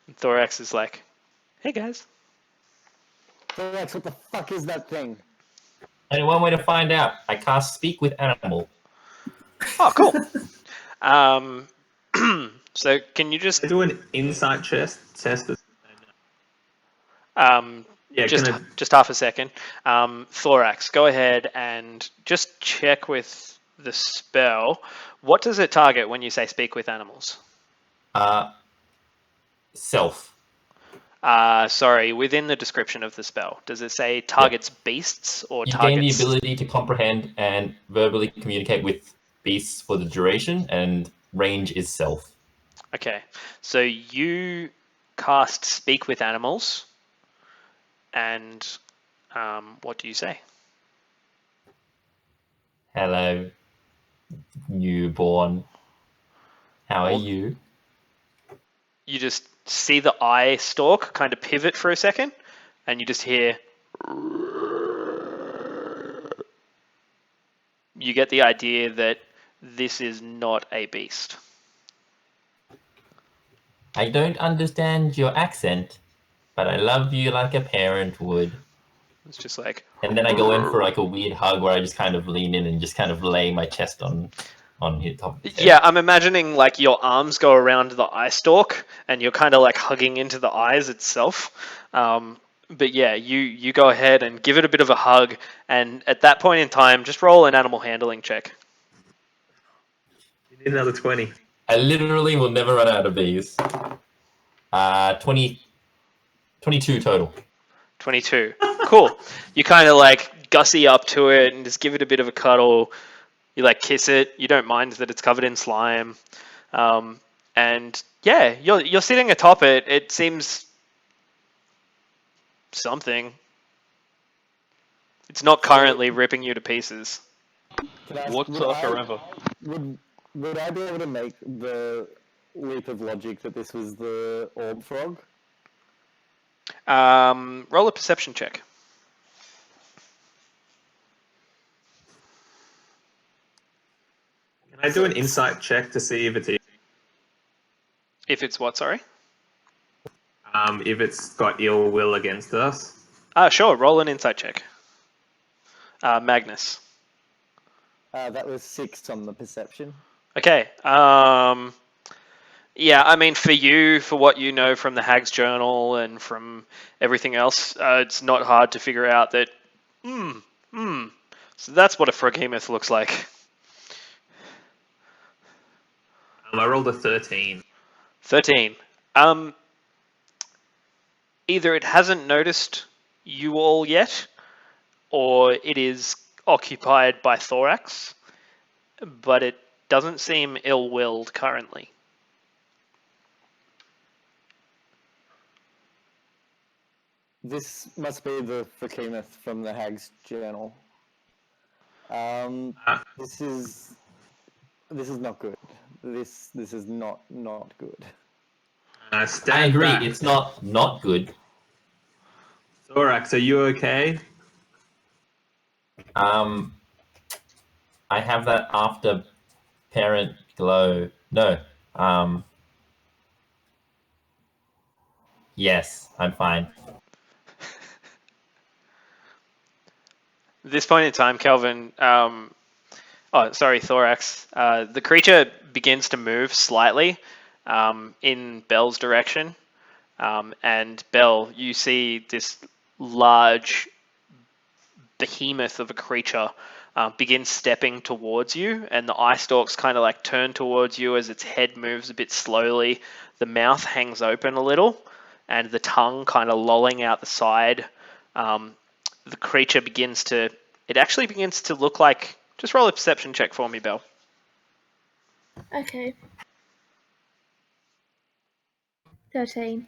And Thorax is like, "Hey guys." Thorax, what the fuck is that thing? Only one way to find out. I cast Speak with Animal. Oh, cool. So can you just do an insight test? Yeah, just half a second. Thorax, go ahead and just check with the spell. What does it target when you say speak with animals? Self. Sorry, within the description of the spell, does it say targets beasts or You targets? gain the ability to comprehend and verbally communicate with beasts for the duration, and range is self. Okay, so you cast speak with animals, and what do you say? Hello, newborn. How are Well, you? You just see the eye stalk kind of pivot for a second, and you just hear. You get the idea that this is not a beast. I don't understand your accent, but I love you like a parent would. It's just like. And then I go in for like a weird hug where I just kind of lean in and just kind of lay my chest on his top of his head. Yeah, I'm imagining like your arms go around the eye stalk, and you're kind of like hugging into the eyes itself. But yeah, you go ahead and give it a bit of a hug, and at that point in time, just roll an animal handling check. You need another 20. I literally will never run out of these. 22 total. 22. Cool. You kind of like gussy up to it and just give it a bit of a cuddle. You like kiss it. You don't mind that it's covered in slime. And yeah, you're sitting atop it. It seems something. It's not currently ripping you to pieces. What's forever? Would I be able to make the leap of logic that this was the orb frog? Roll a perception check. Can I do an insight check to see if it's If it's what, sorry? if it's got ill will against us? Sure. Roll an insight check. Magnus. That was 6 on the perception. Okay. Yeah, I mean, for you, for what you know from the Hag's Journal and from everything else, it's not hard to figure out that, so that's what a froghemoth looks like. I rolled a 13. 13. Either it hasn't noticed you all yet, or it is occupied by Thorax, but it doesn't seem ill-willed currently. This must be the Froghemoth from the Hag's Journal. This is not good. This is not good. I agree. Back. It's not good. Thorax, are you okay? I have that after parent glow. No. Yes, I'm fine. At this point in time, Kelvin, Thorax, the creature begins to move slightly in Belle's direction. And Belle, you see this large behemoth of a creature begin stepping towards you, and the eye stalks kind of like turn towards you as its head moves a bit slowly. The mouth hangs open a little, and the tongue kind of lolling out the side. The creature begins to look like, just roll a perception check for me, Belle. Okay. 13.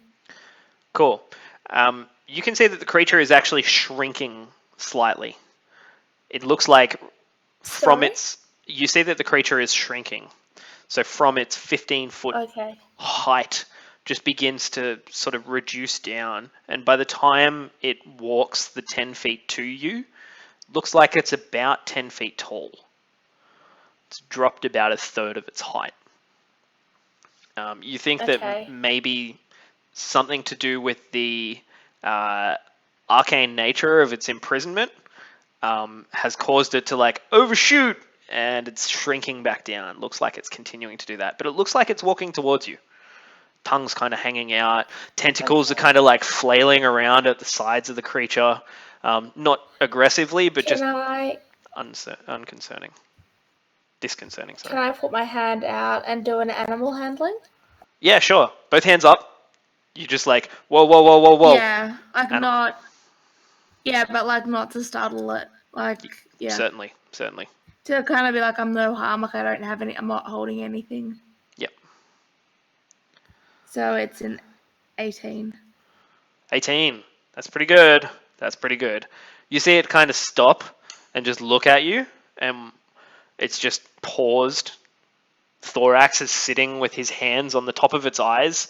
Cool. You can see that the creature is actually shrinking slightly. It looks like you see that the creature is shrinking. So from its 15-foot height, just begins to sort of reduce down. And by the time it walks the 10 feet to you, looks like it's about 10 feet tall. It's dropped about a third of its height. You think that maybe something to do with the arcane nature of its imprisonment has caused it to like overshoot, and it's shrinking back down. Looks like it's continuing to do that, but it looks like it's walking towards you. tongue's kind of hanging out. Tentacles are kind of like flailing around at the sides of the creature. Not aggressively, but just unconcerning. Disconcerting, sorry. Can I put my hand out and do an animal handling? Yeah, sure. Both hands up. You just like, whoa, whoa, whoa, whoa, whoa. Yeah, like not... Yeah, but like not to startle it. Like, yeah. Certainly. To kind of be like, I'm no harm, like I don't have any, I'm not holding anything. Yep. So it's an 18. 18. That's pretty good. You see it kind of stop and just look at you, and it's just paused. Thorax is sitting with his hands on the top of its eyes.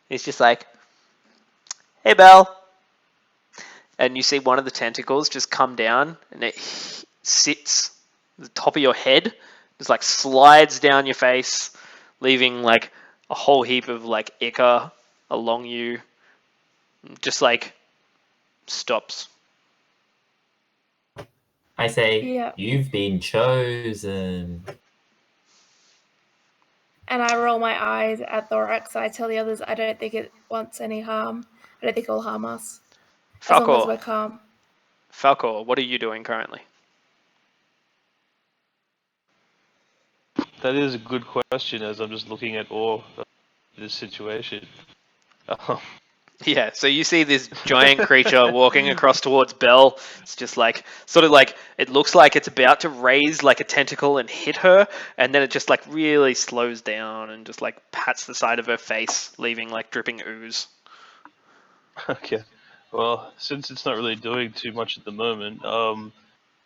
He's just like, hey, Belle. And you see one of the tentacles just come down, and it sits at the top of your head, just like slides down your face, leaving like a whole heap of like ichor along you. Just like stops. I say, Yeah. you've been chosen. And I roll my eyes at Thorax. I tell the others I don't think it wants any harm. I don't think it will harm us. As long as we're calm. Falcor, what are you doing currently? That is a good question, as I'm just looking at all of this situation. Yeah, so you see this giant creature walking across towards Belle. It's just like, sort of like, it looks like it's about to raise like a tentacle and hit her, and then it just like really slows down and just like pats the side of her face, leaving like dripping ooze. Okay. Well, since it's not really doing too much at the moment,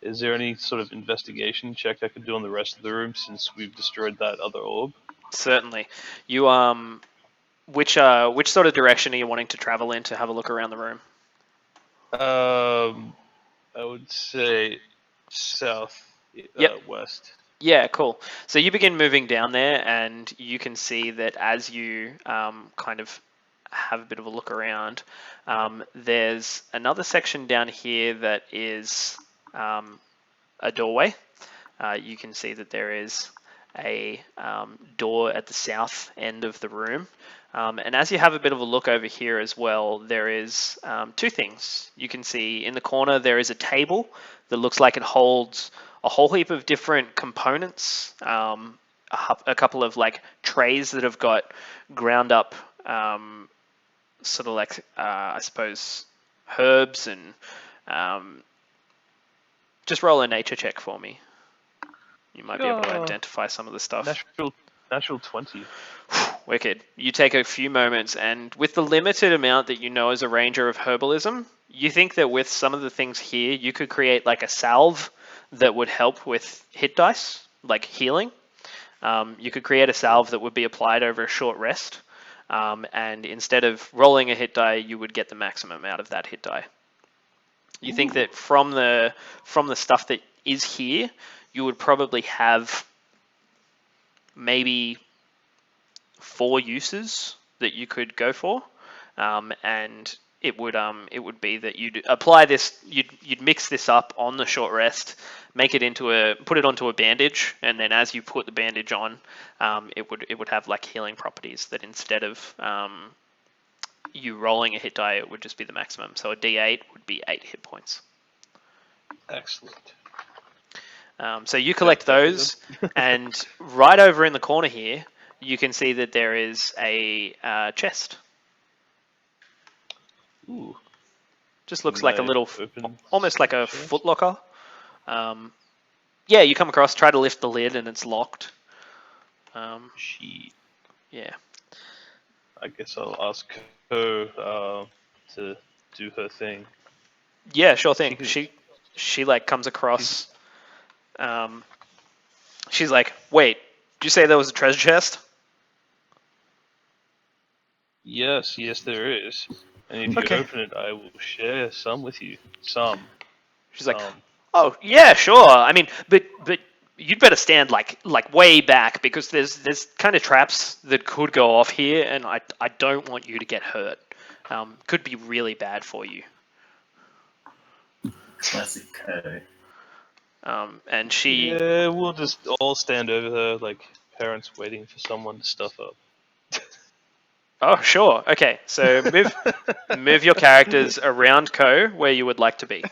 is there any sort of investigation check I could do on the rest of the room since we've destroyed that other orb? Certainly. You which sort of direction are you wanting to travel in to have a look around the room? I would say south, west. Yeah, cool. So you begin moving down there, and you can see that as you kind of have a bit of a look around, there's another section down here that is a doorway. You can see that there is a door at the south end of the room. And as you have a bit of a look over here as well, there is two things. You can see in the corner there is a table that looks like it holds a whole heap of different components, a couple of like trays that have got ground up sort of like, I suppose, herbs, and just roll a nature check for me. You might be able to identify some of the stuff. Natural 20. Wicked. You take a few moments, and with the limited amount that you know as a ranger of herbalism, you think that with some of the things here, you could create like a salve that would help with hit dice, like healing. You could create a salve that would be applied over a short rest, and instead of rolling a hit die, you would get the maximum out of that hit die. You think that from the stuff that is here, you would probably have maybe 4 uses that you could go for, and it would be that you'd apply this, you'd mix this up on the short rest, make it put it onto a bandage, and then as you put the bandage on, it would have like healing properties that instead of you rolling a hit die, it would just be the maximum. So a D8 would be 8 hit points. Excellent. So you collect those, and right over in the corner here, you can see that there is a chest. Ooh. Just looks like a little, almost like a footlocker. Yeah, you come across, try to lift the lid, and it's locked. Yeah. I guess I'll ask her to do her thing. Yeah, sure thing. She like comes across. She's like, wait, did you say there was a treasure chest? Yes, there is. And if you open it, I will share some with you. Some. She's like, oh yeah, sure. I mean, but you'd better stand like way back, because there's kind of traps that could go off here, and I don't want you to get hurt. Could be really bad for you. Classic Co. And she... Yeah, we'll just all stand over her like parents waiting for someone to stuff up. Oh, sure. Okay, so move your characters around Ko where you would like to be.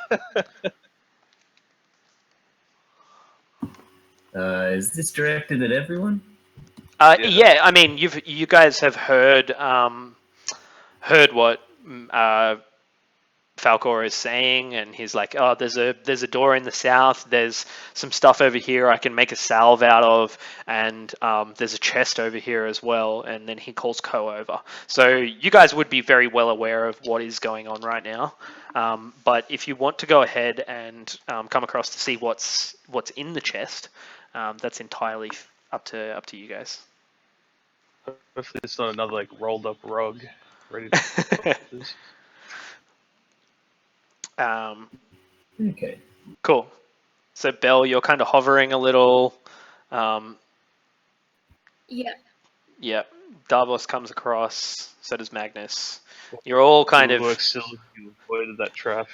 Is this directed at everyone? Yeah, I mean, you guys have heard what Falcor is saying, and he's like, "Oh, there's a door in the south. There's some stuff over here I can make a salve out of, and there's a chest over here as well." And then he calls Ko over. So you guys would be very well aware of what is going on right now. But if you want to go ahead and come across to see what's in the chest, that's entirely up to you guys. Hopefully it's not another like rolled up rug ready to Okay. Cool. So Belle, you're kind of hovering a little. Yeah. Yeah. Davos comes across. So does Magnus. You're all kind of. Still, you avoided that trap.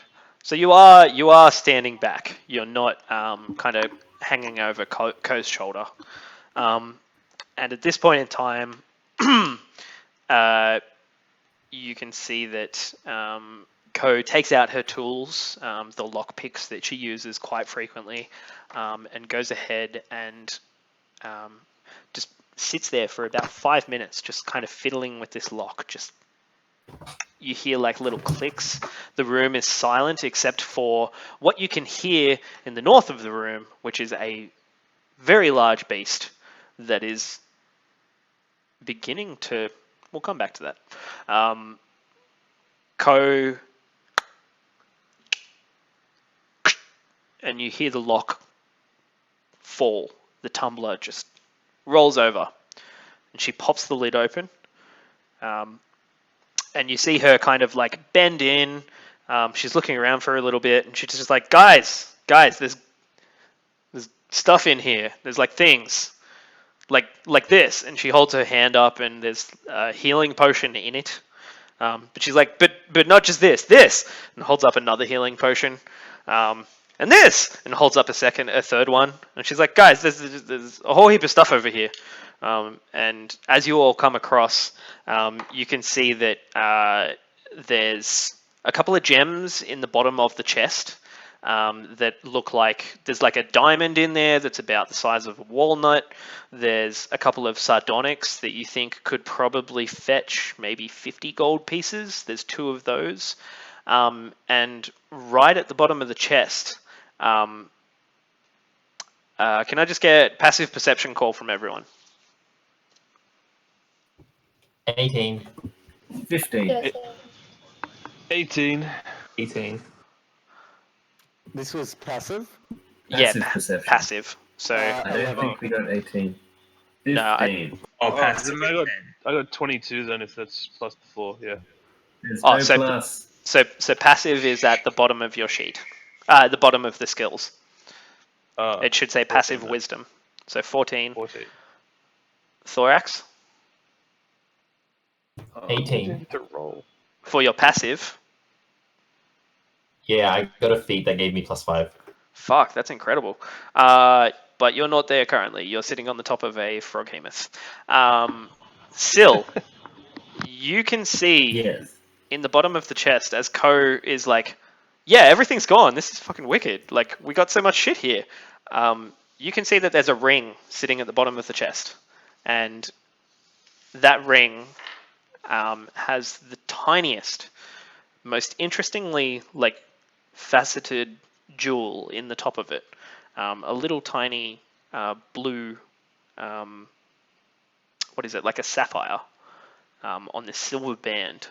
So you are standing back. You're not kind of hanging over Ko's shoulder. And at this point in time, you can see that Ko takes out her tools, the lock picks that she uses quite frequently, and goes ahead and just sits there for about 5 minutes, just kind of fiddling with this lock. Just you hear like little clicks. The room is silent except for what you can hear in the north of the room, which is a very large beast that is beginning to. We'll come back to that. Ko, and you hear the lock fall. The tumbler just rolls over, and she pops the lid open. And you see her kind of like bend in. She's looking around for a little bit, and she's just like, guys, there's stuff in here. There's like things, like this. And she holds her hand up, and there's a healing potion in it. But she's like, but not just this, and holds up another healing potion, and this, and holds up a third one. And she's like, guys, there's a whole heap of stuff over here. And as you all come across, you can see that there's a couple of gems in the bottom of the chest that look like there's like a diamond in there that's about the size of a walnut. There's a couple of sardonyx that you think could probably fetch maybe 50 gold pieces. There's 2 of those. And right at the bottom of the chest, can I just get passive perception call from everyone? 18. 15. Yes. 18. 18. This was passive? Passive perception. Passive. So I don't think we got 18. 15. No, Passive. I got 22 then if that's plus the 4, yeah. There's Oh, no so- plus. so passive is at the bottom of your sheet, the bottom of the skills. It should say passive 14, wisdom. So 14. 14. Thorax 18. To roll. for your passive. Yeah, I got a feat that gave me +5. Fuck, that's incredible. But you're not there currently. You're sitting on the top of a froghemoth. Still, you can see Yes. in the bottom of the chest as Ko is like, yeah, everything's gone. This is fucking wicked. Like, we got so much shit here. You can see that there's a ring sitting at the bottom of the chest. And that ring has the tiniest, most interestingly, like, faceted jewel in the top of it. A little tiny blue, what is it, like a sapphire on this silver band.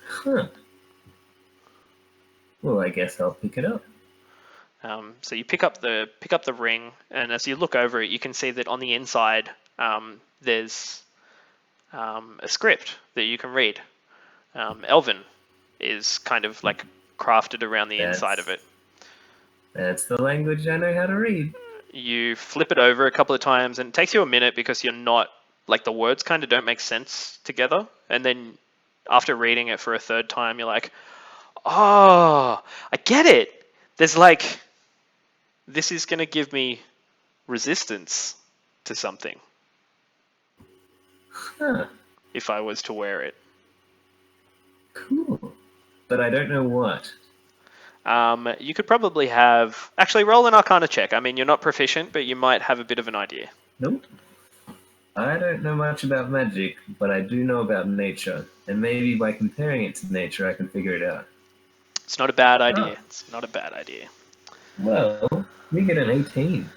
Huh. Well, I guess I'll pick it up. So you pick up the ring, and as you look over it, you can see that on the inside there's a script that you can read. Elven is kind of like crafted around the inside of it. That's the language I know how to read. You flip it over a couple of times, and it takes you a minute because you're not, like, the words kind of don't make sense together. And then after reading it for a third time, you're like, oh, I get it. There's like, this is going to give me resistance to something. Huh. if I was to wear it. Cool. But I don't know what. You could probably have... Actually, roll an Arcana check. I mean, you're not proficient, but you might have a bit of an idea. Nope. I don't know much about magic, but I do know about nature. And maybe by comparing it to nature, I can figure it out. It's not a bad idea. It's not a bad idea. Well, we get an 18.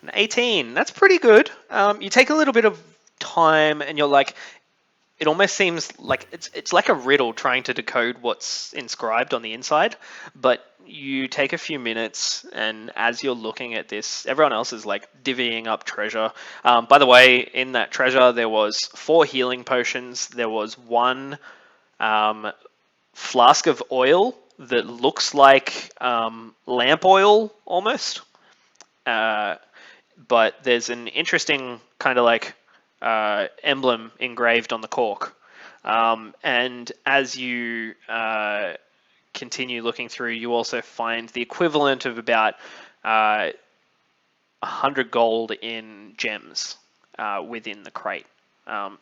An 18. That's pretty good. You take a little bit of time, and you're like... It almost seems like it's like a riddle trying to decode what's inscribed on the inside, but you take a few minutes, and as you're looking at this, everyone else is like divvying up treasure. By the way, in that treasure, there was 4 healing potions. There was 1 flask of oil that looks like lamp oil almost, but there's an interesting kind of like emblem engraved on the cork. And as you continue looking through, you also find the equivalent of about 100 gold in gems within the crate.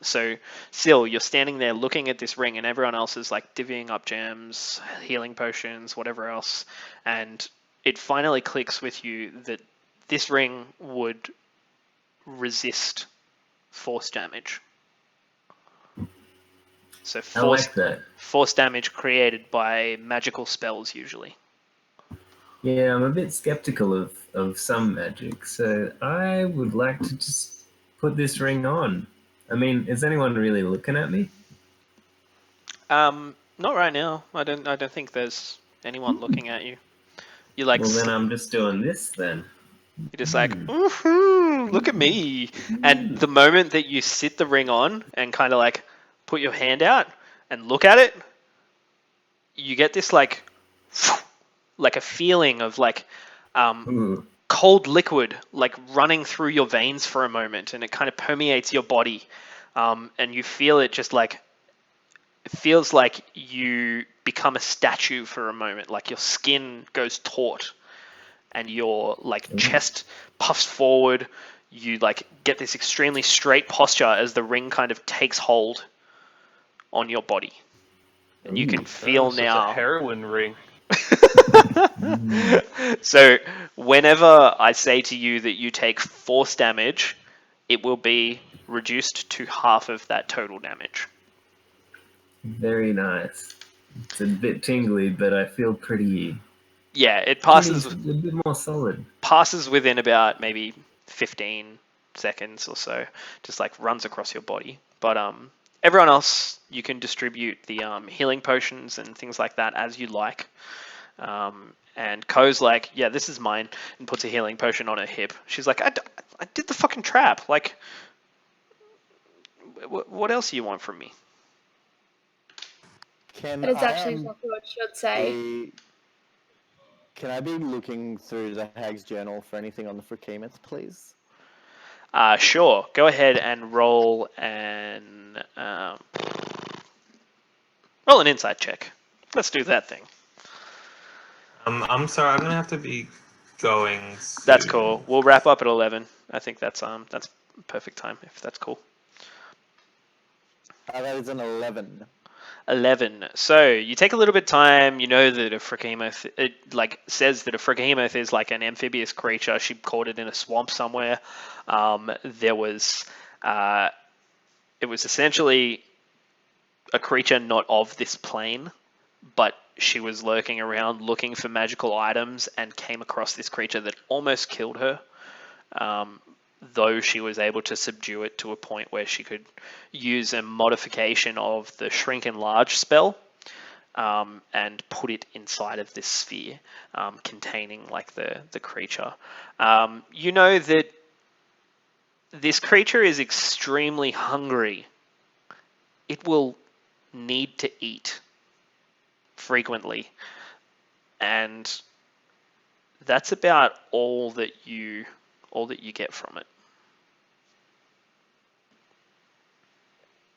So still, you're standing there looking at this ring, and everyone else is like divvying up gems, healing potions, whatever else, and it finally clicks with you that this ring would resist force damage. So force damage created by magical spells usually. Yeah, I'm a bit skeptical of some magic, so I would like to just put this ring on. I mean, is anyone really looking at me? Not right now. I don't think there's anyone looking at you. You like. Well, then I'm just doing this then. You're just like, woohoo, look at me. And the moment that you sit the ring on and kind of like put your hand out and look at it, you get this like a feeling of like cold liquid like running through your veins for a moment, and it kind of permeates your body, and you feel it just like, it feels like you become a statue for a moment, like your skin goes taut and your like chest puffs forward. You like get this extremely straight posture as the ring kind of takes hold on your body, and you can feel now. It's a heroin ring. So whenever I say to you that you take force damage, it will be reduced to half of that total damage. Very nice. It's a bit tingly, but I feel pretty... Yeah, it passes... A bit more solid. Passes within about maybe 15 seconds or so. Just like runs across your body. But everyone else, you can distribute the healing potions and things like that as you like. And Ko's like, yeah, this is mine, and puts a healing potion on her hip. She's like, I did the fucking trap. Like, what else do you want from me? That is actually exactly what you should say. Can I be looking through the Hag's journal for anything on the Frakeemeth, please? Sure. Go ahead and roll an insight check. Let's do that thing. I'm sorry, I'm gonna have to be going soon. That's cool. We'll wrap up at 11. I think that's perfect time, if that's cool. That is an 11. 11. So you take a little bit of time. You know that a Frakeemeth, it like says that a Frakeemeth is like an amphibious creature. She caught it in a swamp somewhere. It was essentially a creature not of this plane, but she was lurking around looking for magical items and came across this creature that almost killed her. Though she was able to subdue it to a point where she could use a modification of the Shrink Enlarge spell and put it inside of this sphere containing like the creature. You know that this creature is extremely hungry. It will need to eat frequently, and that's about all that you get from it.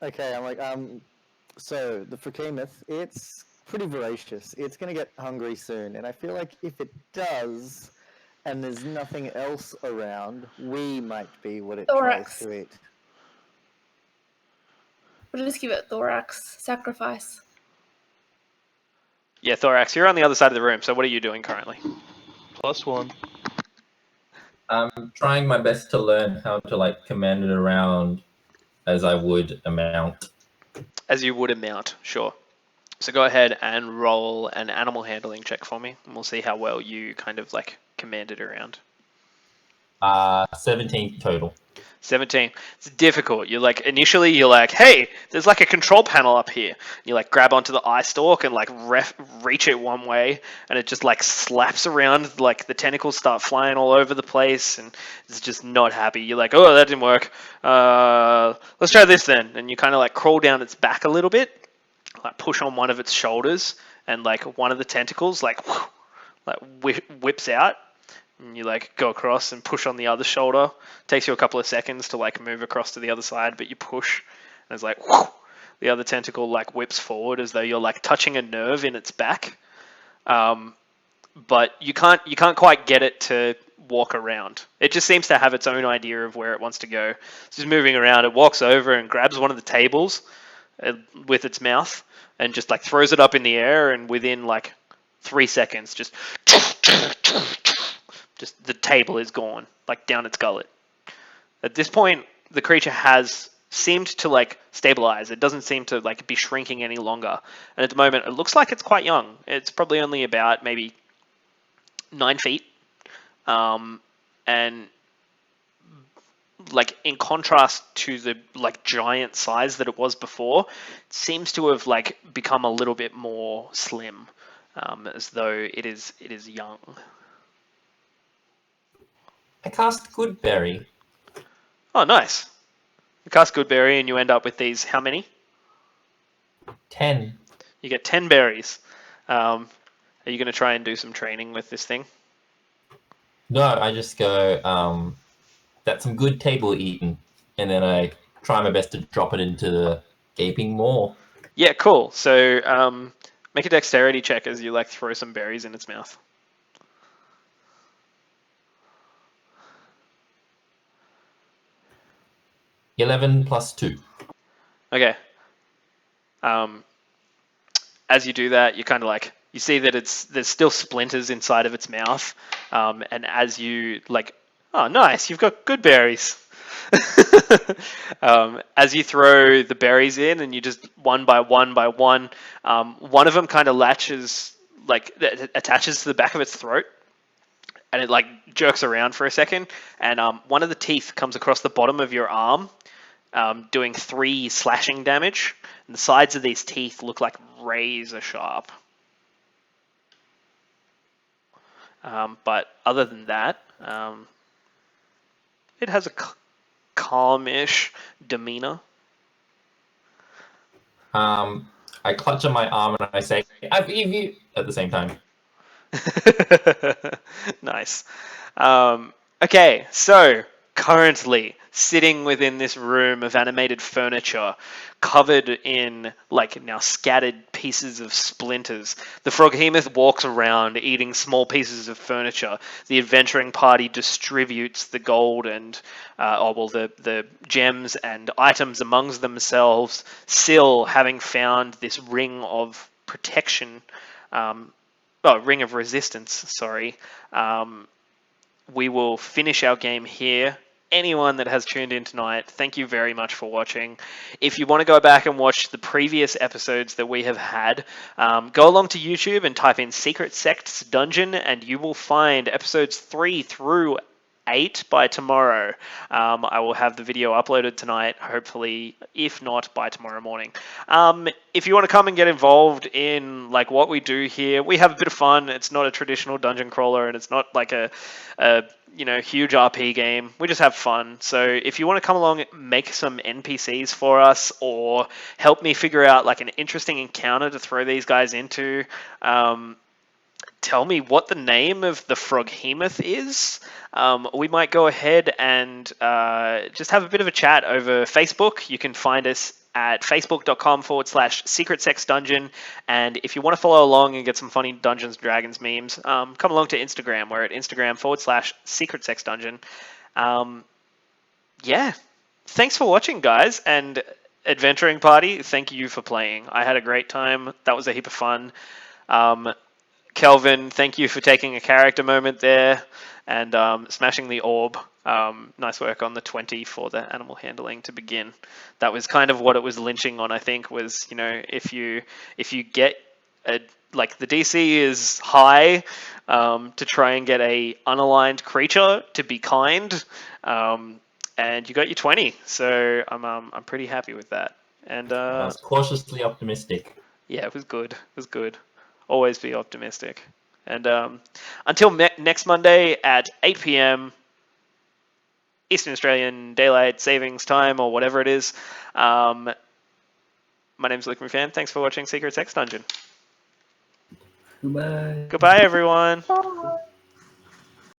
Okay, I'm like, so the Frakeemeth, it's pretty voracious. It's going to get hungry soon, and I feel like if it does, and there's nothing else around, we might be what it tries to eat. We'll just give it thorax sacrifice. Yeah, Thorax, you're on the other side of the room, so what are you doing currently? +1. I'm trying my best to learn how to like command it around as I would a mount. As you would a mount, sure. So go ahead and roll an animal handling check for me, and we'll see how well you kind of like command it around. 17 total. 17. It's difficult. Initially you're like, hey, there's like a control panel up here. You like grab onto the eye stalk and like reach it one way, and it just like slaps around. Like the tentacles start flying all over the place, and it's just not happy. You're like, oh, that didn't work. Let's try this then. And you kind of like crawl down its back a little bit, like push on one of its shoulders, and like one of the tentacles like whips out. And you like go across and push on the other shoulder. Takes you a couple of seconds to like move across to the other side, but you push, and it's like whoosh, the other tentacle like whips forward as though you're like touching a nerve in its back. But you can't quite get it to walk around. It just seems to have its own idea of where it wants to go. It's just moving around. It walks over and grabs one of the tables with its mouth and just like throws it up in the air, and within like 3 seconds just the table is gone, like down its gullet. At this point, the creature has seemed to like stabilize. It doesn't seem to like be shrinking any longer. And at the moment, it looks like it's quite young. It's probably only about maybe 9 feet. And like in contrast to the like giant size that it was before, it seems to have like become a little bit more slim, as though it is young. I cast Goodberry. Oh, nice. You cast Goodberry and you end up with these, how many? 10. You get 10 berries. Are you going to try and do some training with this thing? No, I just go, that's some good table eating. And then I try my best to drop it into the gaping maw. Yeah, cool. So make a dexterity check as you like throw some berries in its mouth. 11 plus 2. Okay. As you do that, you kind of like, you see that there's still splinters inside of its mouth. And as you like, oh, nice, you've got good berries. As you throw the berries in and you just one by one, one of them kind of attaches to the back of its throat. And it like jerks around for a second. And one of the teeth comes across the bottom of your arm, doing 3 slashing damage. And the sides of these teeth look like razor sharp. But other than that, it has a calm-ish demeanor. I clutch on my arm and I say, I've eaten you, at the same time. Nice. Okay, so currently sitting within this room of animated furniture covered in like now scattered pieces of splinters, the Froghemoth walks around eating small pieces of furniture. The adventuring party distributes the gold and the gems and items amongst themselves, still having found this ring of protection, ring of resistance, sorry. We will finish our game here. Anyone that has tuned in tonight, thank you very much for watching. If you want to go back and watch the previous episodes that we have had, go along to YouTube and type in Secret Sects Dungeon, and you will find episodes 3 through 8 by tomorrow. I will have the video uploaded tonight, hopefully, if not by tomorrow morning. If you want to come and get involved in like what we do here, we have a bit of fun. It's not a traditional dungeon crawler, and it's not like a huge RP game. We just have fun. So if you want to come along, make some NPCs for us, or help me figure out like an interesting encounter to throw these guys into, tell me what the name of the Froghemoth is. We might go ahead and just have a bit of a chat over Facebook. You can find us at facebook.com/Secret Sex Dungeon. And if you want to follow along and get some funny Dungeons & Dragons memes, come along to Instagram. We're at Instagram/Secret Sex Dungeon. Yeah. Thanks for watching, guys. And adventuring party, thank you for playing. I had a great time. That was a heap of fun. Kelvin, thank you for taking a character moment there and smashing the orb. Nice work on the 20 for the animal handling to begin. That was kind of what it was lynching on, I think, was, you know, if you get like the DC is high to try and get a unaligned creature to be kind, and you got your 20, so I'm pretty happy with that. And I was cautiously optimistic. yeah, it was good. It was good. Always be optimistic. And until next Monday at 8 p.m. Eastern Australian Daylight Savings Time or whatever it is. My name's Luke McFan. Thanks for watching Secret Sex Dungeon. Goodbye. Goodbye, everyone. Bye.